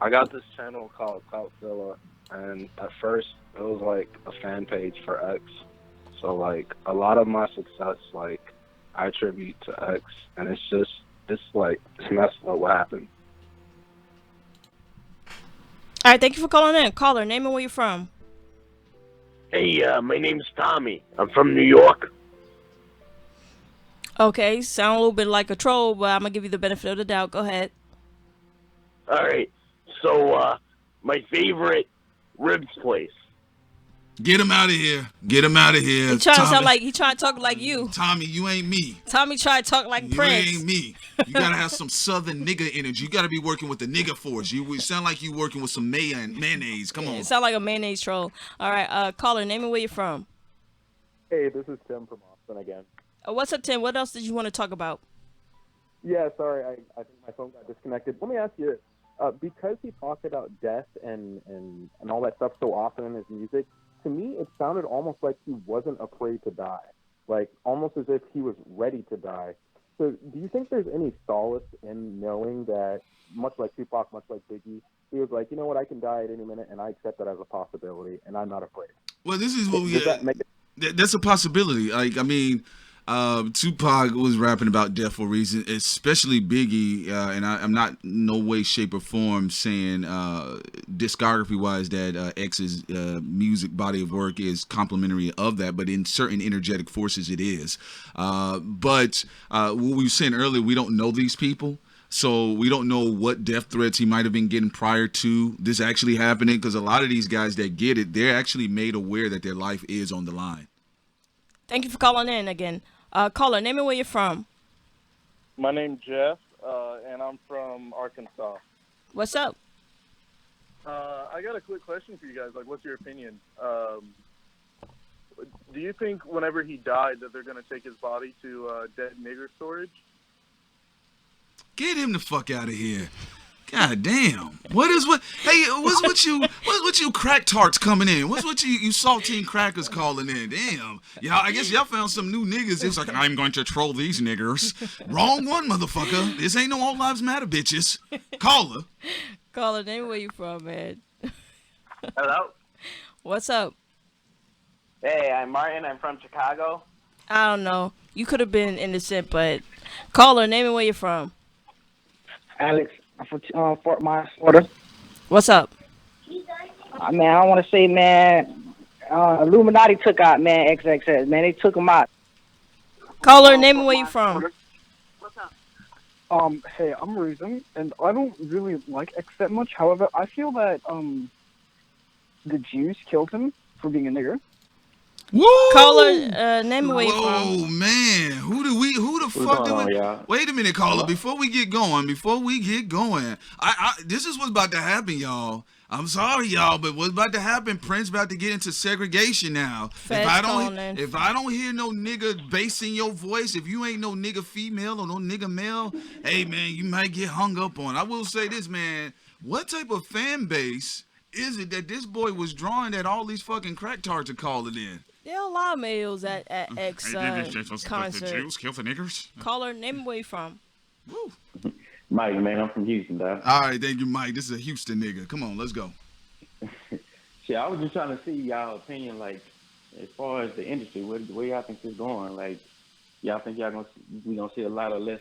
I got this channel called Thoughtz, and at first it was like a fan page for X. So like a lot of my success, like, I attribute to X, and it's messed up what happened. All right, thank you for calling in. Caller, name and where you're from. Hey, my name's Tommy. I'm from New York. Okay, sound a little bit like a troll, but I'm gonna give you the benefit of the doubt. Go ahead. All right. So, my favorite ribs place. Get him out of here. Get him out of here. He trying to Tommy. sound like he trying to talk like you. Tommy, you ain't me. Tommy trying to talk like You Prince. ain't me. You gotta have some southern nigga energy. You gotta be working with the nigga force. You sound like you working with some mayonnaise. Come on. It sound like a mayonnaise troll. All right, caller, name and where you're from. Hey, this is Tim from Austin again. What's up, Tim? What else did you want to talk about? Yeah, sorry, I think my phone got disconnected. Let me ask you, because he talked about death and all that stuff so often in his music, to me it sounded almost like he wasn't afraid to die, like almost as if he was ready to die. So do you think there's any solace in knowing that, much like Tupac, much like Biggie, he was like, you know what, I can die at any minute, and I accept that as a possibility, and I'm not afraid? Well, this is what Does that make that's a possibility. Like, I mean, Tupac was rapping about death for a reason, especially Biggie, and I'm not no way, shape, or form saying discography-wise that X's music body of work is complimentary of that, but in certain energetic forces it is. But what we were saying earlier, we don't know these people. So we don't know what death threats he might have been getting prior to this actually happening, because a lot of these guys that get it, they're actually made aware that their life is on the line. Thank you for calling in again. Caller, name and where you're from. My name's Jeff, and I'm from Arkansas. What's up? I got a quick question for you guys. Like, what's your opinion? Do you think whenever he died that they're going to take his body to dead nigger storage? Get him the fuck out of here. God damn. What's with you crack tarts coming in? What's with you saltine crackers calling in? Damn. Y'all, I guess y'all found some new niggas. It's like, I'm going to troll these niggers. Wrong one, motherfucker. This ain't no All Lives Matter, bitches. Caller. Caller, name where you from, man. Hello? What's up? Hey, I'm Martin. I'm from Chicago. I don't know. You could have been innocent, but caller, name and where you're from. Alex, I'm from Fort Myers, Florida. What's up? Man, I want to say, man, Illuminati took out, man, XXX. Man, they took him out. Caller, name and where you from. Hey, I'm Reason, and I don't really like X that much. However, I feel that the Jews killed him for being a nigger. Woo! Caller, name and where you from. Oh man, who the fuck do we? Wait a minute, caller. Before we get going, I this is what's about to happen, y'all. I'm sorry, y'all, but what's about to happen? Prince about to get into segregation now. If I don't hear no nigga bass in your voice, if you ain't no nigga female or no nigga male, hey man, you might get hung up on. I will say this, man. What type of fan base is it that this boy was drawing that all these fucking crack tarts are calling in? There are a lot of males at X concerts. The Jews kill for niggers. Caller, name and where you from. Woo. Mike, man, I'm from Houston, dog. All right, thank you, Mike. This is a Houston nigga. Come on, let's go. Shit, I was just trying to see y'all opinion, like, as far as the industry, where y'all think it's going? Like, y'all think we gonna see a lot of less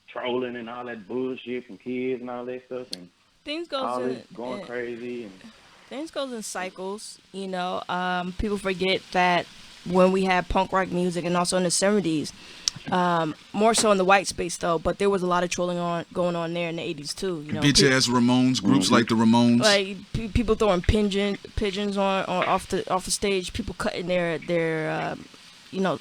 trolling and all that bullshit from kids and all that stuff, and things goes all in, this going crazy and things goes in cycles, you know. People forget that when we had punk rock music and also in the 70s, more so in the white space though, but there was a lot of trolling going on there in the 80s too, you know. Bitch ass Ramones, groups like the Ramones. Like people throwing pigeons on off the stage, people cutting their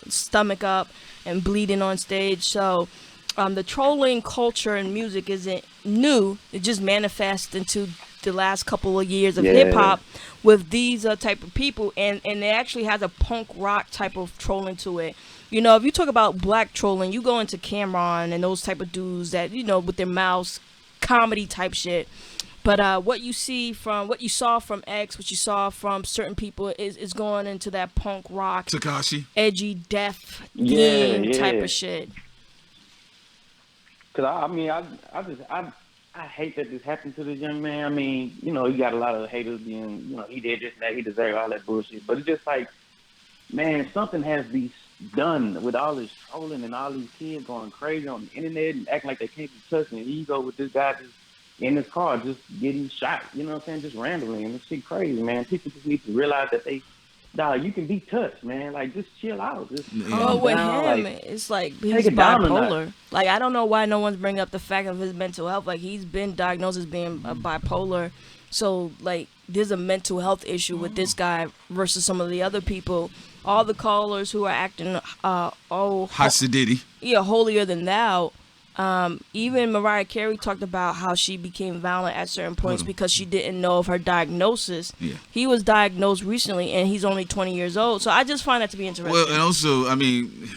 stomach up and bleeding on stage. So the trolling culture in music isn't new. It just manifests into the last couple of years of hip hop with these type of people, and it actually has a punk rock type of trolling to it. You know, if you talk about black trolling, you go into Cameron and those type of dudes that, you know, with their mouths, comedy type shit. But what you saw from X, what you saw from certain people is going into that punk rock, Tekashi, edgy, death theme type of shit. Cause I hate that this happened to this young man. I mean, you know, you got a lot of haters being, you know, he did this and that, he deserved all that bullshit. But it's just like, man, something has to be done with all this trolling and all these kids going crazy on the internet and acting like they can't be touched. And you go with this guy just in his car just getting shot, you know what I'm saying, just randomly. And this shit crazy, man. People just need to realize that you can be touched, man. Like, just chill out. Just with him, it's like he's bipolar. Like, I don't know why no one's bringing up the fact of his mental health. Like, he's been diagnosed as being a bipolar. So, like, there's a mental health issue with this guy versus some of the other people. All the callers who are acting, Hasidity. Yeah, holier than thou. Even Mariah Carey talked about how she became violent at certain points because she didn't know of her diagnosis. Yeah. He was diagnosed recently, and he's only 20 years old. So I just find that to be interesting. Well, and also, I mean,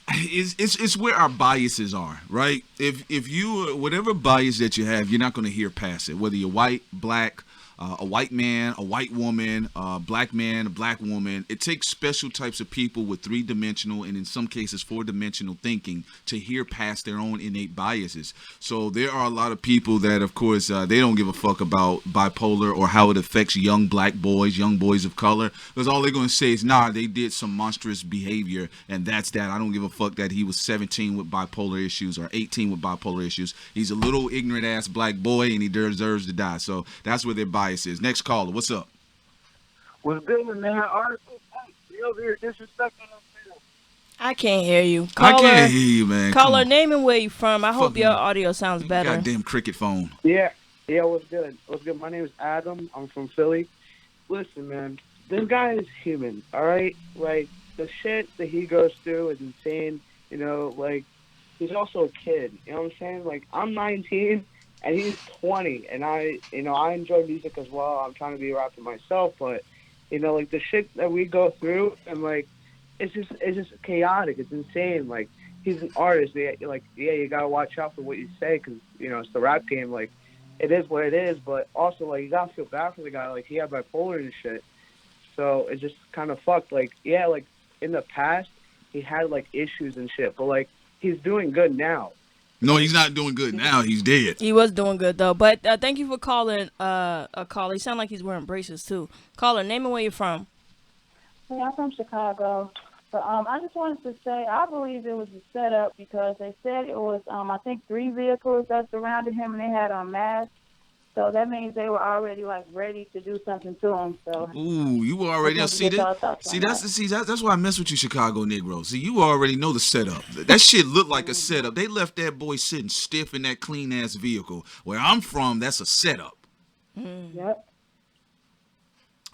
it's where our biases are, right? If you, whatever bias that you have, you're not going to hear past it. Whether you're white, black, a white man, a white woman, a black man, a black woman. It takes special types of people with three-dimensional and in some cases four-dimensional thinking to hear past their own innate biases. So there are a lot of people that, of course, they don't give a fuck about bipolar or how it affects young black boys, young boys of color, because all they're going to say is, nah, they did some monstrous behavior, and that's that. I don't give a fuck that he was 17 with bipolar issues or 18 with bipolar issues. He's a little ignorant-ass black boy, and he deserves to die. So that's where their bias is. Next caller, what's up? What's good, man? R.I.P. You over here disrespecting them. I can't hear you. Caller, I can't hear you, man. Caller, name and where you from. I hope your audio sounds better. Goddamn cricket phone. Yeah, what's good? What's good? My name is Adam. I'm from Philly. Listen, man, this guy is human, all right? Like, the shit that he goes through is insane. You know, like, he's also a kid. You know what I'm saying? Like, I'm 19. And he's 20, and I enjoy music as well. I'm trying to be a rapper myself, but, you know, like, the shit that we go through, and, like, it's just chaotic. It's insane. Like, he's an artist. You gotta watch out for what you say, because it's the rap game. Like, it is what it is. But also, like, you gotta feel bad for the guy. Like, he had bipolar and shit, so it's just kind of fucked. Like, yeah, like in the past he had like issues and shit, but like he's doing good now. No, he's not doing good now. He's dead. He was doing good though. But thank you for calling. A caller. He sound like he's wearing braces too. Caller, name and where you're from. Yeah, I'm from Chicago. But I just wanted to say I believe it was a setup, because they said it was I think 3 vehicles that surrounded him and they had on masks. So that means they were already like ready to do something to him. So Ooh, you already know. See that's why I mess with you, Chicago Negro. See, you already know the setup. That shit looked like a setup. They left that boy sitting stiff in that clean ass vehicle. Where I'm from, that's a setup. Yep.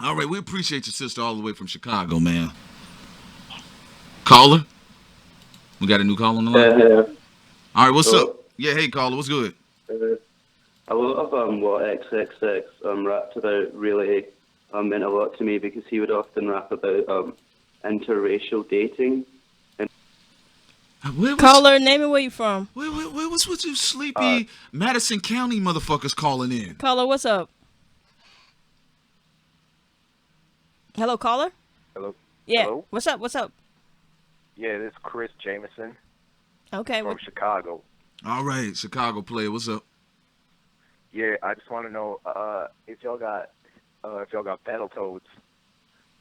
All right, we appreciate your sister all the way from Chicago, man. Caller, we got a new caller on the line. Yeah. All right, what's up? Yeah, hey caller, what's good? A lot of what XXX rapped about really meant a lot to me, because he would often rap about interracial dating. Caller, name and where you from. What's with you sleepy Madison County motherfuckers calling in? Caller, what's up? Hello, caller. Hello. Yeah. Hello? What's up? What's up? Yeah, this is Chris Jameson Okay. from Chicago. All right, Chicago player, what's up? Yeah, I just want to know if y'all got Battletoads.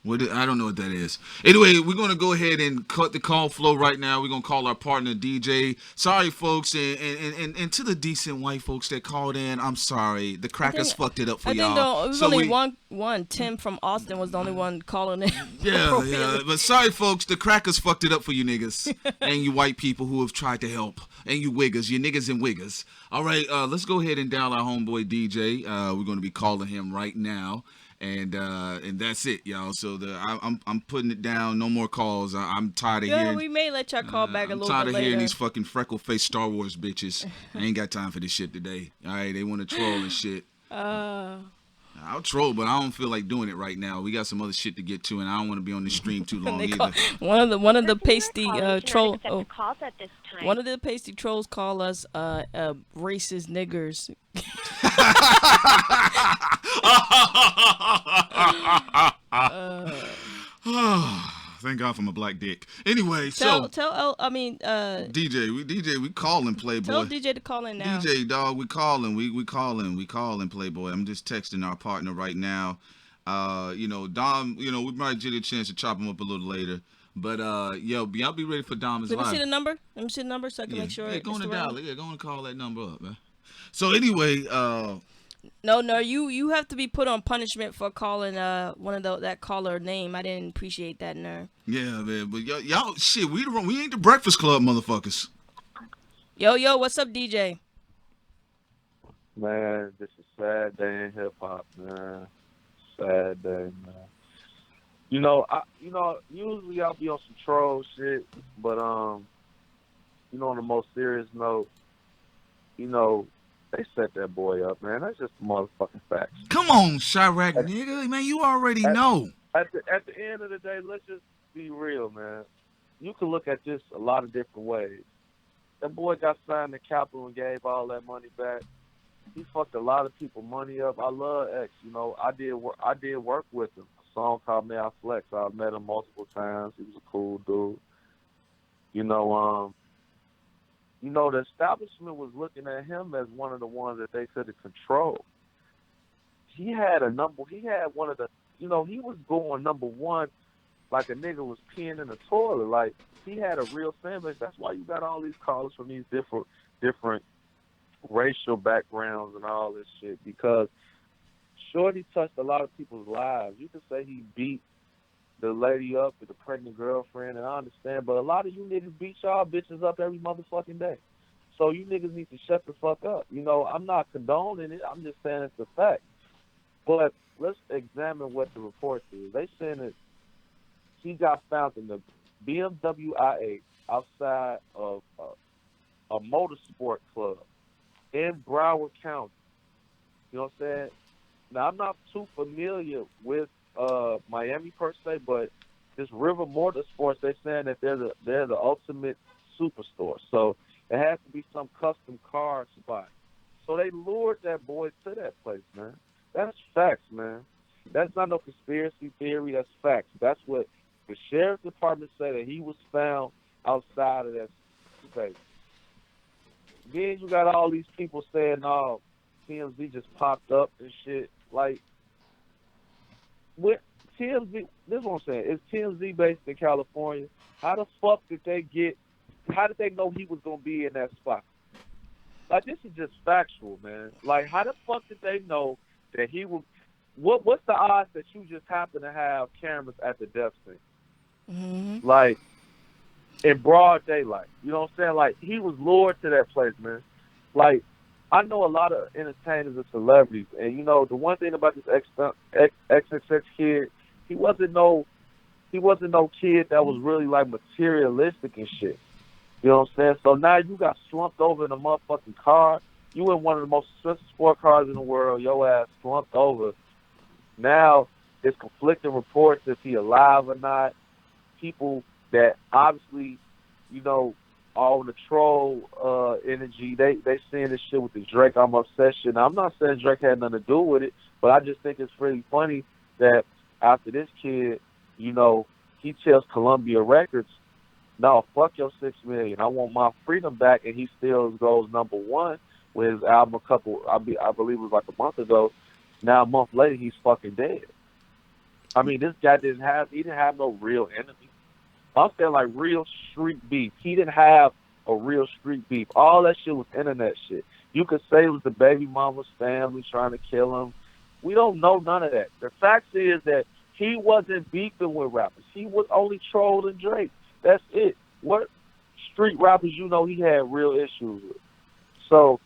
I don't know what that is. Anyway, we're going to go ahead and cut the call flow right now. We're going to call our partner, DJ. Sorry, folks, and to the decent white folks that called in, I'm sorry. The crackers fucked it up for y'all. I think it was only one. Tim from Austin was the only one calling in. Yeah. But sorry, folks. The crackers fucked it up for you niggas and you white people who have tried to help. And you wiggers, you niggas and wiggers. All right, let's go ahead and dial our homeboy, DJ. We're going to be calling him right now. And that's it, y'all. So I'm putting it down. No more calls. I'm tired of hearing. Yeah, we may let y'all call back a little bit later. I'm tired of hearing these fucking freckle-faced Star Wars bitches. I ain't got time for this shit today. All right, they want to troll and shit. I'll troll, but I don't feel like doing it right now. We got some other shit to get to, and I don't want to be on the stream too long either. One of the pasty trolls. Calls at this time. One of the pasty trolls call us racist niggers. Thank God for my black dick. Anyway, DJ, we calling Playboy. Tell DJ to call in now. DJ, dog, we calling Playboy. I'm just texting our partner right now. Dom, we might get a chance to chop him up a little later. But y'all be ready for Dom's live. Let me see the number so I can make sure. Yeah, go on and dial it. Yeah, go on and call that number up, man. So anyway, No, you have to be put on punishment for calling one of that caller name. I didn't appreciate that, no. Yeah, man, but y'all shit, we ain't the Breakfast Club, motherfuckers. Yo, what's up, DJ? Man, this is a sad day in hip hop, man. Sad day, man. Usually I'll be on some troll shit, but on a most serious note, they set that boy up, man. That's just motherfucking facts. Come on, Chirac, nigga. Man, you already know. At the end of the day, let's just be real, man. You can look at this a lot of different ways. That boy got signed to Capital and gave all that money back. He fucked a lot of people money up. I love X. I did work with him. A song called May I Flex. I've met him multiple times. He was a cool dude. The establishment was looking at him as one of the ones that they could have controlled. He had one of the, he was going number one like a nigga was peeing in a toilet. Like, he had a real fan base. That's why you got all these callers from these different racial backgrounds and all this shit, because Shorty touched a lot of people's lives. You could say he beat the lady up with the pregnant girlfriend, and I understand, but a lot of you niggas beat y'all bitches up every motherfucking day. So you niggas need to shut the fuck up. I'm not condoning it. I'm just saying it's a fact. But let's examine what the report is. They saying that he got found in the BMW I-8 outside of a motorsport club in Broward County. You know what I'm saying? Now, I'm not too familiar with Miami per se, but this River Motorsports, they're saying that they're the ultimate superstore. So it has to be some custom car spot. So they lured that boy to that place, man. That's facts, man. That's not no conspiracy theory. That's facts. That's what the sheriff's department said, that he was found outside of that space. Then you got all these people saying, "Oh, TMZ just popped up and shit." Like, what TMZ? This is what I'm saying. Is TMZ based in California? How the fuck did they get? How did they know he was gonna be in that spot? Like, this is just factual, man. Like, how the fuck did they know that he was? What's the odds that you just happen to have cameras at the death scene? Mm-hmm. Like, in broad daylight. You know what I'm saying? Like, he was lured to that place, man. Like, I know a lot of entertainers and celebrities, and you know, the one thing about this XXX kid, he wasn't no kid that was really like materialistic and shit. You know what I'm saying? So now you got slumped over in a motherfucking car. You in one of the most expensive sport cars in the world. Your ass slumped over. Now it's conflicting reports if he alive or not. People that obviously, you know, all the troll energy, they seeing this shit with the Drake I'm upset shit. Now, I'm not saying Drake had nothing to do with it, but I just think it's really funny that after this kid, you know, he tells Columbia Records, "No, fuck your $6 million. I want my freedom back," and he still goes #1 with his album I believe it was like a month ago. Now a month later, he's fucking dead. I mean, this guy didn't have no real enemy. I'm saying like real street beef. He didn't have a real street beef. All that shit was internet shit. You could say it was the baby mama's family trying to kill him. We don't know none of that. The fact is that he wasn't beefing with rappers. He was only trolling Drake. That's it. What street rappers you know he had real issues with? So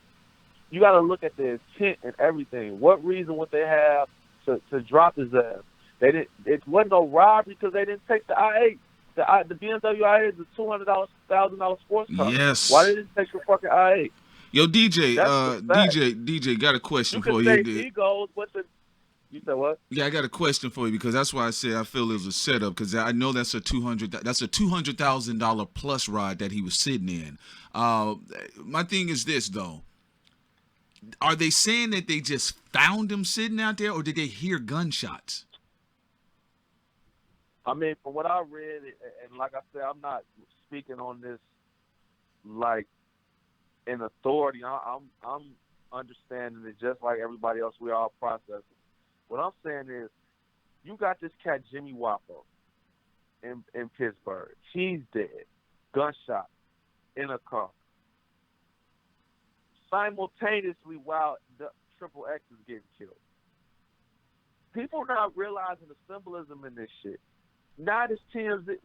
you got to look at the intent and everything. What reason would they have to drop his ass? They didn't. It wasn't no robbery because they didn't take the I-8. The BMW I-8 is a $200,000 sports car. Yes. Why didn't they take the fucking I-8? Yo, DJ, got a question for you. You can say egos, but you said what? Yeah, I got a question for you because that's why I said I feel it was a setup because I know that's a $200,000 plus ride that he was sitting in. My thing is this though: are they saying that they just found him sitting out there, or did they hear gunshots? I mean, from what I read, and like I said, I'm not speaking on this like in authority. I'm understanding it just like everybody else. We all processing. What I'm saying is, you got this cat Jimmy Wapo in Pittsburgh. He's dead, gunshot in a car. Simultaneously, while the Triple X is getting killed, people are not realizing the symbolism in this shit. Now this TMZ,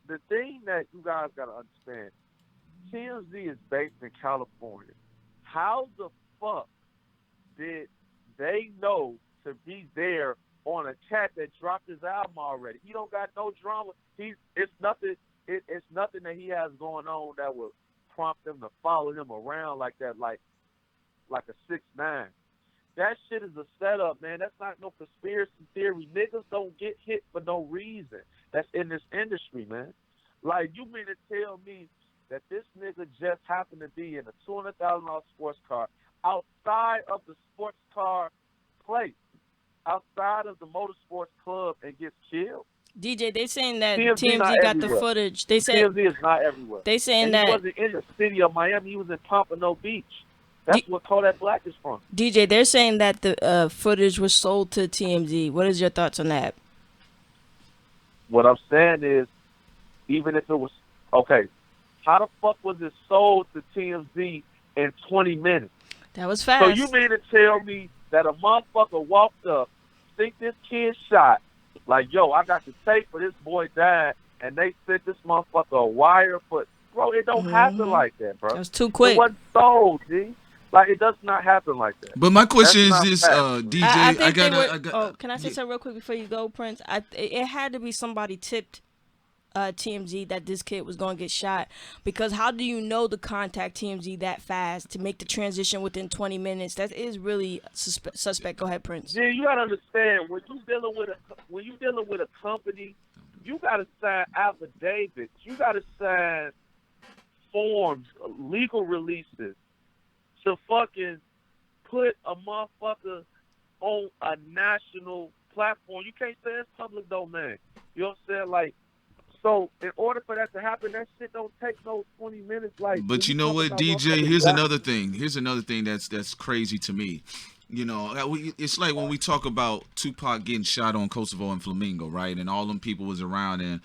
the thing that you guys gotta understand, TMZ is based in California. How the fuck did they know to be there on a cat that dropped his album already? He don't got no drama. It's nothing that he has going on that would prompt them to follow him around like that, like a 6ix9ine. That shit is a setup, man. That's not no conspiracy theory. Niggas don't get hit for no reason. That's in this industry, man. Like, you mean to tell me that this nigga just happened to be in a $200,000 sports car outside of the sports car place, outside of the motorsports club, and gets killed? DJ, they saying that TMZ got the footage. They say TMZ is not everywhere. They saying and that he wasn't in the city of Miami. He was in Pompano Beach. That's what Kodak Black is from. DJ, they're saying that the footage was sold to TMZ. What is your thoughts on that? What I'm saying is, even if it was okay, how the fuck was it sold to TMZ in 20 minutes? That was fast. So you mean to tell me that a motherfucker walked up, think this kid shot, like, yo, I got the tape for this boy died, and they sent this motherfucker a wire for, bro, it don't happen like that, bro. That's too quick. It wasn't sold, G. Like, it does not happen like that. But my question That's is not this, fact. DJ, can I say something real quick before you go, Prince? It had to be somebody tipped TMZ that this kid was going to get shot, because how do you know to contact TMZ that fast to make the transition within 20 minutes? That is really suspect. Go ahead, Prince. Yeah, you gotta understand, when you dealing with a company, you gotta sign affidavits. You gotta sign forms, legal releases to fucking put a motherfucker on a national platform. You can't say it's public domain. You know what I'm saying? Like, so in order for that to happen, that shit don't take no 20 minutes. Like, But you know what, DJ? Here's another thing. Here's another thing that's crazy to me. You know, it's like when we talk about Tupac getting shot on Kosovo and Flamingo, right? And all them people was around and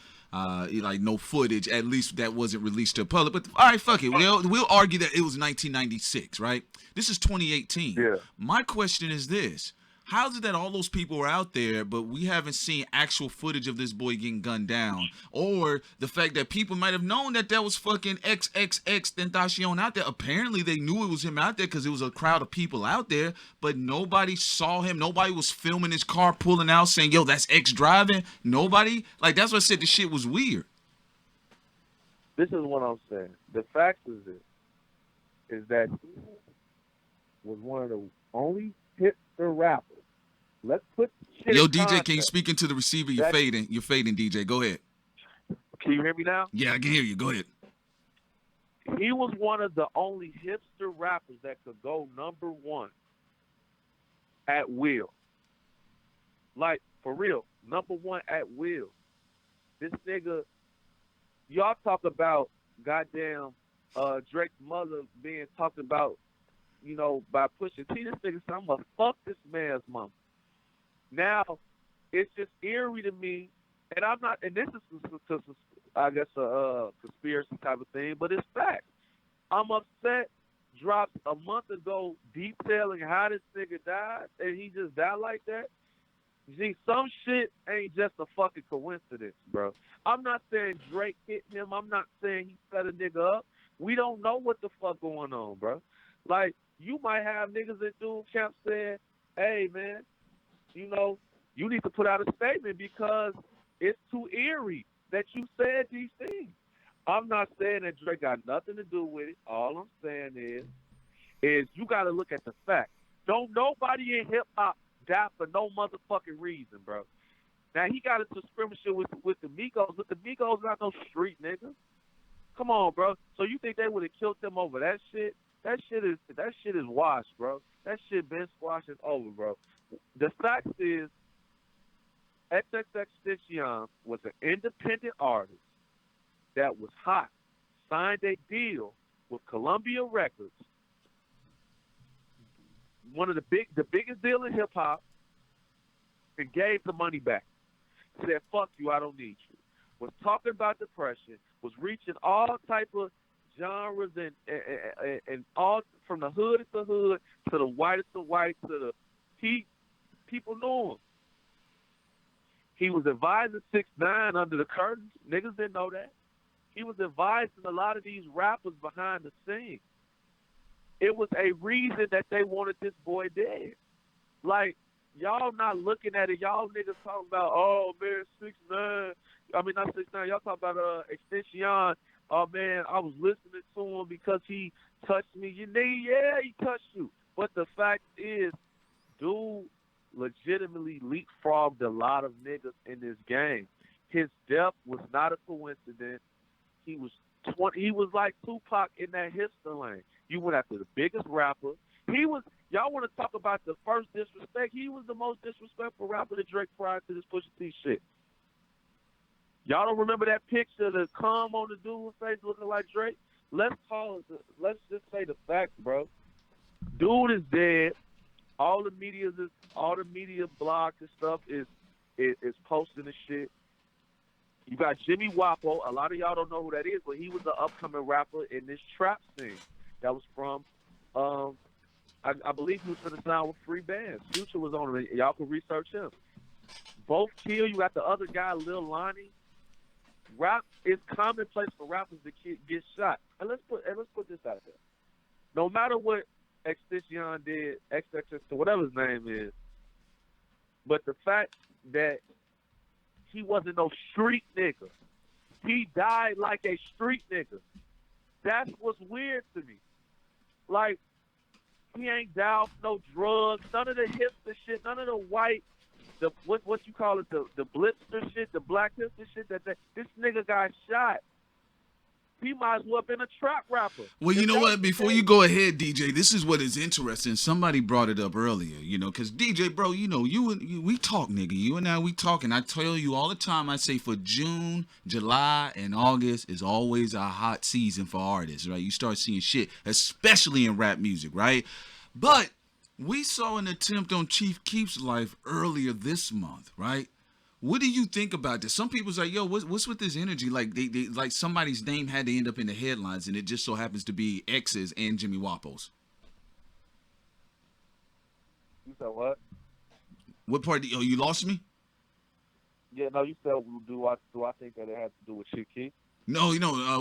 like no footage, at least that wasn't released to the public. But all right, fuck it. We'll argue that it was 1996, right? This is 2018. Yeah. My question is this. How is it that all those people are out there, but we haven't seen actual footage of this boy getting gunned down? Or the fact that people might have known that was fucking XXXTentacion out there. Apparently, they knew it was him out there because it was a crowd of people out there, but nobody saw him. Nobody was filming his car pulling out saying, yo, that's X driving. Nobody. Like, that's what I said the shit was weird. This is what I'm saying. The fact is this, is that he was one of the only hipster rappers. Let's put shit Yo, in DJ, context. can you speak into the receiver? You're fading. You're fading, DJ. Go ahead. Can you hear me now? Yeah, I can hear you. Go ahead. He was one of the only hipster rappers that could go #1 at will. Like, for real, #1 at will. This nigga, y'all talk about goddamn Drake's mother being talked about, you know, by Pusha T. This nigga said, I'm gonna fuck this man's mom. Now, it's just eerie to me, and I'm not, and this is, I guess, a conspiracy type of thing, but it's fact. I'm upset. Dropped a month ago detailing how this nigga died, and he just died like that. See, some shit ain't just a fucking coincidence, bro. I'm not saying Drake hit him. I'm not saying he set a nigga up. We don't know what the fuck going on, bro. Like, you might have niggas at dude camp saying, hey, man, you know, you need to put out a statement because it's too eerie that you said these things. I'm not saying that Drake got nothing to do with it. All I'm saying is you got to look at the facts. Don't nobody in hip-hop die for no motherfucking reason, bro. Now, he got into skirmishing with the Migos, but the Migos not no street niggas. Come on, bro. So you think they would have killed him over that shit? That shit is washed, bro. That shit been squashed and over, bro. The fact is, XXXTentacion was an independent artist that was hot, signed a deal with Columbia Records, one of the biggest deal in hip hop, and gave the money back. Said, "Fuck you, I don't need you." Was talking about depression, was reaching all type of genres and all from the hood to hood to the whitest of white to the people knew him. He was advising 6ix9ine under the curtains. Niggas didn't know that. He was advising a lot of these rappers behind the scenes. It was a reason that they wanted this boy dead. Like, y'all not looking at it. Y'all niggas talking about, oh, man, 6ix9ine. I mean, not 6ix9ine. Y'all talking about Extension. Oh, man, I was listening to him because he touched me. You nigga, yeah, he touched you. But the fact is, dude legitimately leapfrogged a lot of niggas in this game. His death was not a coincidence. He was like Tupac in that hipster lane. You went after the biggest rapper. Y'all want to talk about the first disrespect? He was the most disrespectful rapper to Drake prior to this Pusha T shit. Y'all don't remember that picture of the cum on the dude's face looking like Drake? Let's just say the facts, bro. Dude is dead. All the media blogs and stuff is posting the shit. You got Jimmy Wapo. A lot of y'all don't know who that is, but he was an upcoming rapper in this trap scene. That was from, I believe he was for the sound with Free Bands. Future was on it. Y'all can research him. Both killed. You got the other guy, Lil Lonnie. Rap is commonplace for rappers to get shot. And let's put this out there. No matter what Extension did, XXX, whatever his name is, but the fact that he wasn't no street nigga, he died like a street nigga. That's what's weird to me. Like, he ain't died for no drugs, none of the hipster shit, none of the white, what you call it, the blipster shit, the black hipster shit. This nigga got shot. he might as well have been a trap rapper. Well, you know what? Before you go ahead, DJ, this is what is interesting. Somebody brought it up earlier, because DJ, bro, we talk, nigga. You and I, we talk, and I tell you all the time, I say for June, July, and August is always a hot season for artists, right? You start seeing shit, especially in rap music, right? But we saw an attempt on Chief Keef's life earlier this month, right? What do you think about this? Some people's like, yo, what's with this energy? Like they like somebody's name had to end up in the headlines, and it just so happens to be X's and Jimmy Wapo's. You said what? What part? You lost me? Yeah, no, you said, do I think that it has to do with Chief Keef? No,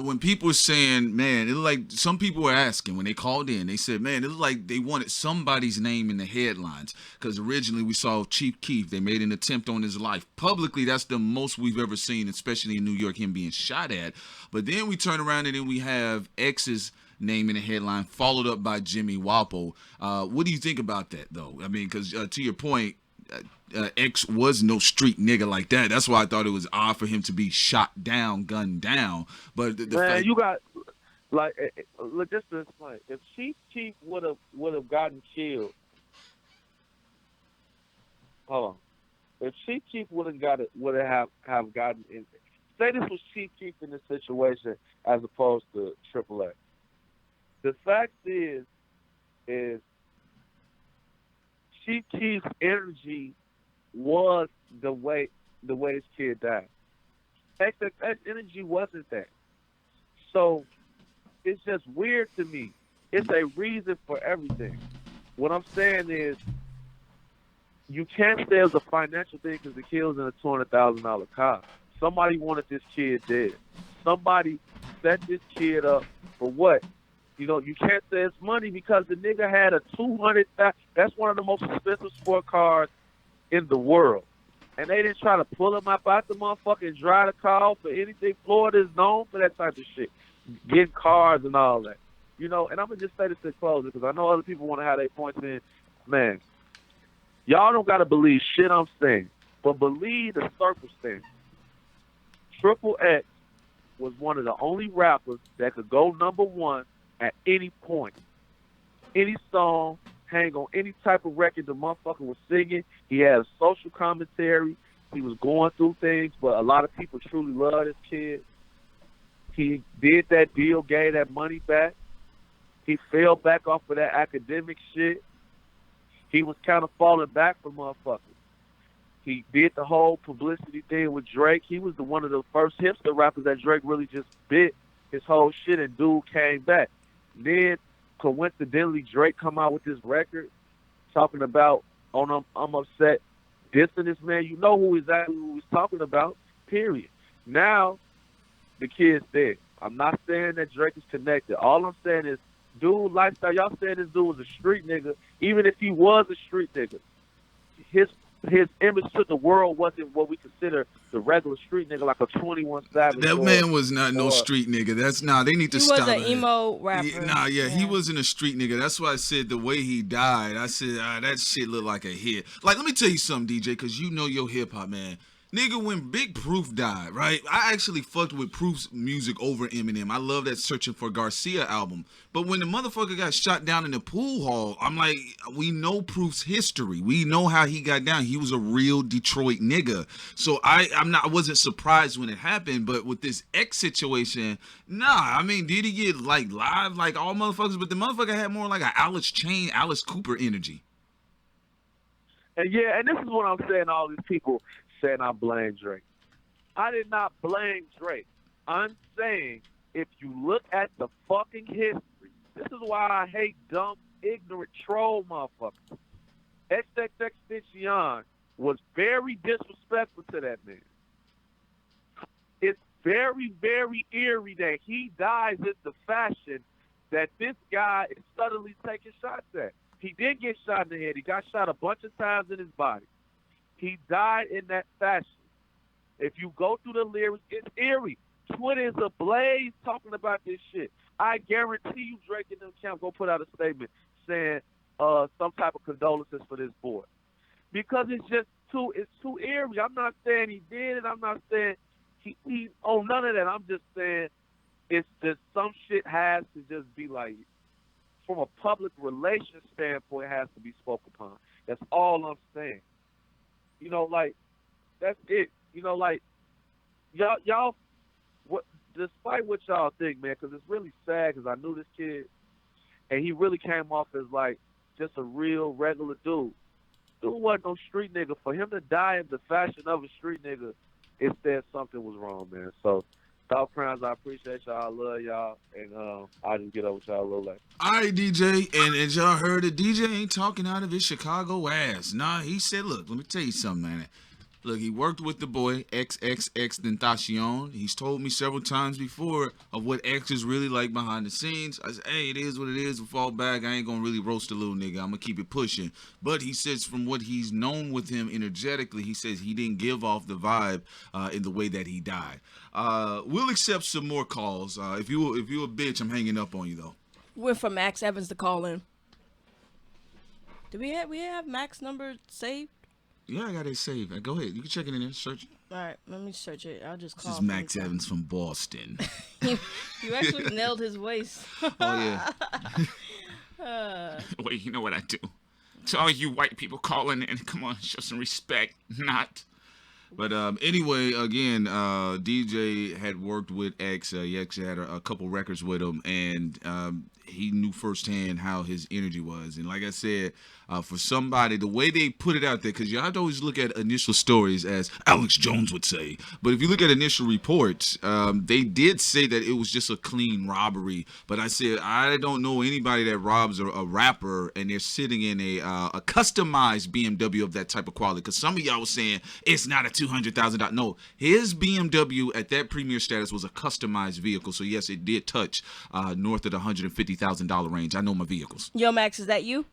when people were saying, man, it looked like some people were asking when they called in, they said, man, it looked like they wanted somebody's name in the headlines because originally we saw Chief Keef. They made an attempt on his life. Publicly, that's the most we've ever seen, especially in New York, him being shot at. But then we turn around and then we have X's name in the headline, followed up by Jimmy Wapo. What do you think about that, though? I mean, because to your point, X was no street nigga like that. That's why I thought it was odd for him to be shot down, gunned down. But the man, fact, you got look, just to explain, if Chief Keef would have gotten killed, hold on. If Chief Keef would have gotten in, say this was Chief Keef in this situation as opposed to Triple X. The fact is Chief Keef's energy was the way this kid died. XXX energy wasn't that. So it's just weird to me. It's a reason for everything. What I'm saying is you can't say it's a financial thing because the kid was in a $200,000 car. Somebody wanted this kid dead. Somebody set this kid up for what? You can't say it's money because the nigga had a $200,000. That's one of the most expensive sport cars in the world. And they didn't try to pull him up out the motherfucking dry the car off or anything. Florida is known for that type of shit. Getting cars and all that. And I'm going to just say this to close because I know other people want to have their points in. Man, y'all don't got to believe shit I'm saying, but believe the circumstance. Triple X was one of the only rappers that could go #1 at any point. Any song, hang on any type of record the motherfucker was singing. He had a social commentary. He was going through things, but a lot of people truly love this kid. He did that deal, gave that money back. He fell back off of that academic shit. He was kind of falling back from motherfuckers. He did the whole publicity thing with Drake. He was one of the first hipster rappers that Drake really just bit his whole shit, and dude came back. Then, coincidentally, Drake come out with this record talking about, I'm upset, dissing this man. You know who he's talking about, period. Now, the kid's dead. I'm not saying that Drake is connected. All I'm saying is, dude, lifestyle, y'all saying this dude was a street nigga. Even if he was a street nigga, his image to the world wasn't what we consider the regular street nigga, like a 21 Savage. That man was not no street nigga. They need to stop. He was an emo rapper. He wasn't a street nigga. That's why I said the way he died, I said, that shit looked like a hit. Like, let me tell you something, DJ, because you know your hip-hop, man. Nigga, when Big Proof died, right? I actually fucked with Proof's music over Eminem. I love that Searching for Garcia album. But when the motherfucker got shot down in the pool hall, I'm like, we know Proof's history. We know how he got down. He was a real Detroit nigga. So I wasn't surprised when it happened. But with this X situation, nah. I mean, did he get like live like all motherfuckers? But the motherfucker had more like a Alice Cooper energy. And yeah, and this is what I'm saying. All these people saying I blame Drake. I did not blame Drake. I'm saying if you look at the fucking history, this is why I hate dumb, ignorant troll motherfuckers. XXXTentacion was very disrespectful to that man. It's very, very eerie that he dies in the fashion that this guy is suddenly taking shots at. He did get shot in the head. He got shot a bunch of times in his body. He died in that fashion. If you go through the lyrics, it's eerie. Twitter is ablaze talking about this shit. I guarantee you Drake and them camp go put out a statement saying some type of condolences for this boy. Because it's too eerie. I'm not saying he did it. I'm not saying he none of that. I'm just saying it's just some shit has to just be like, from a public relations standpoint, it has to be spoken upon. That's all I'm saying. You know, like, that's it. You know, like, y'all, what? Despite what y'all think, man, because it's really sad. Because I knew this kid, and he really came off as like just a real regular dude. Dude wasn't no street nigga. For him to die in the fashion of a street nigga, it said something was wrong, man. So, Thought Crimes, I appreciate y'all. I love y'all. And I'll just get up with y'all a little later. All right, DJ. And as y'all heard it, DJ ain't talking out of his Chicago ass. Nah, he said, look, let me tell you something, man. Look, he worked with the boy, XXXTentacion. He's told me several times before of what X is really like behind the scenes. I said, hey, it is what it is. We'll fall back. I ain't going to really roast a little nigga. I'm going to keep it pushing. But he says from what he's known with him energetically, he says he didn't give off the vibe in the way that he died. We'll accept some more calls. If you a bitch, I'm hanging up on you, though. We're for Max Evans to call in. Do we have Max number saved? Yeah, I got it saved. Go ahead. You can check it in there. Search it. All right, let me search it. I'll just call. This is Max Evans from Boston. You actually nailed his voice. Oh, yeah. Wait, you know what I do? To all you white people calling in, come on, show some respect. Not. But anyway, again, DJ had worked with X. He actually had a couple records with him, and he knew firsthand how his energy was. And like I said, for somebody, the way they put it out there, because y'all always look at initial stories, as Alex Jones would say. But if you look at initial reports, they did say that it was just a clean robbery. But I said, I don't know anybody that robs a rapper and they're sitting in a customized BMW of that type of quality. Because some of y'all was saying it's not a $200,000. No, his BMW at that premier status was a customized vehicle. So yes, it did touch north of the $150,000 range. I know my vehicles. Yo, Max, is that you?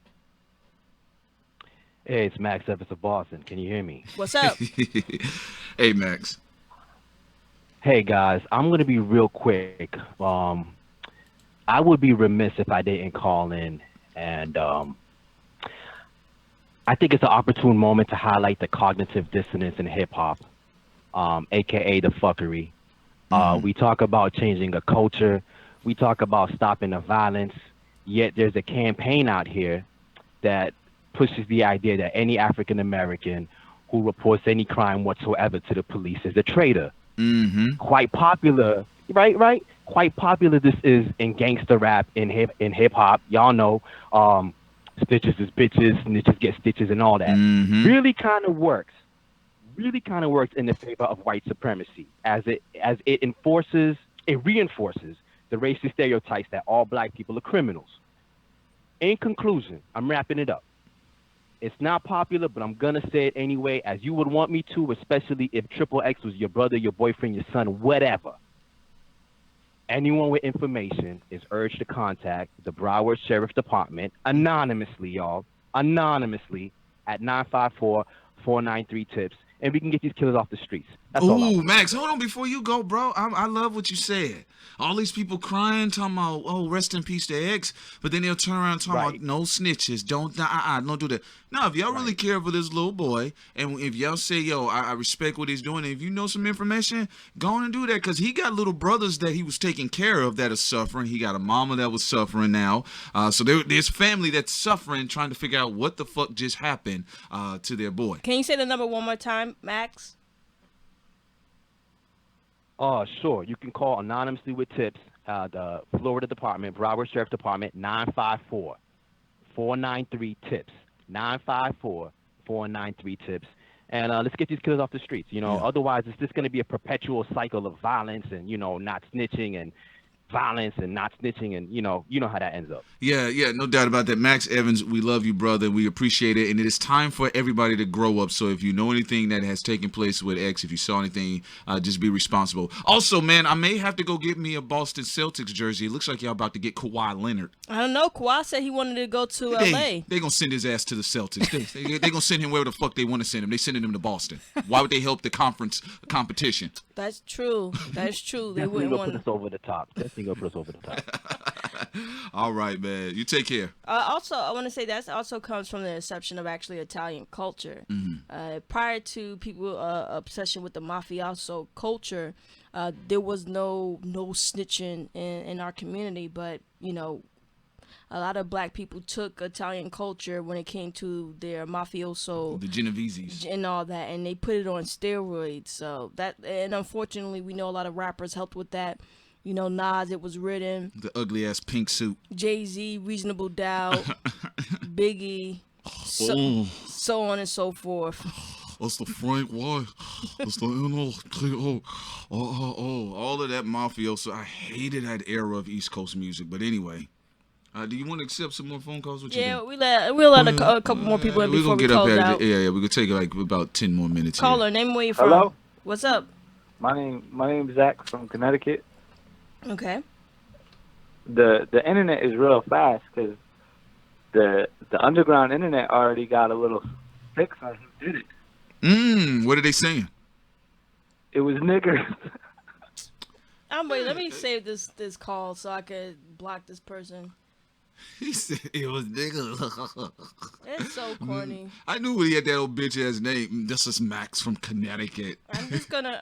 Hey, it's Max Evans of Boston. Can you hear me? What's up? Hey, Max. Hey, guys. I'm going to be real quick. I would be remiss if I didn't call in. And I think it's an opportune moment to highlight the cognitive dissonance in hip-hop, a.k.a. the fuckery. We talk about changing a culture. We talk about stopping the violence. Yet there's a campaign out here that pushes the idea that any African American who reports any crime whatsoever to the police is a traitor. Mm-hmm. Quite popular, right? Quite popular this is in gangster rap, in hip hop. Y'all know, stitches is bitches, snitches get stitches, and all that. Mm-hmm. Really kind of works in the favor of white supremacy, as it reinforces the racist stereotypes that all black people are criminals. In conclusion, I'm wrapping it up. It's not popular, but I'm going to say it anyway, as you would want me to, especially if XXX was your brother, your boyfriend, your son, whatever. Anyone with information is urged to contact the Broward Sheriff Department anonymously, y'all, at 954-493-TIPS, and we can get these killers off the streets. That's all. Ooh, Max, hold on before you go, bro. I love what you said. All these people crying, talking about, oh, rest in peace to X, but then they'll turn around talking about no snitches, don't do that. Now, if y'all really care for this little boy, and if y'all say, yo, I respect what he's doing, and if you know some information, go on and do that, because he got little brothers that he was taking care of that are suffering. He got a mama that was suffering now. So there's family that's suffering, trying to figure out what the fuck just happened to their boy. Can you say the number one more time, Max? Sure. You can call anonymously with tips, the Florida Department, Broward Sheriff Department, 954-493-TIPS, 954-493-TIPS. And let's get these killers off the streets. Otherwise it's just going to be a perpetual cycle of violence and, not snitching and violence and not snitching, and you know how that ends up. Yeah, no doubt about that. Max Evans, we love you, brother. We appreciate it, and it is time for everybody to grow up. So if you know anything that has taken place with X, if you saw anything, just be responsible. Also, man, I may have to go get me a Boston Celtics jersey. It looks like y'all about to get Kawhi Leonard. I don't know. Kawhi said he wanted to go to L.A. They gonna send his ass to the Celtics. They gonna send him wherever the fuck they want to send him. They sending him to Boston. Why would they help the conference competition? That's true. That's true. They Definitely wouldn't gonna want put us over the top. Definitely gonna put us over the top. All right, man. You take care. Also, I want to say that also comes from the inception of actually Italian culture. Mm-hmm. prior to people obsession with the mafioso culture, there was no snitching in our community, but you know, a lot of black people took Italian culture when it came to their mafioso, the Genoveses and all that, and they put it on steroids. So that, and unfortunately, we know a lot of rappers helped with that. You know, Nas, it was written. The ugly ass pink suit. Jay-Z, Reasonable Doubt, Biggie, so on and so forth. That's the Frank Y. That's the N-O-T-O. All of that mafioso. I hated that era of East Coast music. But anyway, do you want to accept some more phone calls? What Yeah, you we'll let a couple more people in before we close out. Yeah, we could take like about 10 more minutes. Caller, name where you're from. Hello? What's up? My name's Zach from Connecticut. Okay. The internet is real fast because the underground internet already got a little fix on who did it. What are they saying? It was niggers. Wait, let me save this call so I could block this person. He said it was nigga. It's so corny. I knew he had that old bitch ass name. This is Max from Connecticut. I'm just gonna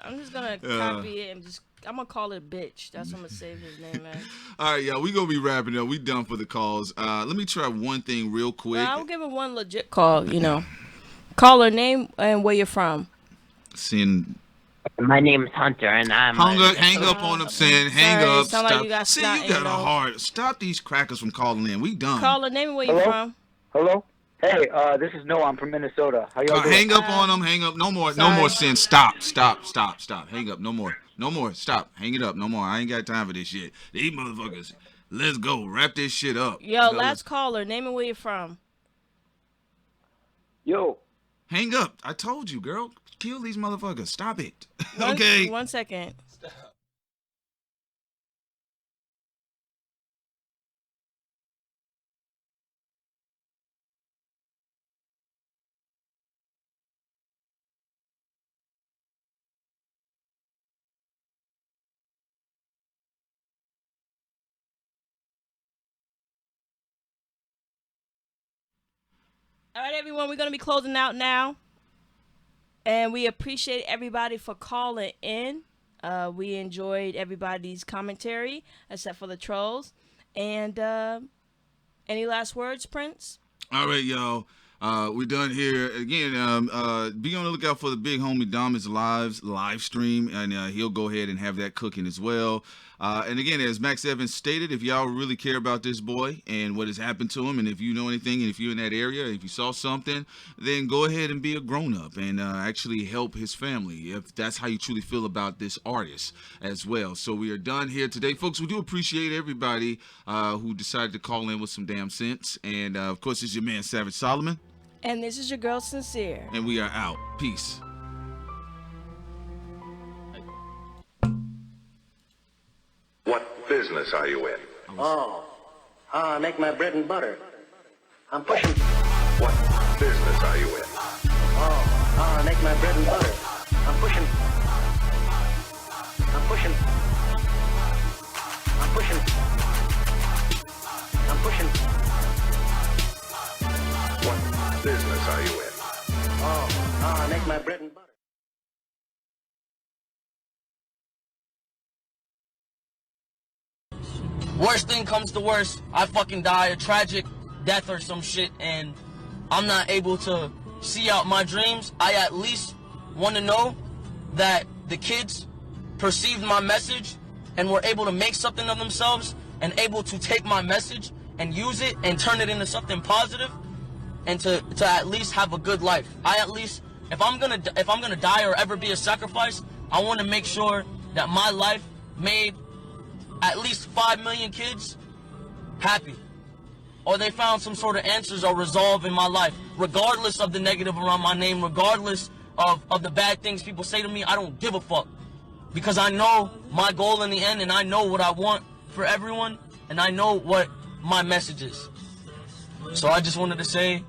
copy it and I'm gonna call it bitch. That's what I'm gonna save his name as. All right, y'all, we gonna be wrapping up. We done for the calls. Let me try one thing real quick. I'll give it one legit call. You know, caller name and where you're from. Seeing. My name is Hunter, and I'm. Hang up on him, saying hang up. Stop. Like you got See, you got a heart. Stop these crackers from calling in. We done. Caller name and where you from. Hello? Hey, this is Noah. I'm from Minnesota. How y'all doing? Hang up on them. Hang up. No more sin. Stop. Hang up. No more. Stop. Hang it up. No more. I ain't got time for this shit. These motherfuckers. Let's go. Wrap this shit up. Yo, last caller. Name and where you're from. Yo. Hang up. I told you, girl. Kill these motherfuckers. Stop it. Okay. 1 second. All right, everyone, we're going to be closing out now. And we appreciate everybody for calling in. We enjoyed everybody's commentary, except for the trolls. And any last words, Prince? All right, y'all. We're done here. Again, be on the lookout for the big homie Dom's live stream, and he'll go ahead and have that cooking as well. And again, as Max Evans stated, if y'all really care about this boy and what has happened to him, and if you know anything, and if you're in that area, if you saw something, then go ahead and be a grown-up and actually help his family, if that's how you truly feel about this artist as well. So we are done here today, folks. We do appreciate everybody who decided to call in with some damn sense. And, of course, it's your man, Savage Solomon. And this is your girl, Sincere. And we are out. Peace. What business are you in? I make my bread and butter. I'm pushing. What business are you in? I make my bread and butter. I'm pushing. I'm pushing. I'm pushing. I'm pushing. What business are you in? I make my bread and butter. Worst thing comes to worst, I fucking die a tragic death or some shit, and I'm not able to see out my dreams. I at least want to know that the kids perceived my message and were able to make something of themselves and able to take my message and use it and turn it into something positive, and to at least have a good life. I at least, if I'm gonna die or ever be a sacrifice, I want to make sure that my life made at least 5 million kids happy, or they found some sort of answers or resolve in my life, regardless of the negative around my name, regardless of the bad things people say to me. I don't give a fuck, because I know my goal in the end, and I know what I want for everyone, and I know what my message is. So I just wanted to say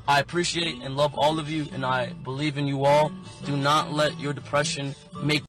I appreciate and love all of you, and I believe in you all. Do not let your depression make